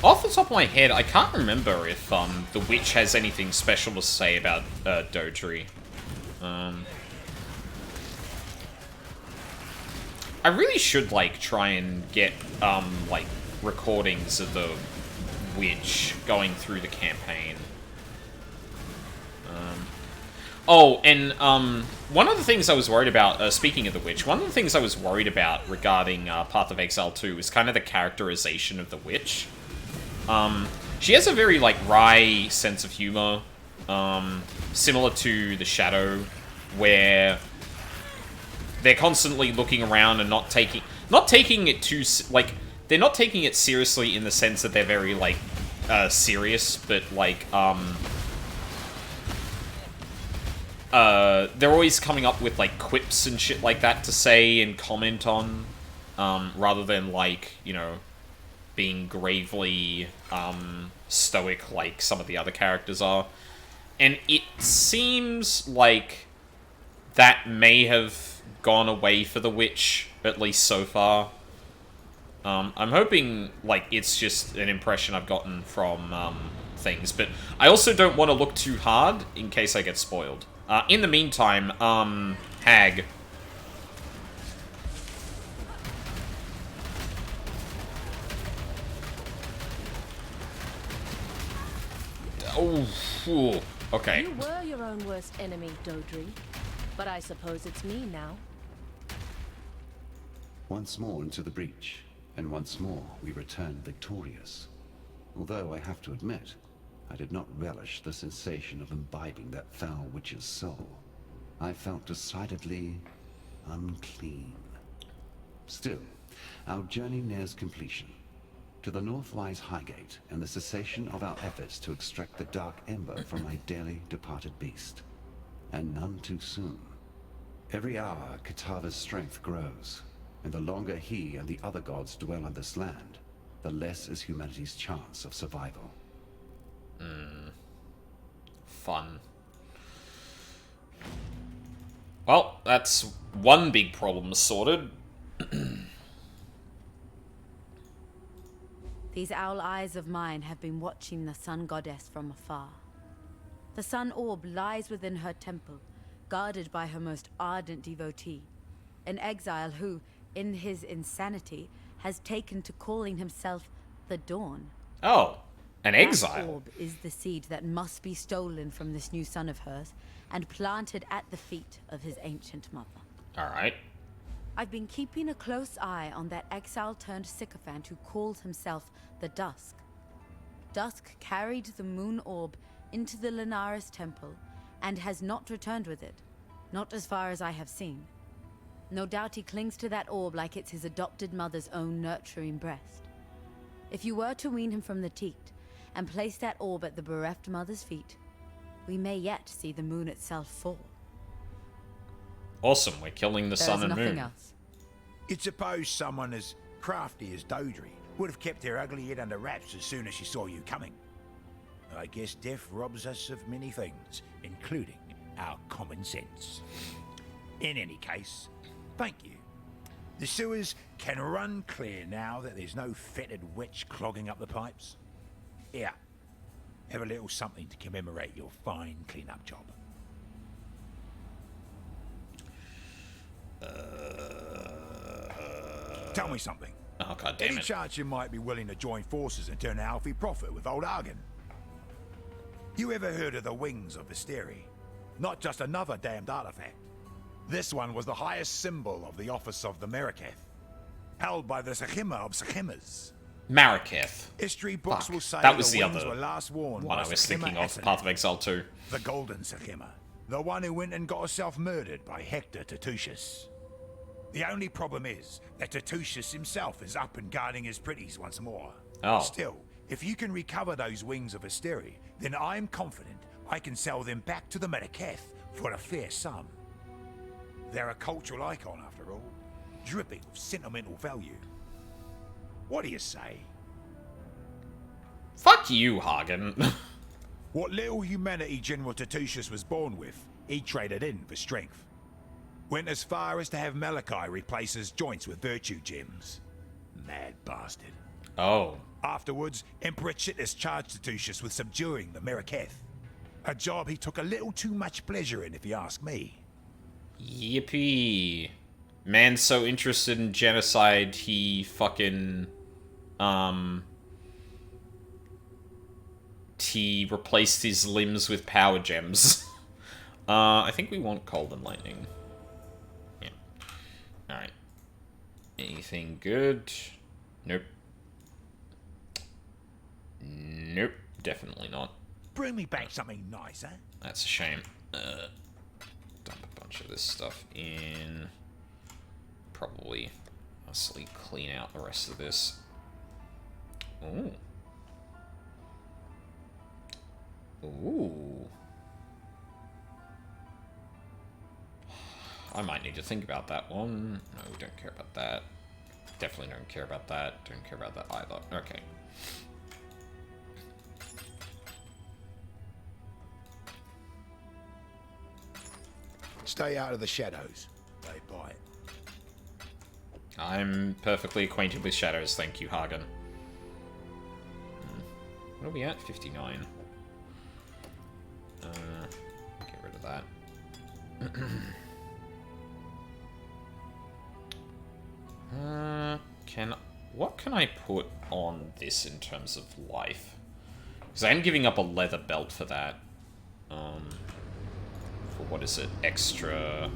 A: Off the top of my head, I can't remember if the witch has anything special to say about Dodri. I really should, like, try and get, like, recordings of the witch going through the campaign. Oh, and, one of the things I was worried about, speaking of the witch, one of the things I was worried about regarding, Path of Exile 2 is kind of the characterization of the witch. She has a very, like, wry sense of humor, similar to the Shadow, where... they're constantly looking around and not taking it too, like, they're not taking it seriously in the sense that they're very, like, serious, but, like, they're always coming up with, like, quips and shit like that to say and comment on, rather than, like, you know, being gravely, stoic like some of the other characters are. And it seems like that may have gone away for the witch, at least so far. I'm hoping, like, it's just an impression I've gotten from, things, but I also don't want to look too hard in case I get spoiled. In the meantime, Hag. Oh, phew. Okay.
J: You were your own worst enemy, Dodri. But I suppose it's me now.
G: Once more into the breach, and once more we return victorious. Although I have to admit, I did not relish the sensation of imbibing that foul witch's soul. I felt decidedly unclean. Still, our journey nears completion. To the north lies Highgate, and the cessation of our efforts to extract the dark ember from my dearly departed beast. And none too soon. Every hour, Kitava's strength grows, and the longer he and the other gods dwell on this land, the less is humanity's chance of survival.
A: Fun. Well, that's one big problem sorted.
K: These owl eyes of mine have been watching the sun goddess from afar. The sun orb lies within her temple, guarded by her most ardent devotee, an exile who, in his insanity, has taken to calling himself the Dawn.
A: Oh, an exile.
K: That orb is the seed that must be stolen from this new son of hers and planted at the feet of his ancient mother.
A: All right.
K: I've been keeping a close eye on that exile-turned sycophant who calls himself the Dusk. Dusk carried the moon orb into the Linares temple and has not returned with it. Not as far as I have seen. No doubt he clings to that orb like it's his adopted mother's own nurturing breast. If you were to wean him from the teat and place that orb at the bereft mother's feet, we may yet see the moon itself fall.
A: Awesome, we're killing the sun and
K: nothing
A: moon.
K: Else.
L: You'd suppose someone as crafty as Dodri would have kept their ugly head under wraps as soon as she saw you coming. I guess death robs us of many things, including our common sense. In any case, thank you. The sewers can run clear now that there's no fetid witch clogging up the pipes. Here, have a little something to commemorate your fine clean-up job. Tell me something.
A: Oh, God damn
L: Any
A: it.
L: chance you might be willing to join forces and turn a healthy profit with old Argon? You ever heard of the Wings of Visteri? Not just another damned artifact. This one was the highest symbol of the office of the Meraketh, held by the Sechima of Sechimas.
A: Maraketh.
L: History books
A: Fuck.
L: will say
A: That was
L: the
A: the
L: wings
A: other
L: were last worn
A: one
L: by
A: I was
L: Sechima
A: thinking of,
L: Asenath,
A: Path of Exile 2.
L: the Golden Sechima, the one who went and got herself murdered by Hector Tertusius. The only problem is that Tertusius himself is up and guarding his pretties once more.
A: Oh.
L: Still, if you can recover those wings of Asteri, then I'm confident I can sell them back to the Meraketh for a fair sum. They're a cultural icon after all, dripping with sentimental value. What do you say?
A: Fuck you, Hagen.
L: What little humanity General Tertusius was born with, he traded in for strength. Went as far as to have Malachi replace his joints with virtue gems. Mad bastard.
A: Oh.
L: Afterwards, Emperor Chittus charged Tertusius with subduing the Meraketh. A job he took a little too much pleasure in, if you ask me.
A: Yippee. Man's so interested in genocide, he fucking... He replaced his limbs with power gems. I think we want Cold and Lightning. Yeah. Alright. Anything good? Nope. Nope. Definitely not.
L: Bring me back something nice, huh?
A: That's a shame. Dump a bunch of this stuff in. Probably mostly clean out the rest of this. Ooh. Ooh. I might need to think about that one. No, we don't care about that. Definitely don't care about that. Don't care about that either. Okay.
L: Stay out of the shadows. They bite.
A: I'm perfectly acquainted with shadows, thank you, Hagen. What are we at? 59. Get rid of that. What can I put on this in terms of life? Because I am giving up a leather belt for that. For what is it? Extra...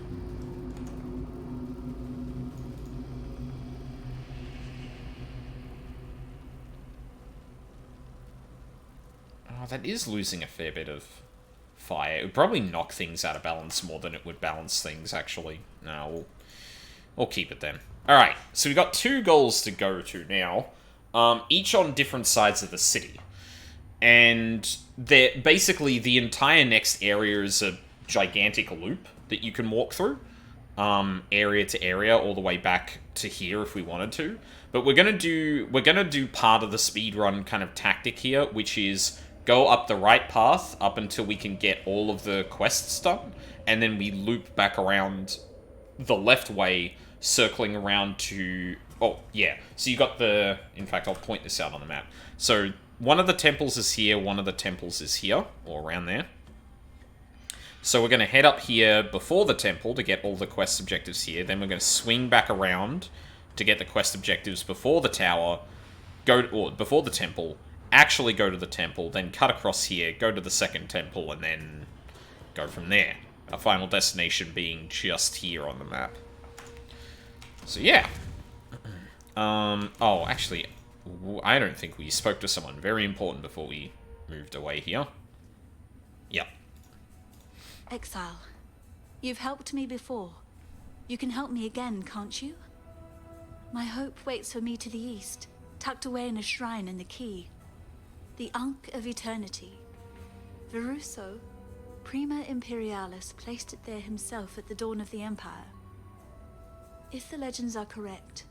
A: Oh, that is losing a fair bit of fire. It would probably knock things out of balance more than it would balance things, actually. No, we'll keep it then. Alright, so we've got 2 goals to go to now. Each on different sides of the city. And they're basically the entire next area is a gigantic loop that you can walk through. Area to area, all the way back to here if we wanted to. But we're gonna do part of the speedrun kind of tactic here, which is go up the right path up until we can get all of the quests done, and then we loop back around the left way, circling around to... Oh, yeah. So you got the... In fact, I'll point this out on the map. So one of the temples is here, one of the temples is here, or around there. So we're going to head up here before the temple to get all the quest objectives here. Then we're going to swing back around to get the quest objectives before the tower, or before the temple, actually go to the temple, then cut across here, go to the second temple, and then go from there. Our final destination being just here on the map. So yeah. Oh, actually, I don't think we spoke to someone very important before we moved away here. Yep.
M: Exile, you've helped me before. You can help me again, can't you? My hope waits for me to the east, tucked away in a shrine in the Key. The Ankh of Eternity. Veruso, Prima Imperialis, placed it there himself at the dawn of the Empire. If the legends are correct,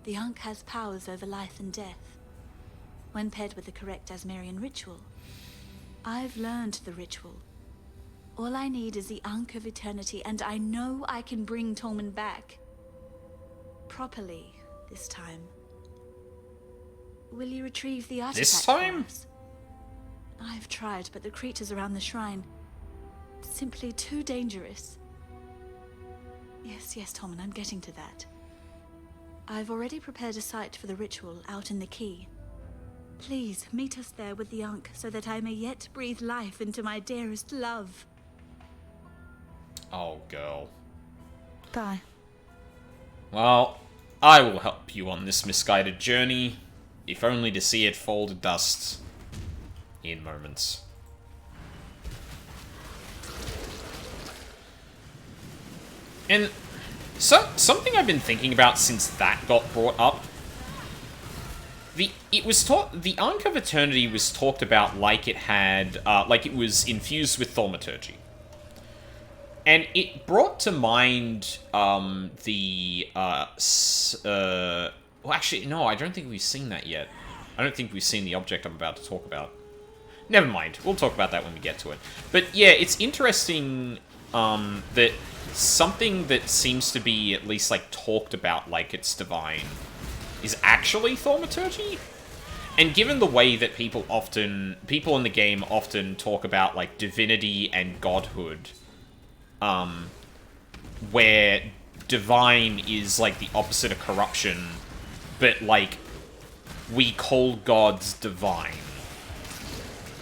M: the Ankh has powers over life and death. When paired with the correct Asmerian ritual, I've learned the ritual. All I need is the Ankh of Eternity, and I know I can bring Tolman back. Properly, this time. Will you retrieve the artifact?
A: This time?
M: For us? I've tried, but the creatures around the shrine... simply too dangerous. Yes, Tolman, I'm getting to that. I've already prepared a site for the ritual out in the Key. Please, meet us there with the Ankh, so that I may yet breathe life into my dearest love.
A: Oh, girl.
M: Bye.
A: Well, I will help you on this misguided journey, if only to see it fall to dust in moments. And so, something I've been thinking about since that got brought up, the Ankh of Eternity was talked about like it had, like it was infused with thaumaturgy. And it brought to mind, well, actually, no, I don't think we've seen that yet. I don't think we've seen the object I'm about to talk about. Never mind, we'll talk about that when we get to it. But yeah, it's interesting, that something that seems to be at least, like, talked about like it's divine is actually thaumaturgy. And given the way that people in the game often talk about, like, divinity and godhood, where divine is, like, the opposite of corruption, but, like, we call gods divine.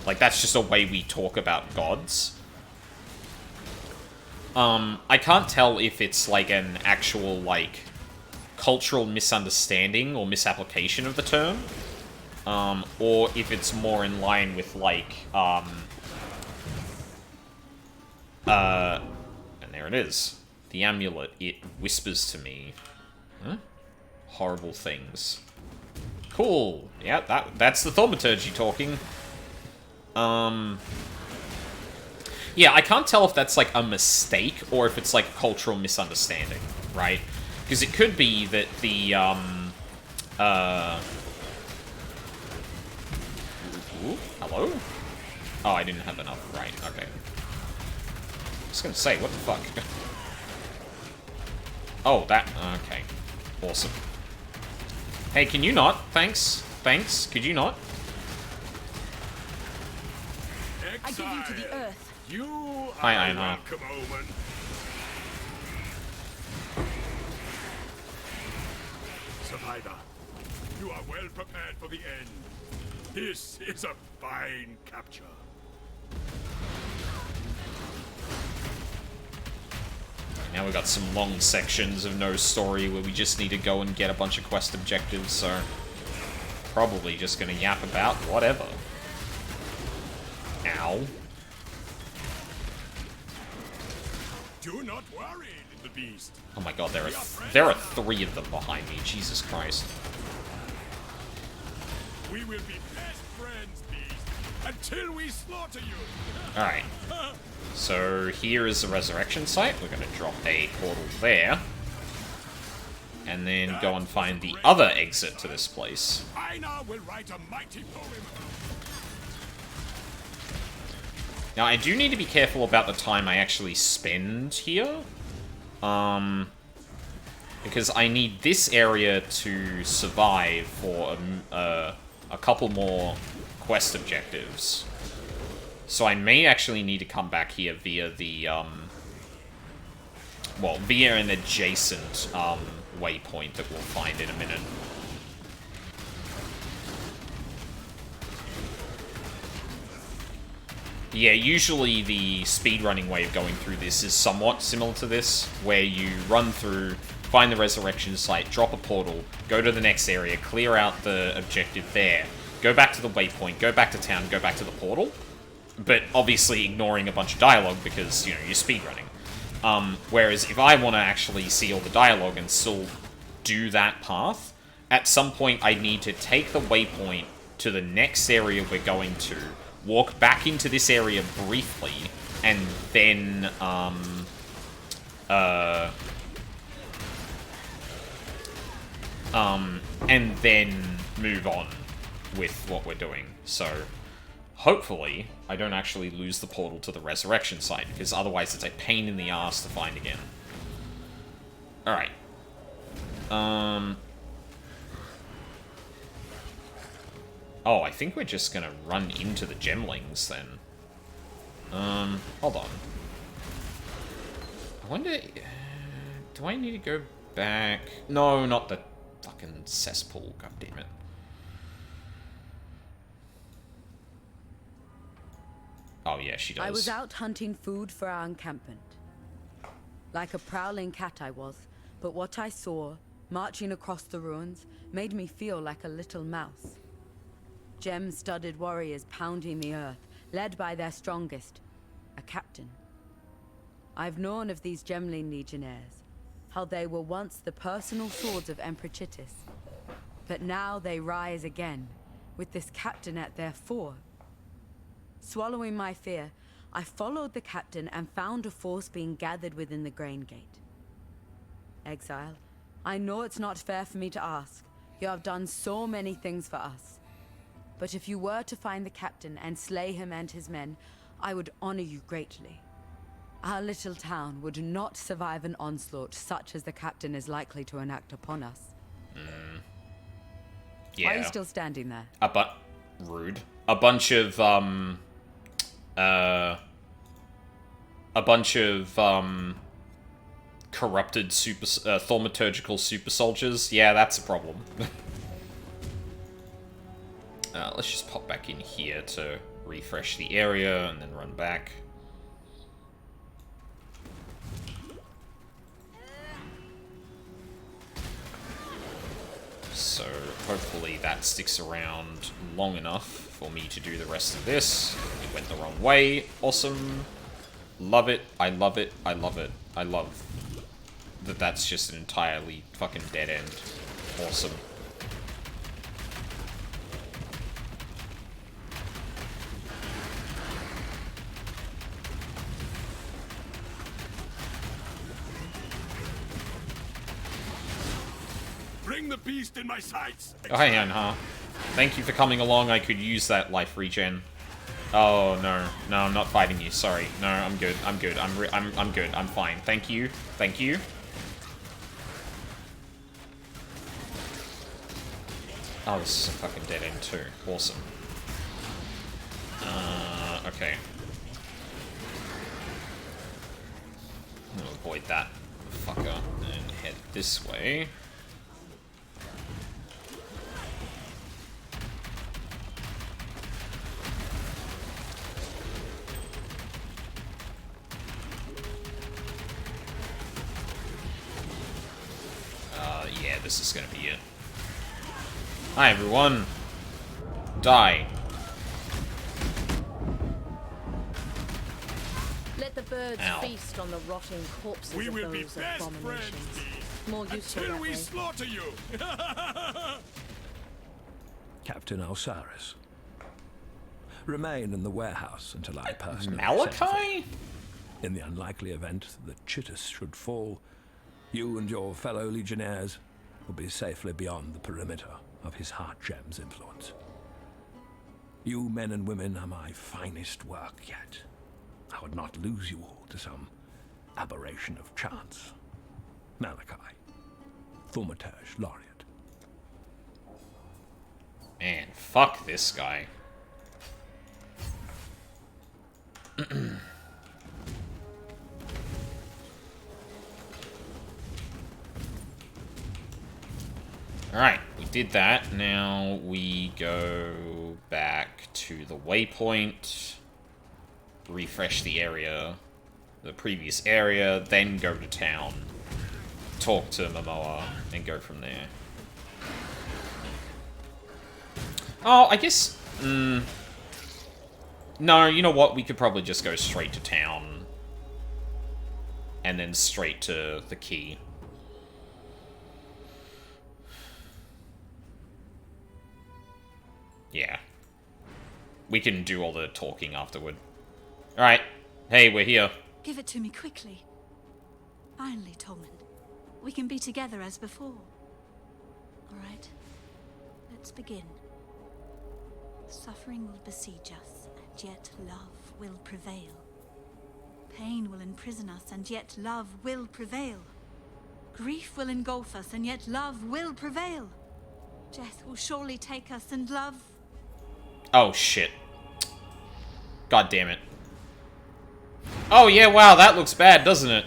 A: Like, that's just a way we talk about gods. I can't tell if it's, like, an actual, like, cultural misunderstanding or misapplication of the term, or if it's more in line with, like, and there it is. The amulet, it whispers to me. Huh? Horrible things. Cool. Yeah, that's the thaumaturgy talking. Yeah, I can't tell if that's, like, a mistake or if it's, like, a cultural misunderstanding, right? Because it could be that the, Ooh, hello? Oh, I didn't have enough. Right, okay. I was gonna say, what the fuck? Oh, that... Okay. Awesome. Hey, can you not? Thanks. Thanks. Could you not?
D: I give you to the earth.
L: You
A: Hi,
L: are
A: Einhar.
L: welcome, Omen. Survivor, you are well prepared for the end. This is a fine capture.
A: Now we've got some long sections of no story where we just need to go and get a bunch of quest objectives, so... Probably just gonna yap about whatever. Ow.
L: Do not worry, little beast.
A: Oh my god, there are 3 of them behind me, Jesus Christ.
L: We will be best friends, beast, until we slaughter you.
A: Alright. So here is the resurrection site. We're going to drop a portal there. And then go and find the other exit to this place.
L: Einar will write a mighty poem.
A: Now, I do need to be careful about the time I actually spend here. Because I need this area to survive for a couple more quest objectives. So I may actually need to come back here via the, well, via an adjacent, waypoint that we'll find in a minute. Yeah, usually the speedrunning way of going through this is somewhat similar to this, where you run through, find the resurrection site, drop a portal, go to the next area, clear out the objective there, go back to the waypoint, go back to town, go back to the portal. But obviously ignoring a bunch of dialogue because, you know, you're speedrunning. Whereas if I want to actually see all the dialogue and still do that path, at some point I need to take the waypoint to the next area we're going to, walk back into this area briefly, and then, move on with what we're doing. So, hopefully, I don't actually lose the portal to the resurrection site, because otherwise it's a pain in the ass to find again. Alright. Oh, I think we're just gonna run into the gemlings, then. Hold on. I wonder... do I need to go back? No, not the fucking cesspool, goddammit. Oh, yeah, she does.
K: I was out hunting food for our encampment. Like a prowling cat I was, but what I saw, marching across the ruins, made me feel like a little mouse. Gem-studded warriors pounding the earth, led by their strongest, a captain. I've known of these Gemling legionnaires, how they were once the personal swords of Emperor Chittis. But now they rise again, with this captain at their fore. Swallowing my fear, I followed the captain and found a force being gathered within the Grain Gate. Exile, I know it's not fair for me to ask. You have done so many things for us. But if you were to find the captain and slay him and his men, I would honor you greatly. Our little town would not survive an onslaught such as the captain is likely to enact upon us.
A: Yeah.
K: Why are you still standing there?
A: Rude. A bunch of corrupted thaumaturgical super soldiers. Yeah, that's a problem. Let's just pop back in here to refresh the area and then run back. So hopefully that sticks around long enough for me to do the rest of this. It went the wrong way. Awesome. Love it. I love it. I love it. I love that that's just an entirely fucking dead end. Awesome.
N: Bring the beast in my sights.
A: Oh, hang on, huh? Thank you for coming along. I could use that life regen. Oh, no. No, I'm not fighting you. Sorry. No, I'm good. I'm good. I'm good. I'm fine. Thank you. Thank you. Oh, this is a fucking dead end too. Awesome. Okay. I'm gonna avoid that fucker and head this way. Yeah, this is gonna be it. Hi, everyone. Die.
J: Let the birds feast on the rotting corpses
N: we
J: of
N: will
J: those
N: be best
J: abominations.
N: Friends,
J: More useful
N: until
J: that
N: we
J: way.
N: slaughter you.
F: Captain Osiris. Remain in the warehouse until I personally
A: Malachi?
F: In the unlikely event that Chittis should fall, you and your fellow legionnaires will be safely beyond the perimeter of his heart gem's influence. You men and women are my finest work yet. I would not lose you all to some aberration of chance. Malachi, Thaumaturge Laureate.
A: Man, fuck this guy. Alright, we did that. Now we go back to the waypoint, refresh the area, the previous area, then go to town. talk to Momoa and go from there. Oh, I guess... no, you know what? We could probably just go straight to town. And then straight to the key. Yeah. We can do all the talking afterward. Alright. Hey, we're here.
M: Give it to me quickly. Finally, Tolman. We can be together as before. All right. Let's begin. Suffering will besiege us, and yet love will prevail. Pain will imprison us, and yet love will prevail. Grief will engulf us, and yet love will prevail. Death will surely take us, and love...
A: Oh, shit. God damn it. Oh, yeah, wow, that looks bad, doesn't it?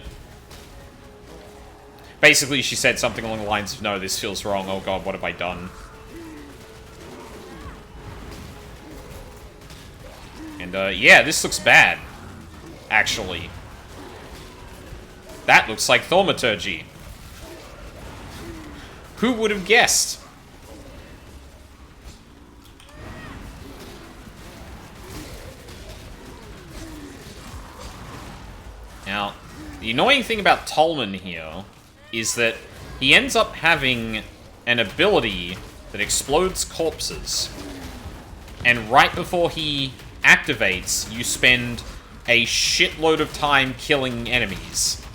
A: Basically, she said something along the lines of, no, this feels wrong. Oh, God, what have I done? And, yeah, this looks bad. Actually. That looks like thaumaturgy. Who would have guessed? Now, the annoying thing about Tolman here is that he ends up having an ability that explodes corpses. And right before he activates, you spend a shitload of time killing enemies.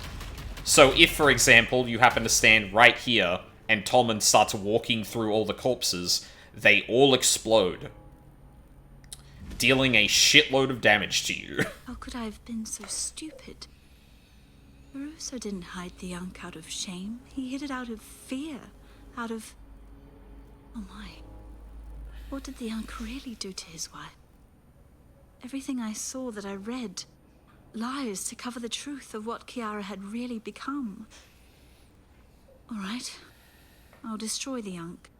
A: So if, for example, you happen to stand right here and Tolman starts walking through all the corpses, they all explode, dealing a shitload of damage to you.
M: How could I have been so stupid? Veruso didn't hide the Yunk out of shame. He hid it out of fear. Out of... Oh my. What did the Yunk really do to his wife? Everything I saw, that I read, lies to cover the truth of what Kiara had really become. All right. I'll destroy the Yunk.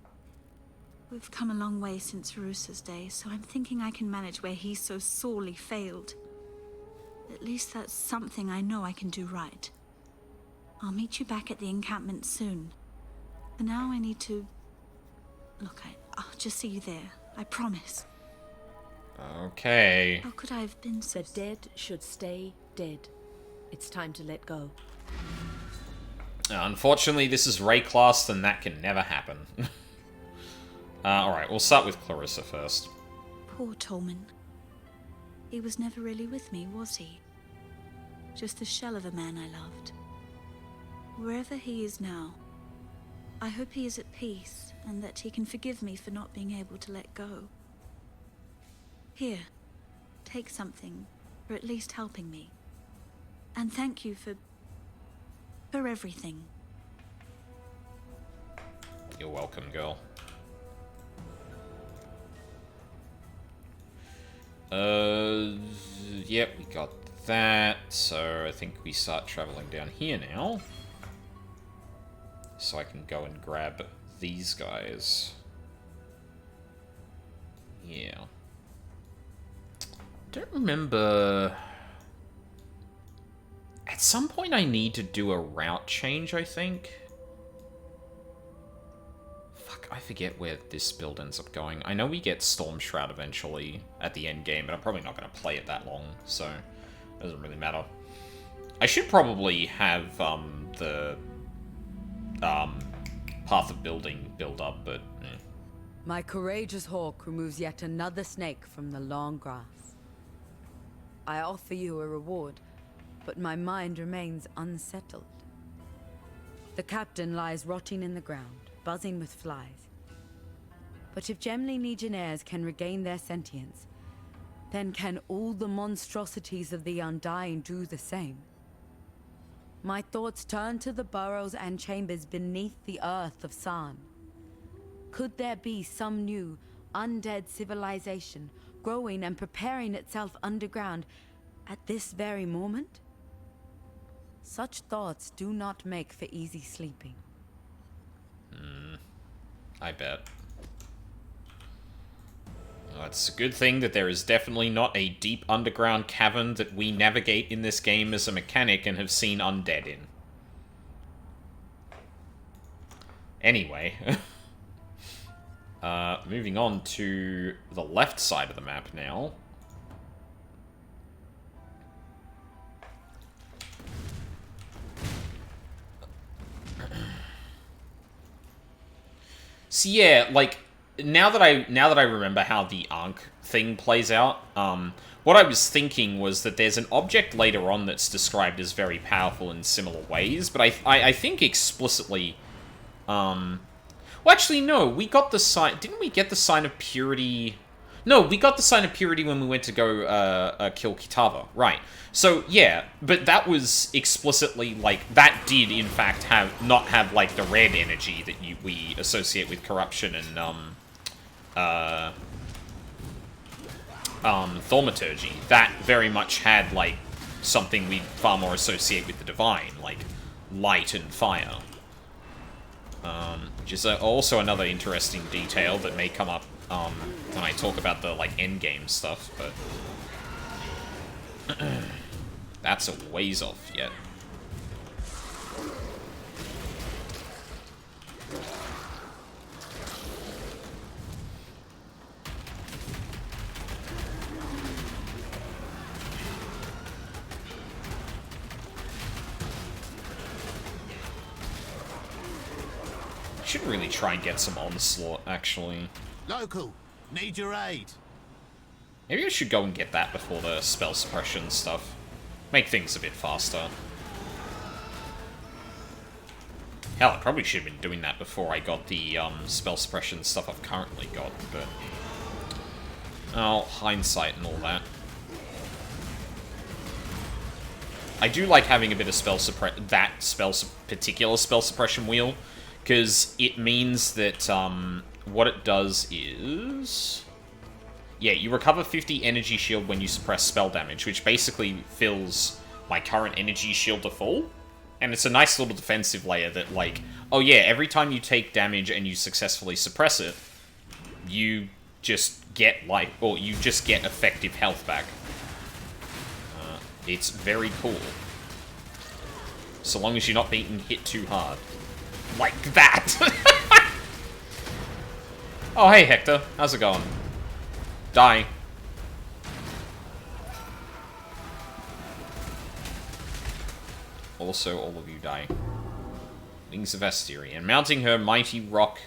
M: We've come a long way since Veruso's day, so I'm thinking I can manage where he so sorely failed. At least that's something I know I can do right. I'll meet you back at the encampment soon. For now, I need to... Look, I'll just see you there. I promise.
A: Okay.
M: How could I have been so...
J: The dead should stay dead. It's time to let go.
A: Unfortunately, this is Rayclass, and that can never happen. Alright, we'll start with Clarissa first.
M: Poor Tolman. He was never really with me, was he? Just the shell of a man I loved. Wherever he is now, I hope he is at peace, and that he can forgive me for not being able to let go. Here, take something, for at least helping me. And thank you for everything.
A: You're welcome, girl. Yep, we got that. So I think we start traveling down here now. So I can go and grab these guys. Yeah. Don't remember... At some point I need to do a route change, I think. Fuck, I forget where this build ends up going. I know we get Storm Shroud eventually at the end game, but I'm probably not going to play it that long, so it doesn't really matter. I should probably have the Path of Building build up, but...
K: My courageous hawk removes yet another snake from the long grass. I offer you a reward, but my mind remains unsettled. The captain lies rotting in the ground, buzzing with flies. But if Gemling Legionnaires can regain their sentience, then can all the monstrosities of the Undying do the same? My thoughts turn to the burrows and chambers beneath the earth of San. Could there be some new, undead civilization growing and preparing itself underground at this very moment? Such thoughts do not make for easy sleeping.
A: I bet. Well, it's a good thing that there is definitely not a deep underground cavern that we navigate in this game as a mechanic and have seen undead in. Anyway. Moving on to the left side of the map now. So yeah, like now that I remember how the Ankh thing plays out, what I was thinking was that there's an object later on that's described as very powerful in similar ways, but I think explicitly, well, actually, no, we got the sign... Didn't we get the sign of purity... No, we got the sign of purity when we went to go kill Kitava, right. So, yeah, but that was explicitly, like, that did, in fact, not have, like, the red energy that we associate with corruption and, thaumaturgy. That very much had, like, something we far more associate with the divine, like, light and fire. Which is also another interesting detail that may come up when I talk about the, like, endgame stuff, but... that's a ways off yet. Should really try and get some onslaught, actually.
O: Local, need your aid.
A: Maybe I should go and get that before the spell suppression stuff. Make things a bit faster. Hell, I probably should have been doing that before I got the spell suppression stuff I've currently got, but... oh, hindsight and all that. I do like having a bit of particular spell suppression wheel, because it means that what it does is... yeah, you recover 50 energy shield when you suppress spell damage, which basically fills my current energy shield to full. And it's a nice little defensive layer that, like, oh yeah, every time you take damage and you successfully suppress it, you just get, like, or you just get effective health back. It's very cool. So long as you're not being hit too hard. Like that! Oh, hey Hector, how's it going? Die. Also, all of you die. Wings of Astarion. Mounting her mighty rock,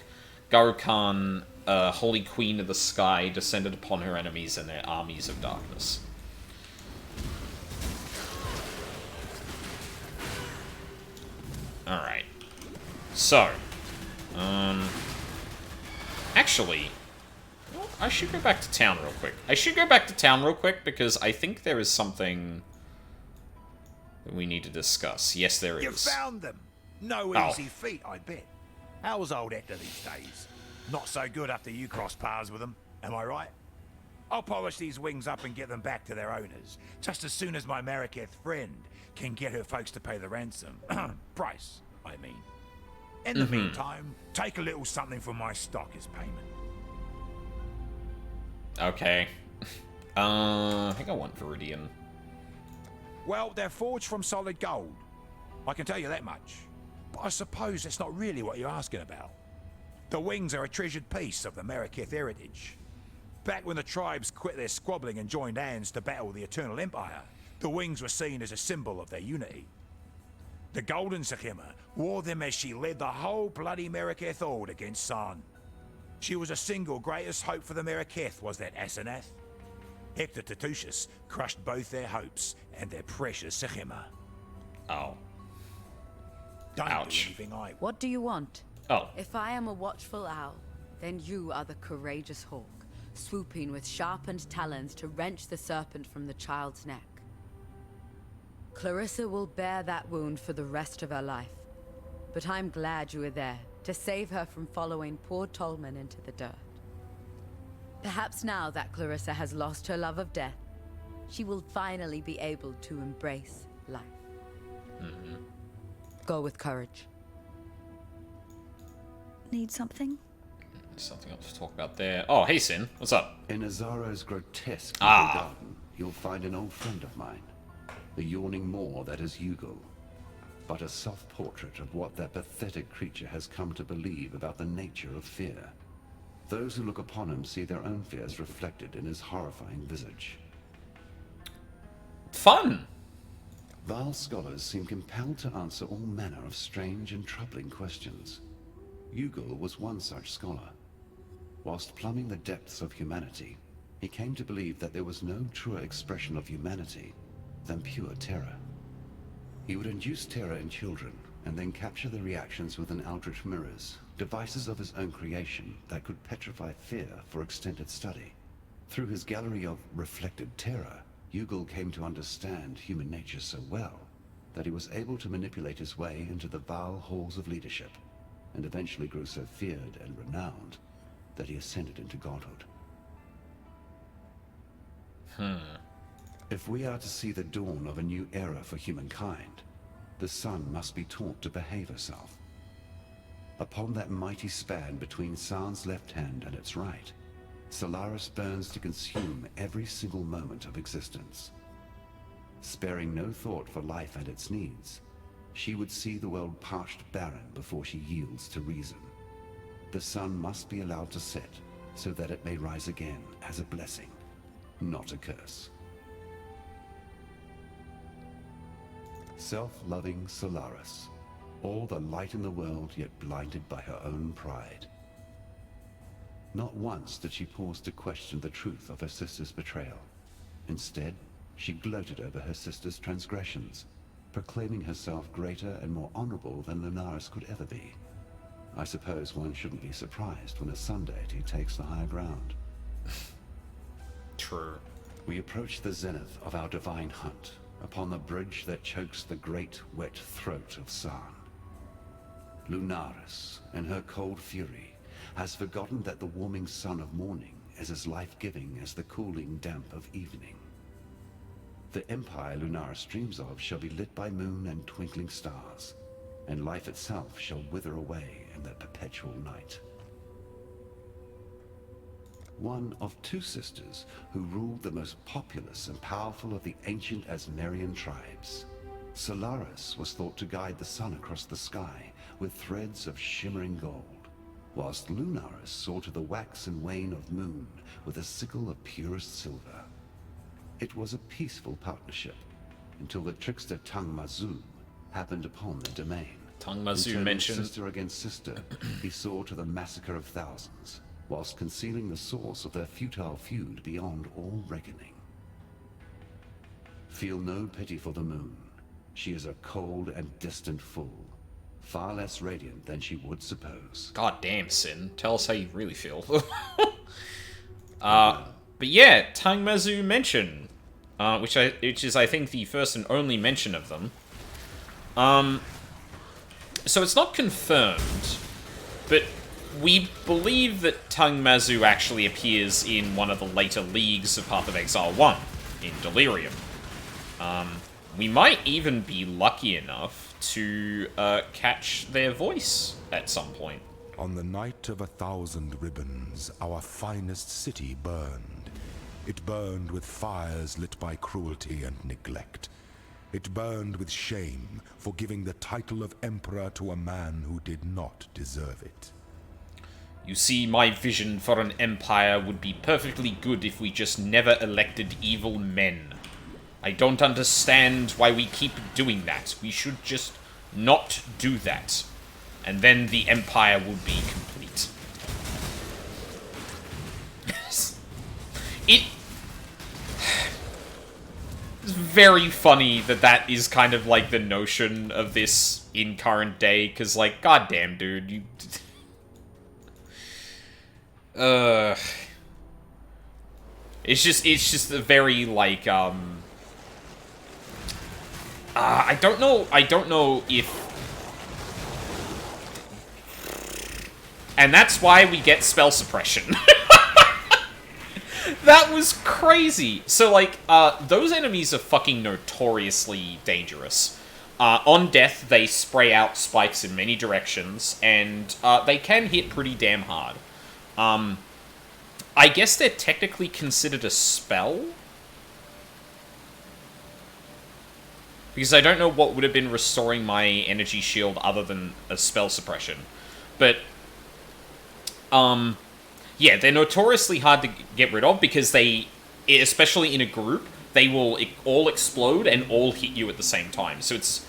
A: Garukan, Holy Queen of the Sky, descended upon her enemies and their armies of darkness. Alright. So. Actually... I should go back to town real quick. Because I think there is something that we need to discuss. Yes, there is.
L: You found them! No easy feat, I bet. How's old Hector these days? Not so good after you crossed paths with them, am I right? I'll polish these wings up and get them back to their owners, just as soon as my Mariketh friend can get her folks to pay the ransom. Price, I mean. In the meantime, take a little something from my stock as payment.
A: Okay. I think I want Viridian.
L: Well, they're forged from solid gold. I can tell you that much. But I suppose that's not really what you're asking about. The wings are a treasured piece of the Mariketh heritage. Back when the tribes quit their squabbling and joined hands to battle the Eternal Empire, the wings were seen as a symbol of their unity. The Golden Sekhema wore them as she led the whole bloody Mariketh horde against San. She was a single greatest hope for the Mariketh, was that Asenath. Hector Tatusius crushed both their hopes and their precious Sekhema.
A: Oh.
L: Don't
A: Ouch.
L: do anything I...
K: What do you want?
A: Oh.
K: If I am a watchful owl, then you are the courageous hawk, swooping with sharpened talons to wrench the serpent from the child's neck. Clarissa will bear that wound for the rest of her life. But I'm glad you were there to save her from following poor Tolman into the dirt. Perhaps now that Clarissa has lost her love of death, she will finally be able to embrace life. Go with courage.
M: Need something?
A: Something else to talk about there. Oh, hey Sin, what's up?
G: In Azaro's grotesque little garden, you'll find an old friend of mine, the yawning maw that is Hugo. but a self-portrait of what that pathetic creature has come to believe about the nature of fear. Those who look upon him see their own fears reflected in his horrifying visage.
A: Fun!
G: Vaal scholars seem compelled to answer all manner of strange and troubling questions. Ugol was one such scholar. Whilst plumbing the depths of humanity, he came to believe that there was no truer expression of humanity than pure terror. He would induce terror in children, and then capture the reactions with an eldritch mirrors, devices of his own creation that could petrify fear for extended study. Through his gallery of reflected terror, Ugol came to understand human nature so well that he was able to manipulate his way into the Vaal halls of leadership, and eventually grew so feared and renowned that he ascended into godhood. If we are to see the dawn of a new era for humankind, the sun must be taught to behave herself. Upon that mighty span between Saan's left hand and its right, Solaris burns to consume every single moment of existence. Sparing no thought for life and its needs, she would see the world parched barren before she yields to reason. The sun must be allowed to set so that it may rise again as a blessing, not a curse. Self-loving Solaris, all the light in the world yet blinded by her own pride. Not once did she pause to question the truth of her sister's betrayal. Instead, she gloated over her sister's transgressions, proclaiming herself greater and more honorable than Lunaris could ever be. I suppose one shouldn't be surprised when a sun deity takes the higher ground.
A: True.
G: We approach the zenith of our divine hunt, upon the bridge that chokes the great, wet throat of Saan. Lunaris, in her cold fury, has forgotten that the warming sun of morning is as life-giving as the cooling damp of evening. The empire Lunaris dreams of shall be lit by moon and twinkling stars, and life itself shall wither away in that perpetual night. One of two sisters who ruled the most populous and powerful of the ancient Asmerian tribes, Solaris was thought to guide the sun across the sky with threads of shimmering gold, whilst Lunaris saw to the wax and wane of moon with a sickle of purest silver. It was a peaceful partnership, until the trickster Tang Mazu happened upon their domain.
A: Tang Mazu
G: Turning
A: mentioned
G: sister against sister, he saw to the massacre of thousands, whilst concealing the source of their futile feud beyond all reckoning. Feel no pity for the moon. She is a cold and distant fool, far less radiant than she would suppose.
A: God damn, Sin. Tell us how you really feel. But yeah, Tang Mazu mention, which is I think the first and only mention of them. So it's not confirmed, but we believe that Tang Mazu actually appears in one of the later leagues of Path of Exile 1, in Delirium. We might even be lucky enough to catch their voice at some point.
C: On the night of 1,000 ribbons, our finest city burned. It burned with fires lit by cruelty and neglect. It burned with shame for giving the title of Emperor to a man who did not deserve it.
A: You see, my vision for an empire would be perfectly good if we just never elected evil men. I don't understand why we keep doing that. We should just not do that. And then the empire would be complete. It's very funny that that is kind of like the notion of this in current day, because, like, goddamn, dude, you... It's just a very, like, I don't know if... And that's why we get spell suppression. That was crazy. So, like, those enemies are fucking notoriously dangerous. On death, they spray out spikes in many directions, and they can hit pretty damn hard. I guess they're technically considered a spell? because I don't know what would have been restoring my energy shield other than a spell suppression. But, yeah, they're notoriously hard to get rid of because they, especially in a group, they will all explode and all hit you at the same time. So it's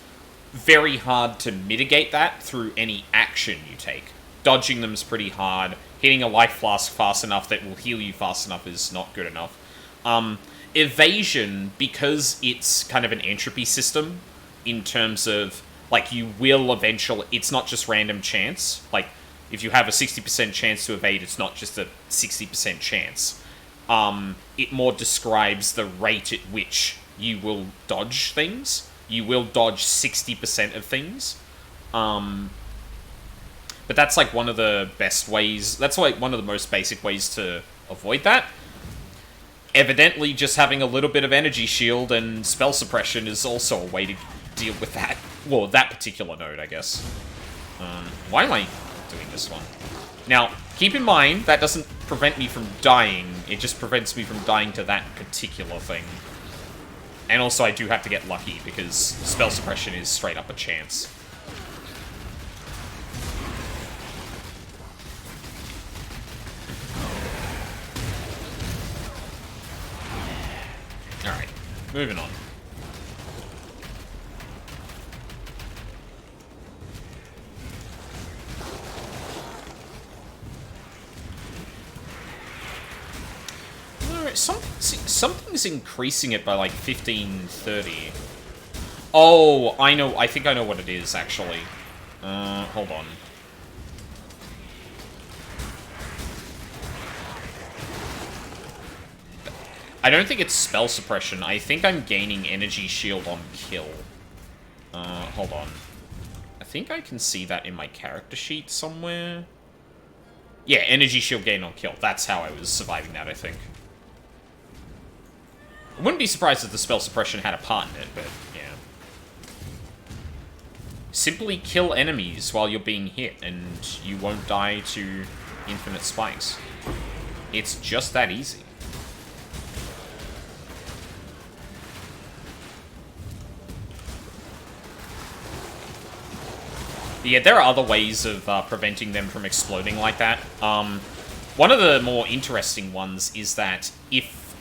A: very hard to mitigate that through any action you take. Dodging them is pretty hard. Hitting a life flask fast enough that will heal you fast enough is not good enough. Evasion, because it's kind of an entropy system in terms of, like, you will eventually... It's not just random chance. Like, if you have a 60% chance to evade, it's not just a 60% chance. It more describes the rate at which you will dodge things. You will dodge 60% of things. But that's, like, one of the best ways... That's, like, one of the most basic ways to avoid that. Evidently, just having a little bit of energy shield and spell suppression is also a way to deal with that. Well, that particular node, I guess. Why am I doing this one? Now, keep in mind, that doesn't prevent me from dying. It just prevents me from dying to that particular thing. And also, I do have to get lucky, because spell suppression is straight up a chance. Alright, moving on. Alright, something's increasing it by like 1530. Oh, I think I know what it is, actually. Hold on. I don't think it's spell suppression. I think I'm gaining energy shield on kill. Hold on. I think I can see that in my character sheet somewhere. Yeah, energy shield gain on kill. That's how I was surviving that, I think. I wouldn't be surprised if the spell suppression had a part in it, but yeah. Simply kill enemies while you're being hit, and you won't die to infinite spikes. It's just that easy. Yeah, there are other ways of preventing them from exploding like that. One of the more interesting ones is that if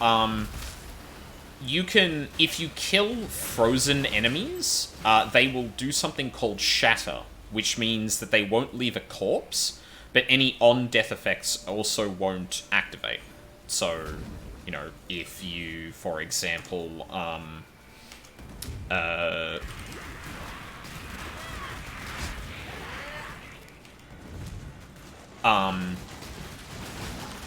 A: you kill frozen enemies, they will do something called shatter, which means that they won't leave a corpse, but any on-death effects also won't activate. So, you know, if you, for example,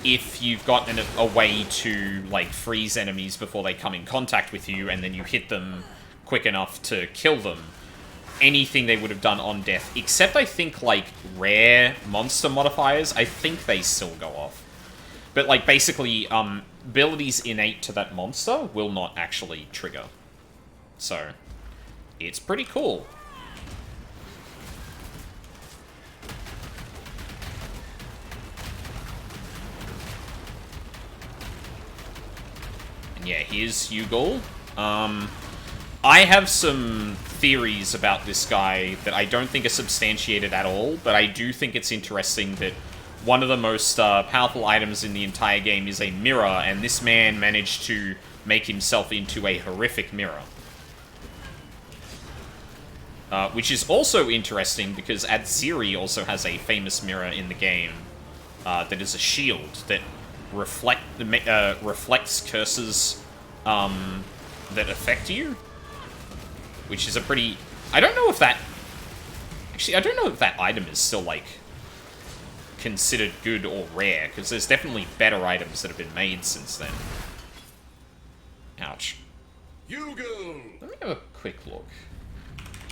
A: if you've got a way to, like, freeze enemies before they come in contact with you, and then you hit them quick enough to kill them, anything they would have done on death, except I think, like, rare monster modifiers, I think they still go off. But, like, basically, abilities innate to that monster will not actually trigger. So, it's pretty cool. Yeah, here's Ugol. I have some theories about this guy that I don't think are substantiated at all, but I do think it's interesting that one of the most powerful items in the entire game is a mirror, and this man managed to make himself into a horrific mirror. Which is also interesting because Adziri also has a famous mirror in the game that is a shield that reflects curses that affect you, which is a pretty... I don't know if that... Actually, I don't know if that item is still, like, considered good or rare, because there's definitely better items that have been made since then. Ouch.
N: Hugo!
A: Let me have a quick look.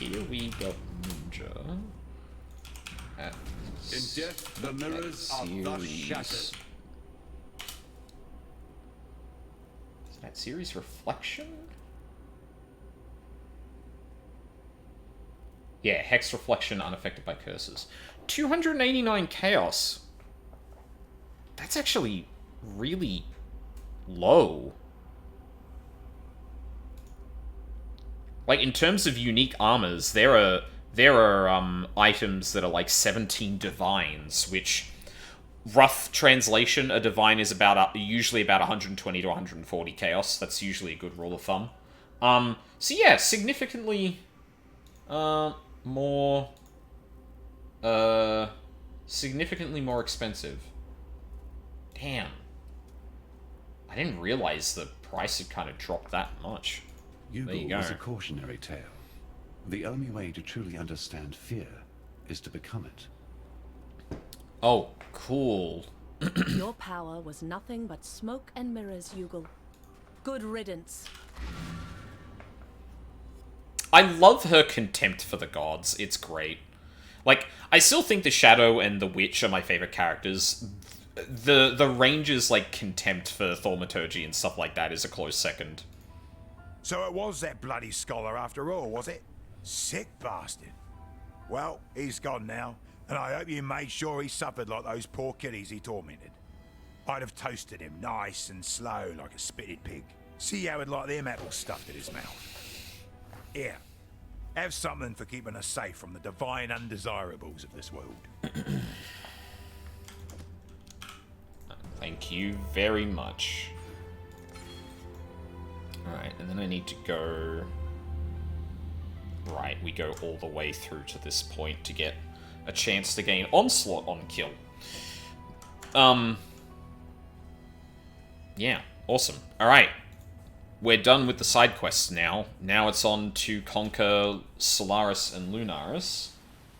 A: Here we got Ninja.
G: In death, the mirrors are thus shattered.
A: That series Reflection? Yeah, Hex Reflection unaffected by curses. 289 Chaos. That's actually really low. like, in terms of unique armors, there are items that are like 17 divines, which, rough translation, a divine is usually about 120 to 140 chaos. That's usually a good rule of thumb. So yeah, significantly more significantly more expensive. Damn. I didn't realize the price had kind of dropped that much. There you
G: Yugal
A: go.
G: was a cautionary tale. The only way to truly understand fear is to become it.
A: Oh, cool.
J: Your power was nothing but smoke and mirrors, Yugal. Good riddance.
A: I love her contempt for the gods. It's great. Like, I still think the Shadow and the Witch are my favorite characters. The Ranger's, like, contempt for thaumaturgy and stuff like that is a close second.
L: So it was that bloody scholar after all, was it? Sick bastard. Well, he's gone now, and I hope you made sure he suffered like those poor kiddies he tormented. I'd have toasted him nice and slow like a spitted pig. See how he'd like them apples stuffed in his mouth. Here, have something for keeping us safe from the divine undesirables of this world.
A: Thank you very much. Alright, and then I need to go... Right, we go all the way through to this point to get a chance to gain Onslaught on kill. Yeah, awesome. Alright. We're done with the side quests now. Now it's on to conquer Solaris and Lunaris.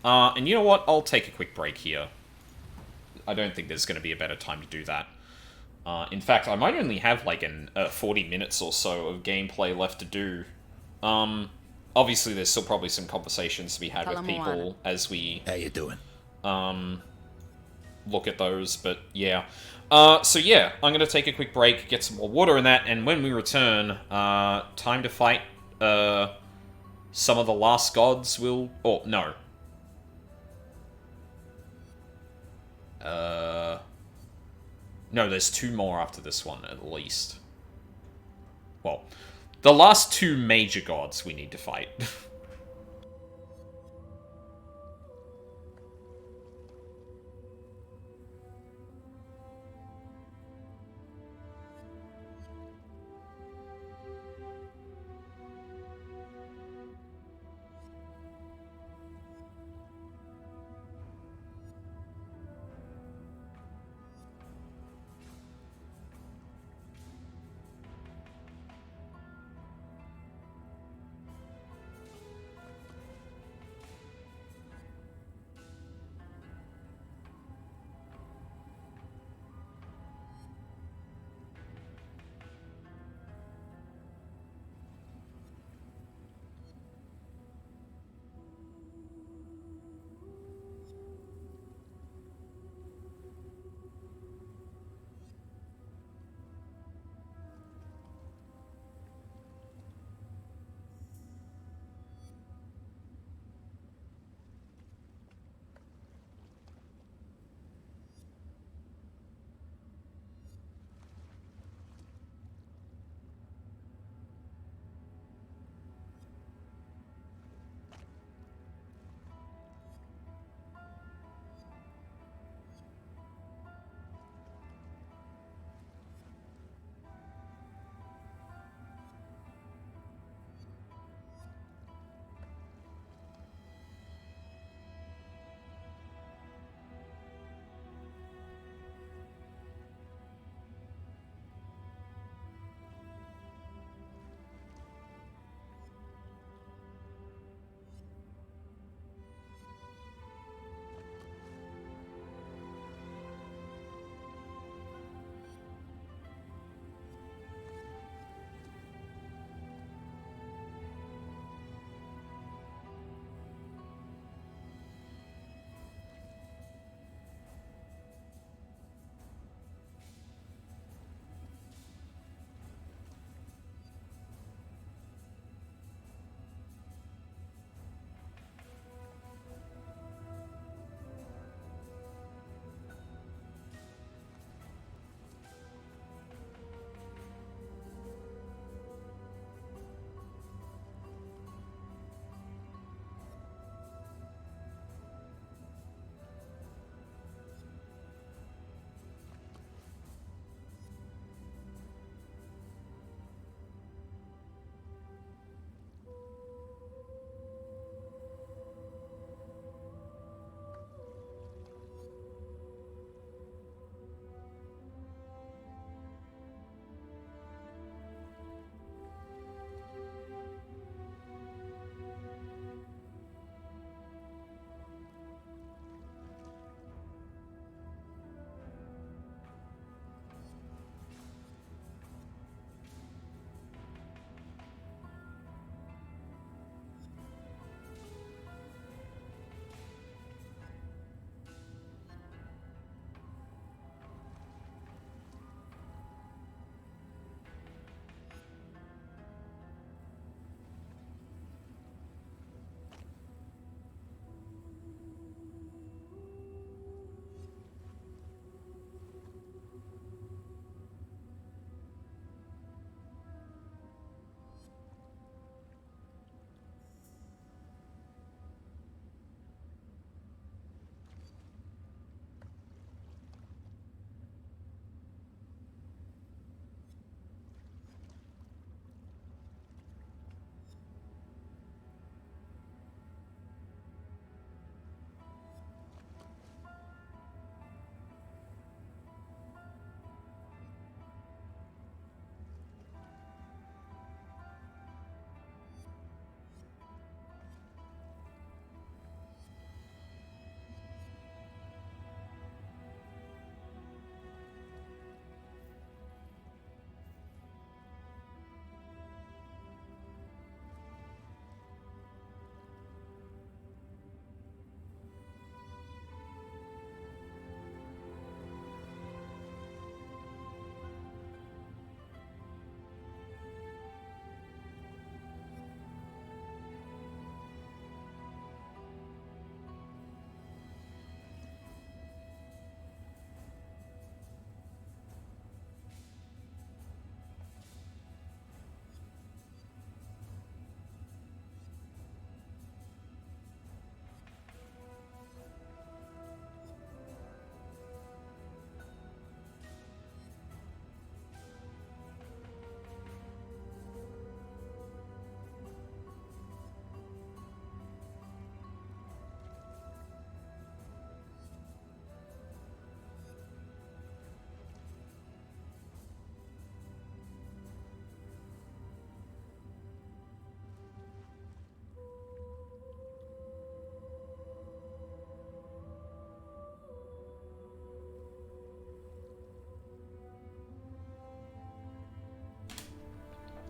A: And you know what? I'll take a quick break here. I don't think there's going to be a better time to do that. In fact, I might only have like 40 minutes or so of gameplay left to do. Obviously, there's still probably some conversations to be had with people as we...
E: How you doing?
A: Look at those, but yeah. So yeah, I'm going to take a quick break, get some more water in that, and when we return, time to fight some of the last gods will... Oh, no. No, there's 2 more after this one, at least. Well, the last 2 major gods we need to fight.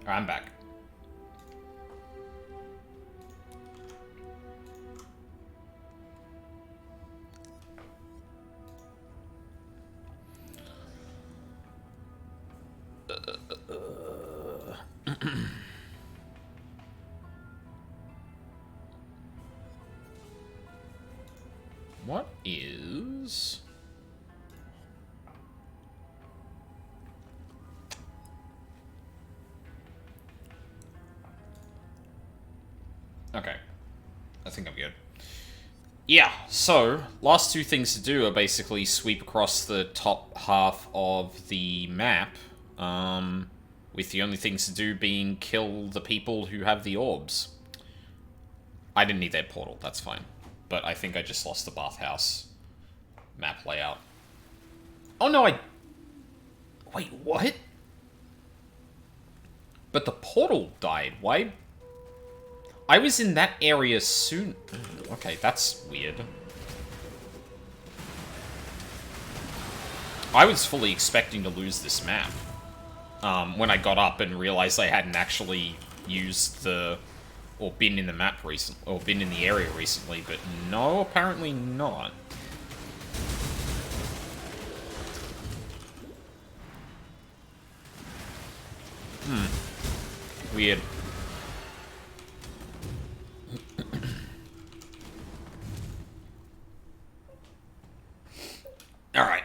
A: I'm back. What is... Okay. I think I'm good. Yeah, so, last two things to do are basically sweep across the top half of the map, with the only things to do being kill the people who have the orbs. I didn't need their portal, that's fine. But I think I just lost the bathhouse map layout. Oh no, Wait, what? But the portal died, why? I was in that area soon. Okay, that's weird. I was fully expecting to lose this map. When I got up and realized I hadn't actually used the... or been in the map recently, or been in the area recently, but no, apparently not. Weird. Alright.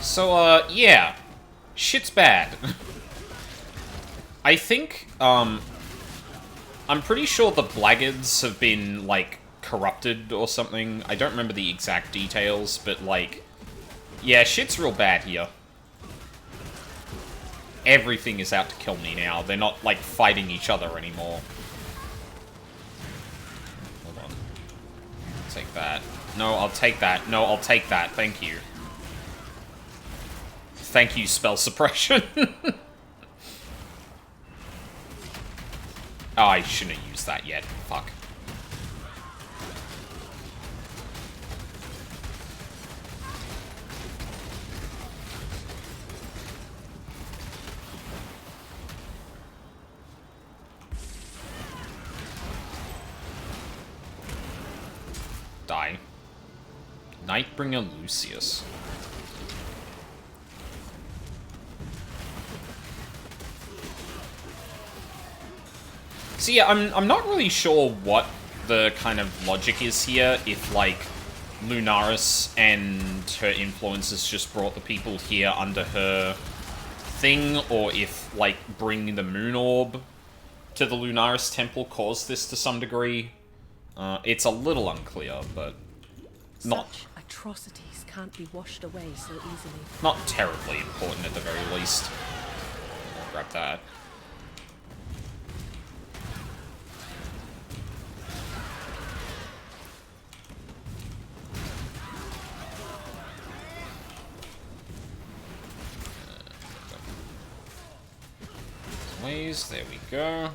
A: So, yeah. Shit's bad. I think, I'm pretty sure the blackguards have been, like, corrupted or something. I don't remember the exact details, but, like, yeah, shit's real bad here. Everything is out to kill me now. They're not, like, fighting each other anymore. Hold on. Take that. No, I'll take that. No, I'll take that. Thank you. Thank you, spell suppression. Oh, I shouldn't have used that yet. Fuck. Die. Nightbringer Lucius. So yeah, I'm not really sure what the kind of logic is here, if, like, Lunaris and her influences just brought the people here under her thing, or if, like, bringing the Moon Orb to the Lunaris Temple caused this to some degree. It's a little unclear, but not...
J: Such atrocities can't be washed away so easily.
A: Not terribly important at the very least. I'll grab that. Ways, there we go.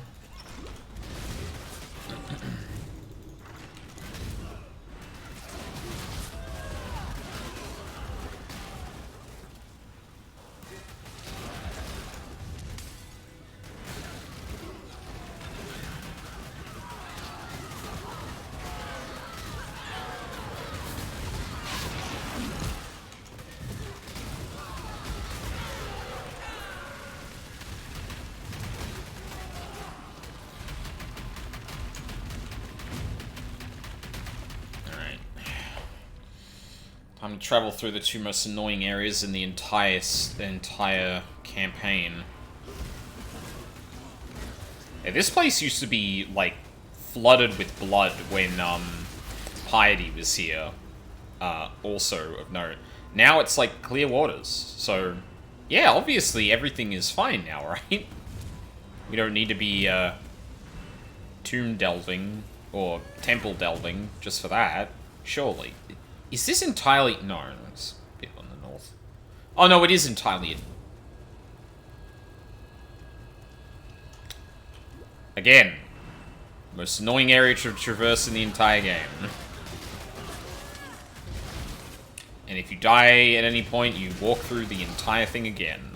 A: Time to travel through the two most annoying areas in the entire campaign. Yeah, this place used to be, like, flooded with blood when, Piety was here. Also of note. Now it's, like, clear waters. So, yeah, obviously everything is fine now, right? We don't need to be, tomb delving, or temple delving, just for that. Surely. Is this entirely... No, it's a bit on the north. Oh, no, it is entirely... Again. Most annoying area to traverse in the entire game. And if you die at any point, you walk through the entire thing again.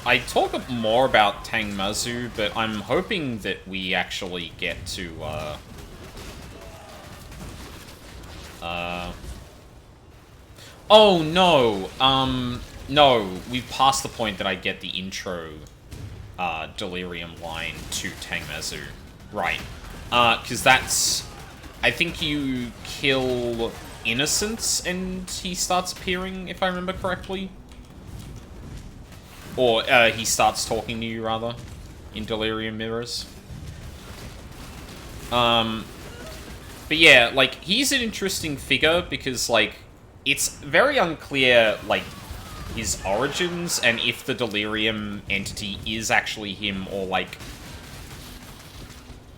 A: I talk more about Tangmazu, but I'm hoping that we actually get to, oh, no! No, we've passed the point that I get the intro, Delirium line to Tangmazu. Right. 'Cause that's... I think you kill Innocence and he starts appearing, if I remember correctly. Or, he starts talking to you, rather, in Delirium Mirrors. But yeah, like, he's an interesting figure because, like, it's very unclear, like, his origins and if the Delirium entity is actually him or, like,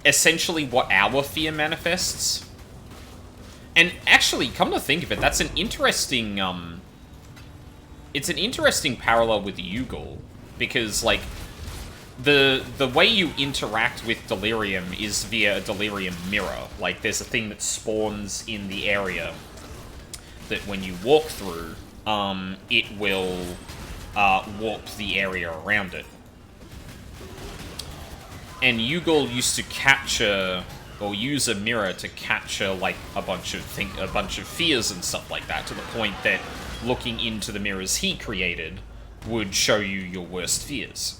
A: essentially what our fear manifests. And actually, come to think of it, that's an interesting, it's an interesting parallel with Yugal, because, like, the way you interact with Delirium is via a Delirium mirror. Like, there's a thing that spawns in the area that when you walk through, it will warp the area around it. And Yugal used to capture, or use a mirror to capture, like, a bunch of fears and stuff like that, to the point that looking into the mirrors he created would show you your worst fears.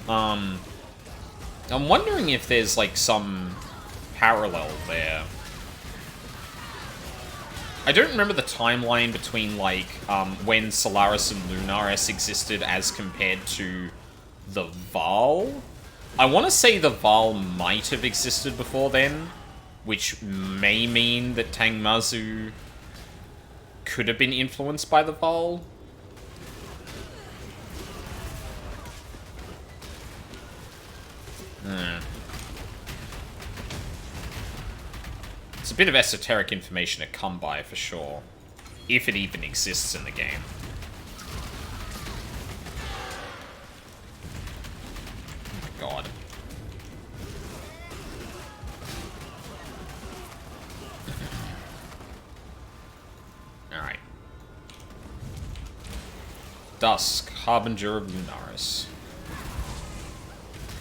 A: I'm wondering if there's, like, some parallel there. I don't remember the timeline between, like, when Solaris and Lunaris existed as compared to the Val. I want to say the Val might have existed before then, which may mean that Tangmazu could have been influenced by the Val. It's a bit of esoteric information to come by, for sure. If it even exists in the game. Oh my god. Alright. Dusk, Harbinger of Lunaris.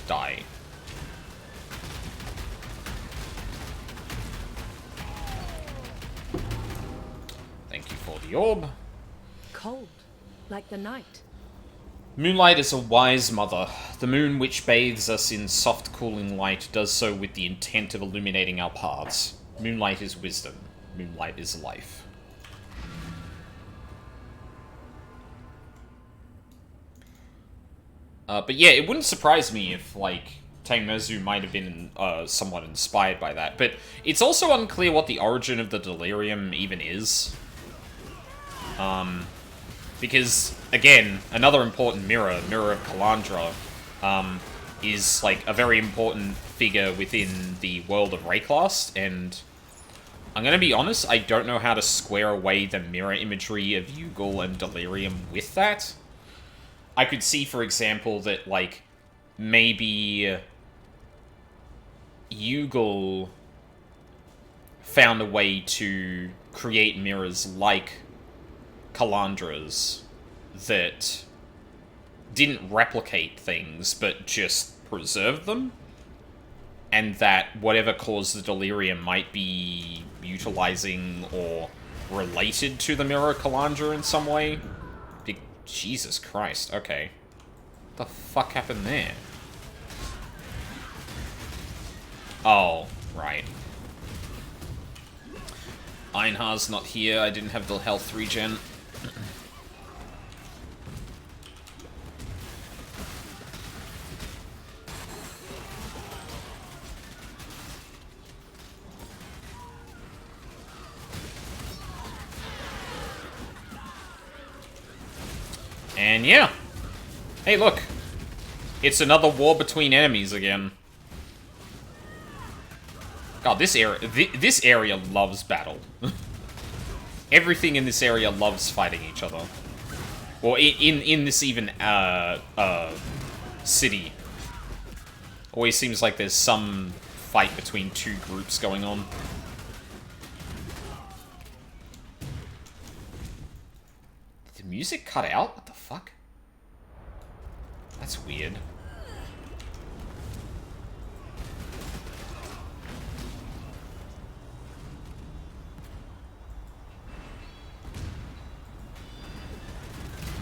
A: Die. Thank you for the orb.
J: Cold, like the night.
A: Moonlight is a wise mother. The moon which bathes us in soft cooling light does so with the intent of illuminating our paths. Moonlight is wisdom. Moonlight is life. But yeah, it wouldn't surprise me if, like, Tangmazu might have been somewhat inspired by that. But it's also unclear what the origin of the Delirium even is. Because, again, another important mirror, Mirror of Kalandra, is, like, a very important figure within the world of Rayclast, and I'm gonna be honest, I don't know how to square away the mirror imagery of Yugal and Delirium with that. I could see, for example, that, like, maybe Yugal found a way to create mirrors like Kalandra's that didn't replicate things, but just preserved them. And that whatever caused the Delirium might be utilizing or related to the Mirror Kalandra in some way. Jesus Christ, okay. What the fuck happened there? Oh, right. Einhar's not here, I didn't have the health regen. And yeah, Hey, look! It's another war between enemies again. God, this area loves battle. Everything in this area loves fighting each other. Or in this even city. Always seems like there's some fight between two groups going on. Did the music cut out? What the fuck? That's weird.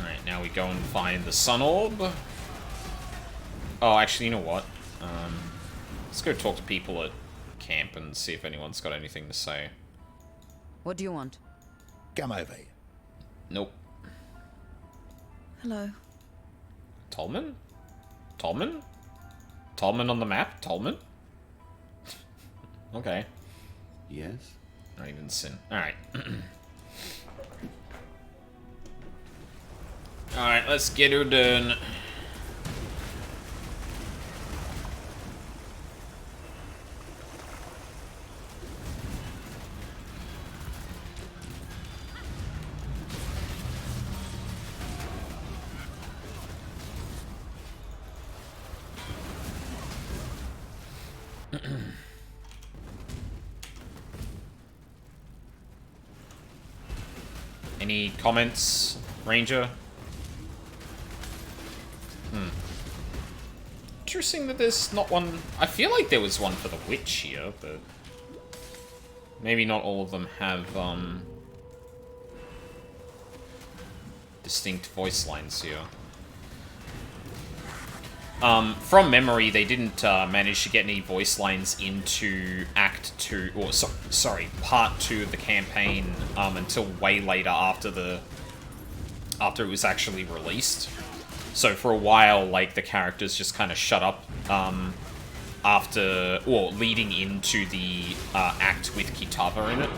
A: Alright, now we go and find the Sun Orb. Oh, actually, you know what? Let's go talk to people at camp and see if anyone's got anything to say.
K: What do you want?
L: Come over here.
A: Nope.
M: Hello.
A: Tolman? Tolman? Tolman on the map? Tolman? Okay.
G: Yes?
A: Not even sin. Alright. Alright, let's get her done. Any comments, Ranger? Interesting that there's not one... I feel like there was one for the Witch here, but... maybe not all of them have, distinct voice lines here. From memory, they didn't manage to get any voice lines into Act 2, or sorry, Part 2 of the campaign until way later after it was actually released. So for a while, like, the characters just kind of shut up after, or leading into the act with Kitava in it.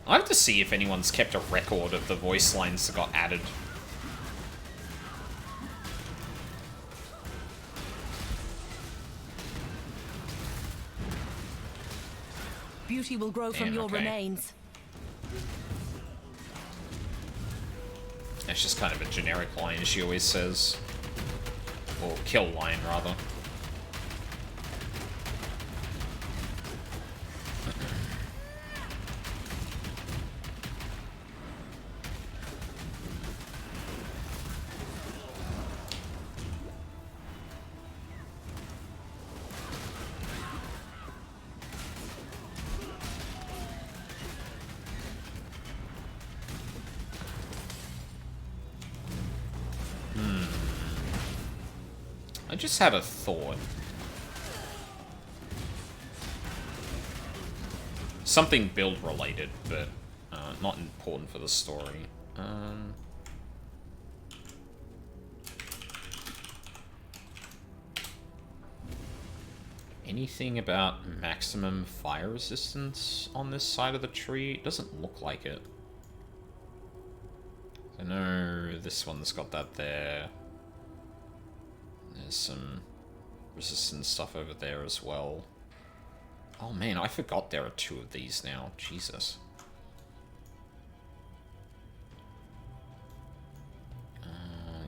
A: I have to see if anyone's kept a record of the voice lines that got added.
J: Beauty will grow from your remains.
A: That's just kind of a generic line she always says. Or kill line, rather. I just had a thought. Something build related, but not important for the story. Anything about maximum fire resistance on this side of the tree? It doesn't look like it. I know this one's got that there. There's some resistance stuff over there as well. Oh man, I forgot there are two of these now. Jesus.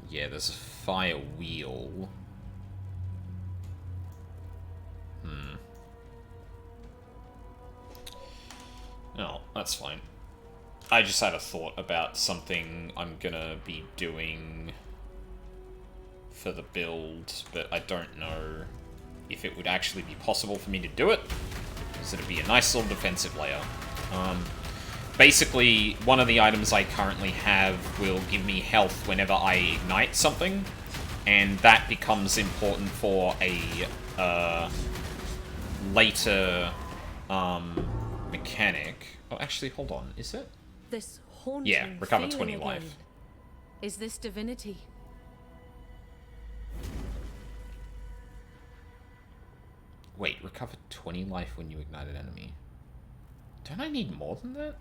A: Yeah, there's a fire wheel. No, that's fine. I just had a thought about something I'm gonna be doing for the build, but I don't know if it would actually be possible for me to do it, because it'd be a nice little defensive layer. Basically, one of the items I currently have will give me health whenever I ignite something, and that becomes important for a later mechanic. Oh, actually, hold on, is it?
J: This haunting
A: Yeah, recover
J: feeling
A: 20
J: again.
A: life.
J: Is this divinity?
A: Wait, recover 20 life when you ignite an enemy. Don't I need more than that?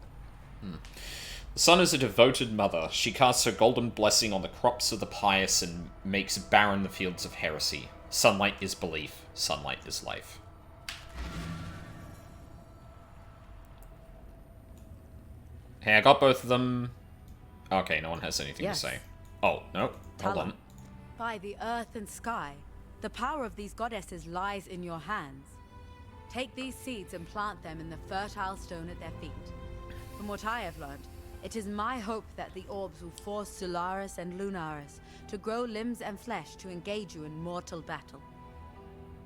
A: The sun is a devoted mother. She casts her golden blessing on the crops of the pious and makes barren the fields of heresy. Sunlight is belief. Sunlight is life. Hey, I got both of them. Okay, no one has anything to say. Oh, no. Hold on.
K: By the earth and sky, the power of these goddesses lies in your hands. Take these seeds and plant them in the fertile stone at their feet. From what I have learned, it is my hope that the orbs will force Solaris and Lunaris to grow limbs and flesh to engage you in mortal battle.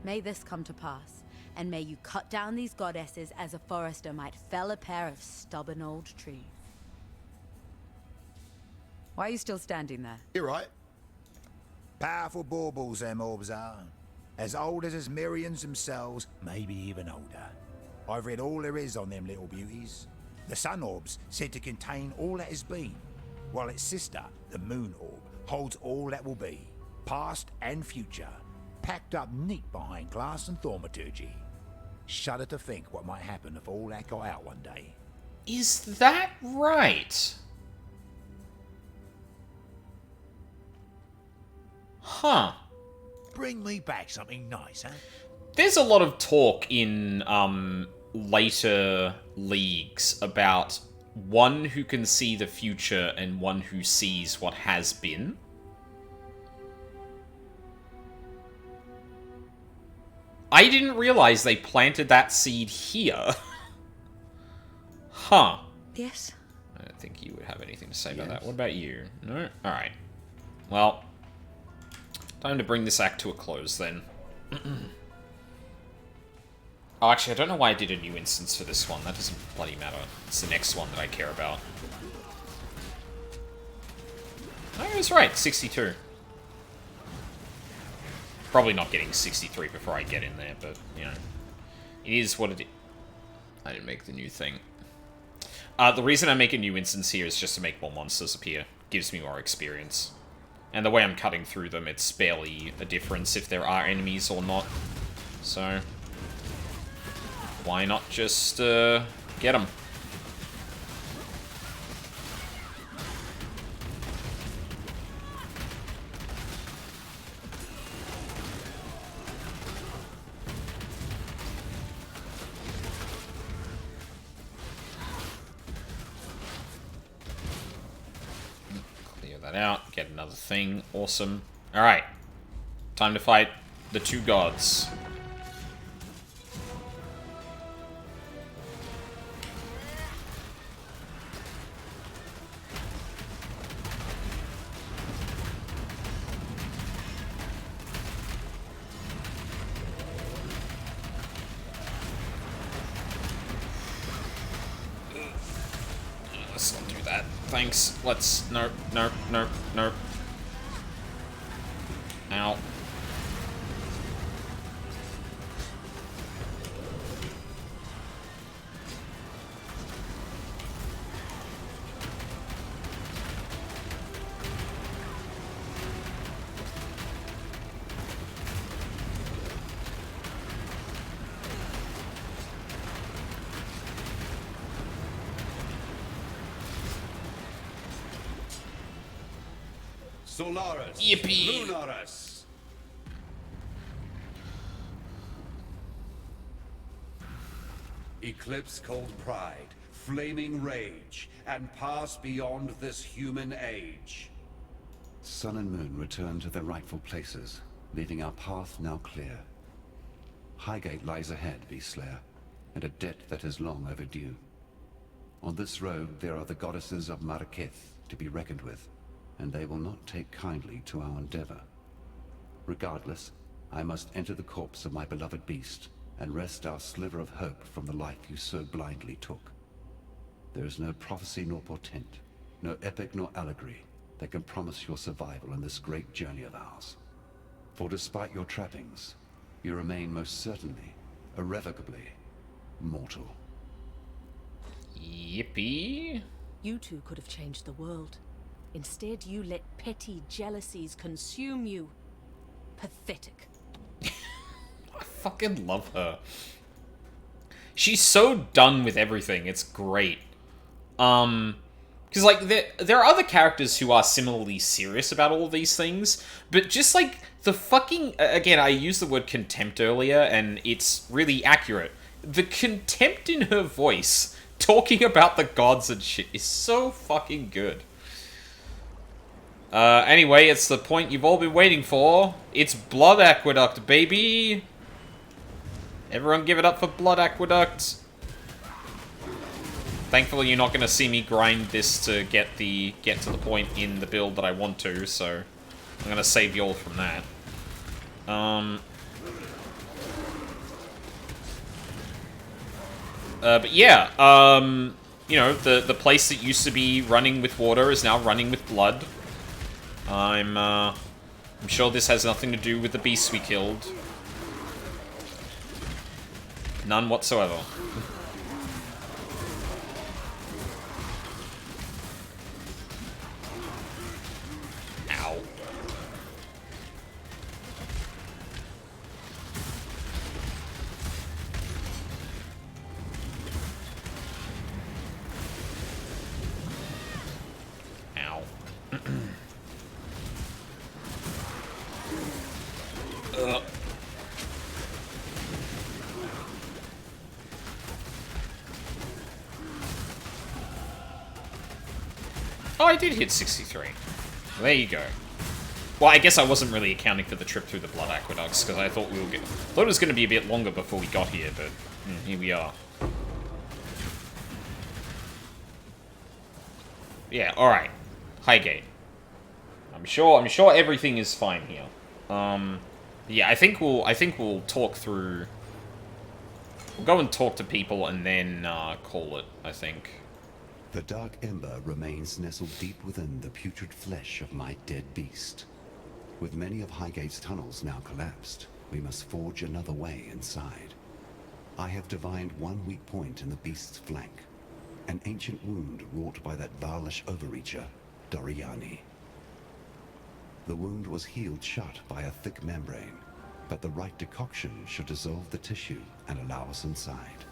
K: May this come to pass, and may you cut down these goddesses as a forester might fell a pair of stubborn old trees. Why are you still standing there?
L: You're right. Powerful baubles, them orbs are. As old as Mirians themselves, maybe even older. I've read all there is on them little beauties. The sun orb's said to contain all that has been, while its sister, the moon orb, holds all that will be, past and future, packed up neat behind glass and thaumaturgy. Shudder to think what might happen if all that got out one day.
A: Is that right? Huh.
L: Bring me back something nice, huh?
A: There's a lot of talk in later leagues about one who can see the future and one who sees what has been. I didn't realize they planted that seed here. Huh.
M: Yes?
A: I don't think you would have anything to say about that. What about you? No? Alright. Well, time to bring this act to a close, then. Oh, actually, I don't know why I did a new instance for this one. That doesn't bloody matter. It's the next one that I care about. I was right, 62. Probably not getting 63 before I get in there, but, you know. It is what it is. I didn't make the new thing. The reason I make a new instance here is just to make more monsters appear. Gives me more experience. And the way I'm cutting through them, it's barely a difference if there are enemies or not. So, why not just get them? Out, get another thing. Awesome. Alright. Time to fight the two gods. Let's not do that. Thanks. Let's... Nope, nope, nope, nope. Ow.
G: Solaris.
A: Yippee.
G: Lunaris. Eclipse cold pride, flaming rage, and pass beyond this human age. Sun and moon return to their rightful places, leaving our path now clear. Highgate lies ahead, Beastslayer, and a debt that is long overdue. On this road there are the goddesses of Marraketh to be reckoned with, and they will not take kindly to our endeavor. Regardless, I must enter the corpse of my beloved beast, and wrest our sliver of hope from the life you so blindly took. There is no prophecy nor portent, no epic nor allegory, that can promise your survival in this great journey of ours. For despite your trappings, you remain most certainly, irrevocably, mortal.
A: Yippee.
J: You two could have changed the world. Instead, you let petty jealousies consume you. Pathetic.
A: I fucking love her. she's so done with everything. It's great. Because, like, there are other characters who are similarly serious about all of these things, but just, like, the fucking... Again, I used the word contempt earlier, and it's really accurate. The contempt in her voice, talking about the gods and shit, is so fucking good. Anyway, it's the point you've all been waiting for. It's Blood Aqueduct, baby! Everyone give it up for Blood Aqueduct. Thankfully, you're not going to see me grind this to get to the point in the build that I want to, so I'm going to save you all from that. But yeah, you know, the place that used to be running with water is now running with blood. I'm sure this has nothing to do with the beasts we killed. None whatsoever. Ow. Ow. Ugh. Oh, I did hit 63. Well, there you go. Well, I guess I wasn't really accounting for the trip through the Blood Aqueducts, because I thought thought it was going to be a bit longer before we got here, but here we are. Yeah, alright. Highgate. I'm sure everything is fine here. Yeah, I think we'll talk through... We'll go and talk to people and then, call it, I think.
G: The dark ember remains nestled deep within the putrid flesh of my dead beast. With many of Highgate's tunnels now collapsed, we must forge another way inside. I have divined one weak point in the beast's flank, an ancient wound wrought by that Varlish overreacher, Doriani. The wound was healed shut by a thick membrane, but the right decoction should dissolve the tissue and allow us inside.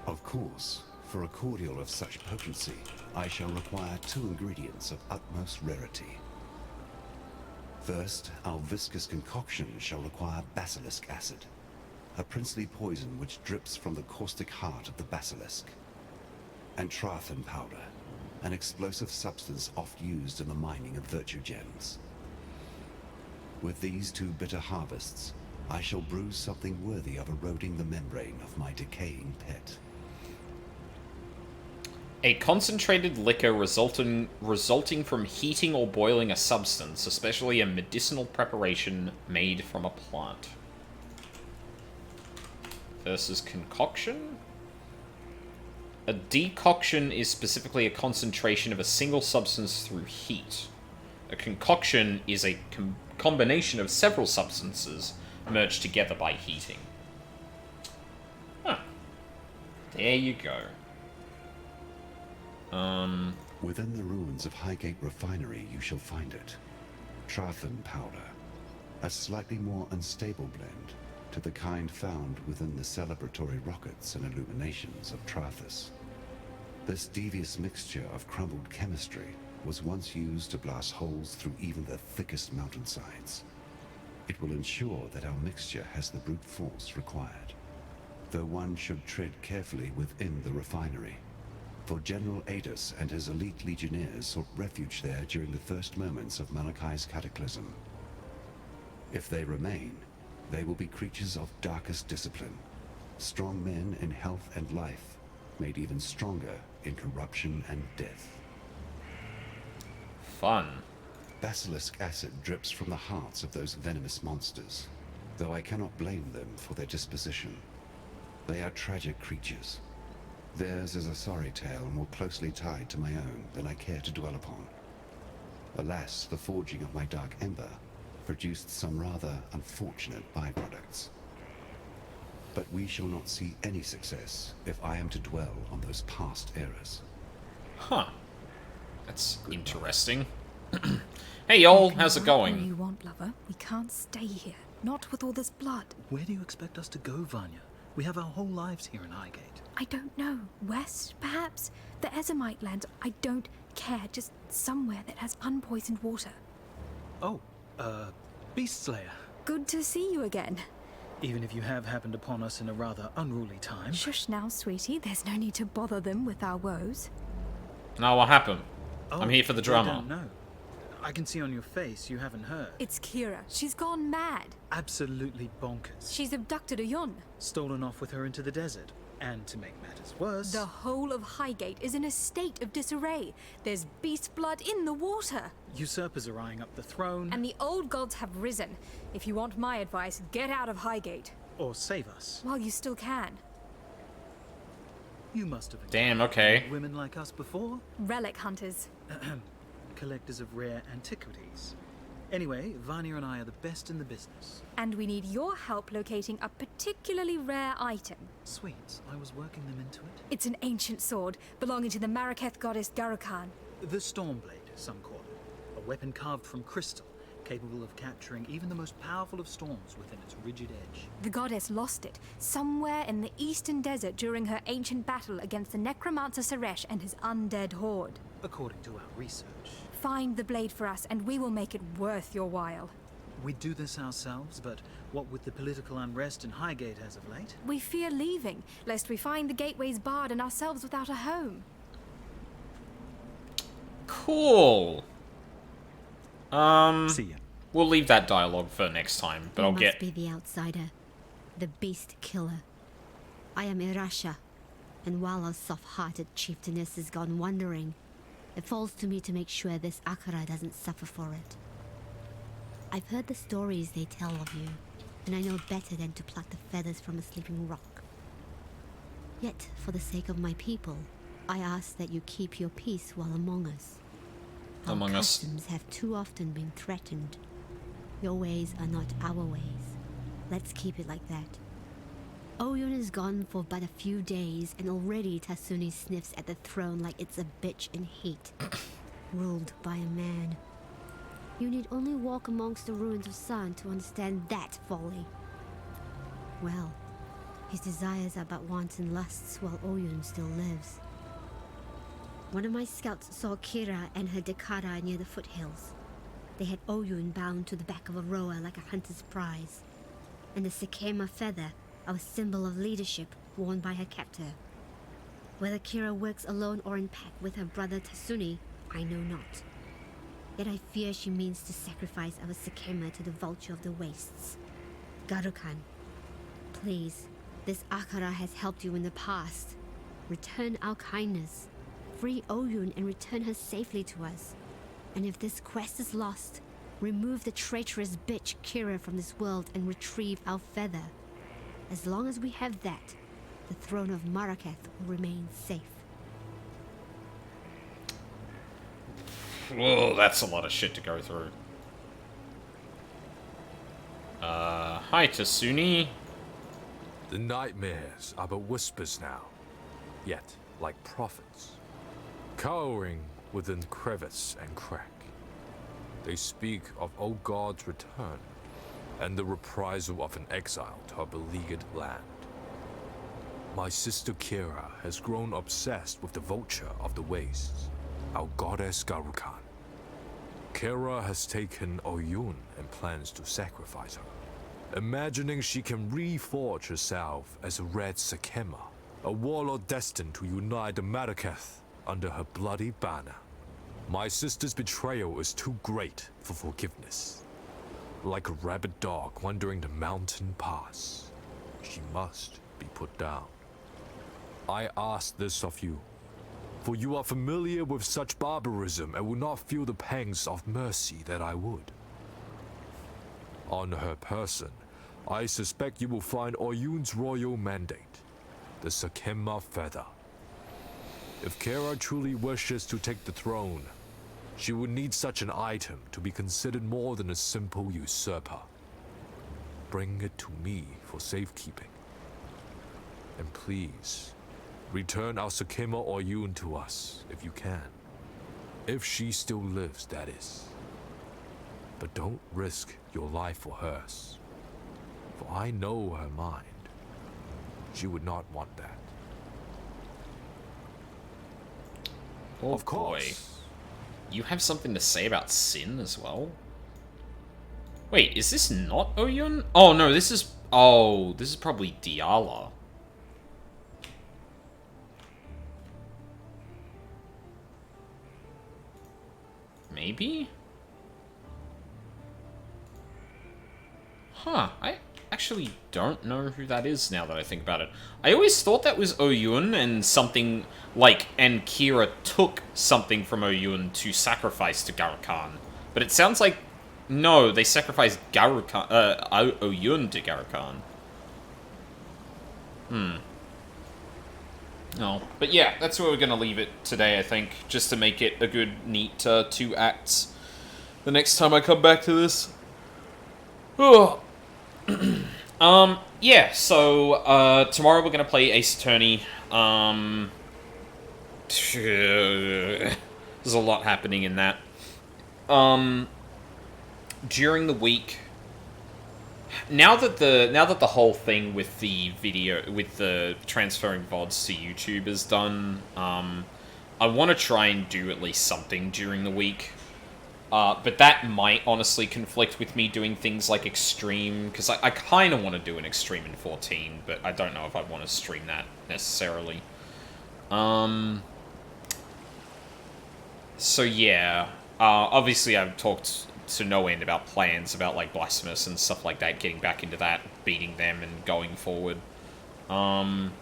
G: Of course, for a cordial of such potency, I shall require 2 ingredients of utmost rarity. First, our viscous concoction shall require basilisk acid, a princely poison which drips from the caustic heart of the basilisk, and Trathan powder, an explosive substance oft used in the mining of virtue gems. With these 2 bitter harvests, I shall brew something worthy of eroding the membrane of my decaying pet.
A: A concentrated liquor resulting from heating or boiling a substance, especially a medicinal preparation made from a plant. Versus concoction? A decoction is specifically a concentration of a single substance through heat. A concoction is a combination of several substances merged together by heating. Huh. There you go.
G: Within the ruins of Highgate Refinery you shall find it. Trathan powder. A slightly more unstable blend to the kind found within the celebratory rockets and illuminations of Trathus. This devious mixture of crumbled chemistry was once used to blast holes through even the thickest mountainsides. It will ensure that our mixture has the brute force required, though one should tread carefully within the refinery. For General Adus and his elite legionnaires sought refuge there during the first moments of Malachi's cataclysm. If they remain, they will be creatures of darkest discipline, strong men in health and life, made even stronger in corruption and death.
A: Fun.
G: Basilisk acid drips from the hearts of those venomous monsters, though I cannot blame them for their disposition. They are tragic creatures. Theirs is a sorry tale more closely tied to my own than I care to dwell upon. Alas, the forging of my dark ember produced some rather unfortunate byproducts. But we shall not see any success if I am to dwell on those past eras.
A: Huh. That's interesting. Hey y'all, how's it going?
P: What you want, lover? We can't stay here. Not with all this blood.
Q: Where do you expect us to go, Vanya?
P: We have our whole lives here in Highgate.
Q: I don't know. West, perhaps? The Ezomite lands. I don't care. Just somewhere that has unpoisoned water.
P: Oh, Beast Slayer.
Q: Good to see you again.
P: Even if you have happened upon us in a rather unruly time.
Q: Shush now, sweetie. There's no need to bother them with our woes.
A: No, what happened?
P: Oh,
A: I'm here for the
P: I
A: drama.
P: don't know. I can see on your face you haven't heard.
Q: It's Kira. She's gone mad.
P: Absolutely bonkers.
Q: She's abducted Ayun.
P: Stolen off with her into the desert. And to make matters worse...
Q: The whole of Highgate is in a state of disarray. There's beast blood in the water.
P: Usurpers are eyeing up the throne.
Q: And the old gods have risen. If you want my advice, get out of Highgate.
P: Or save us.
Q: While you still can.
P: You must have
A: Damn, okay.
P: Women like us before?
Q: Relic hunters.
P: Collectors of rare antiquities. Anyway, Vanya and I are the best in the business.
Q: And we need your help locating a particularly rare item.
P: Sweet, I was working them into it.
Q: It's an ancient sword, belonging to the Maraketh goddess Garukan.
P: The Stormblade, some call it. A weapon carved from crystal, capable of capturing even the most powerful of storms within its rigid edge.
Q: The goddess lost it, somewhere in the eastern desert during her ancient battle against the necromancer Suresh and his undead horde.
P: According to our research.
Q: Find the blade for us, and we will make it worth your while.
P: We do this ourselves, but what with the political unrest in Highgate as of late?
Q: We fear leaving, lest we find the gateways barred and ourselves without a home.
A: Cool.
P: See ya.
A: We'll leave that dialogue for next time, but
R: You
A: I'll
R: must
A: get...
R: be the outsider, the beast killer. I am Irasha, and while our soft-hearted chieftainess has gone wandering, it falls to me to make sure this Akara doesn't suffer for it. I've heard the stories they tell of you, and I know better than to pluck the feathers from a sleeping rock. Yet, for the sake of my people, I ask that you keep your peace while among us. Our customs have too often been threatened. Your ways are not our ways. Let's keep it like that. Oyun is gone for but a few days, and already Tasuni sniffs at the throne like it's a bitch in heat. Ruled by a man. You need only walk amongst the ruins of San to understand that folly. Well, his desires are but wants and lusts while Oyun still lives. One of my scouts saw Kira and her Dekara near the foothills. They had Oyun bound to the back of a rower like a hunter's prize, and the Sekema feather, our symbol of leadership, worn by her captor. Whether Kira works alone or in pack with her brother Tasuni, I know not. Yet I fear she means to sacrifice our Sekema to the vulture of the wastes. Garukan, please, this Akara has helped you in the past. Return our kindness. Free Oyun and return her safely to us. And if this quest is lost, remove the traitorous bitch Kira from this world and retrieve our feather. As long as we have that, the throne of Maraketh will remain safe.
A: Whoa, that's a lot of shit to go through. Hi, Tasuni.
S: The nightmares are but whispers now, yet like prophets, cowering within crevice and crack. They speak of old God's return, and the reprisal of an exile to our beleaguered land. My sister Kira has grown obsessed with the vulture of the wastes, our goddess Garukan. Kira has taken Oyun and plans to sacrifice her, imagining she can reforge herself as a red Sekema, a warlord destined to unite the Maraketh under her bloody banner. My sister's betrayal is too great for forgiveness. Like a rabid dog wandering the mountain pass, she must be put down. I ask this of you, for you are familiar with such barbarism and will not feel the pangs of mercy that I would. On her person, I suspect you will find Oyun's royal mandate, the Sekema feather. If Kira truly wishes to take the throne, she would need such an item to be considered more than a simple usurper. Bring it to me for safekeeping. And please, return our Sekema Oyun to us if you can. If she still lives, that is. But don't risk your life for hers, for I know her mind. She would not want that.
A: Oh,
S: of course.
A: Boy. You have something to say about Sin as well? Wait, is this not Oyun? Oh, no, this is... Oh, this is probably Diala. Maybe? Huh, I actually don't know who that is now that I think about it. I always thought that was Oyun and something like, and Kira took something from Oyun to sacrifice to Garukan. But it sounds like, no, they sacrificed Garukan, Oyun to Garukan. No, but yeah, that's where we're gonna leave it today, I think, just to make it a good, neat 2 acts. The next time I come back to this. Oh. Yeah, so, tomorrow we're gonna play Ace Attorney. There's a lot happening in that. During the week, now that the whole thing with the video, with the transferring VODs to YouTube is done, I want to try and do at least something during the week. But that might honestly conflict with me doing things like Extreme, because I kind of want to do an Extreme in 14, but I don't know if I want to stream that necessarily. So yeah, obviously I've talked to no end about plans about like Blasphemous and stuff like that, getting back into that, beating them and going forward. And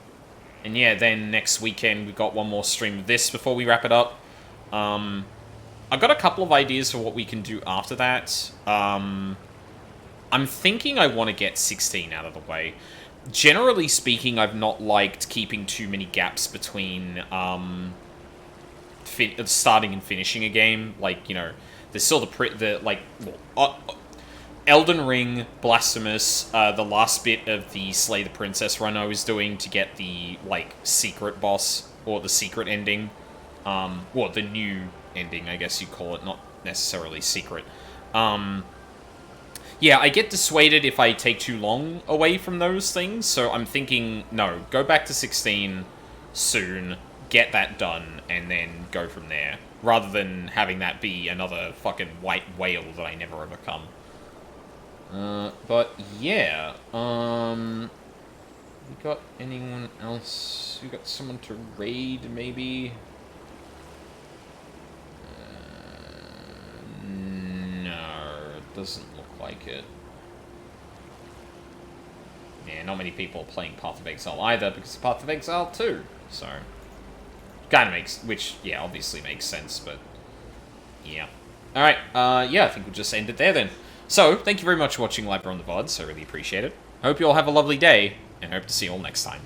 A: yeah, then next weekend we've got one more stream of this before we wrap it up. I've got a couple of ideas for what we can do after that. I'm thinking I want to get 16 out of the way. Generally speaking, I've not liked keeping too many gaps between starting and finishing a game. Like, you know, there's still Elden Ring, Blasphemous, the last bit of the Slay the Princess run I was doing to get the, like, secret boss, or the secret ending. Well, the new ending, I guess you'd call it, not necessarily secret. Yeah, I get dissuaded if I take too long away from those things, so I'm thinking, no, go back to 16 soon, get that done, and then go from there. Rather than having that be another fucking white whale that I never overcome. But yeah, we got anyone else? We got someone to raid, maybe? No, it doesn't look like it. Yeah, not many people are playing Path of Exile either, because it's Path of Exile 2, so... Kind of makes... Which, yeah, obviously makes sense, but... Yeah. Alright, yeah, I think we'll just end it there then. So, thank you very much for watching Live on the VODs, I really appreciate it. I hope you all have a lovely day, and hope to see you all next time.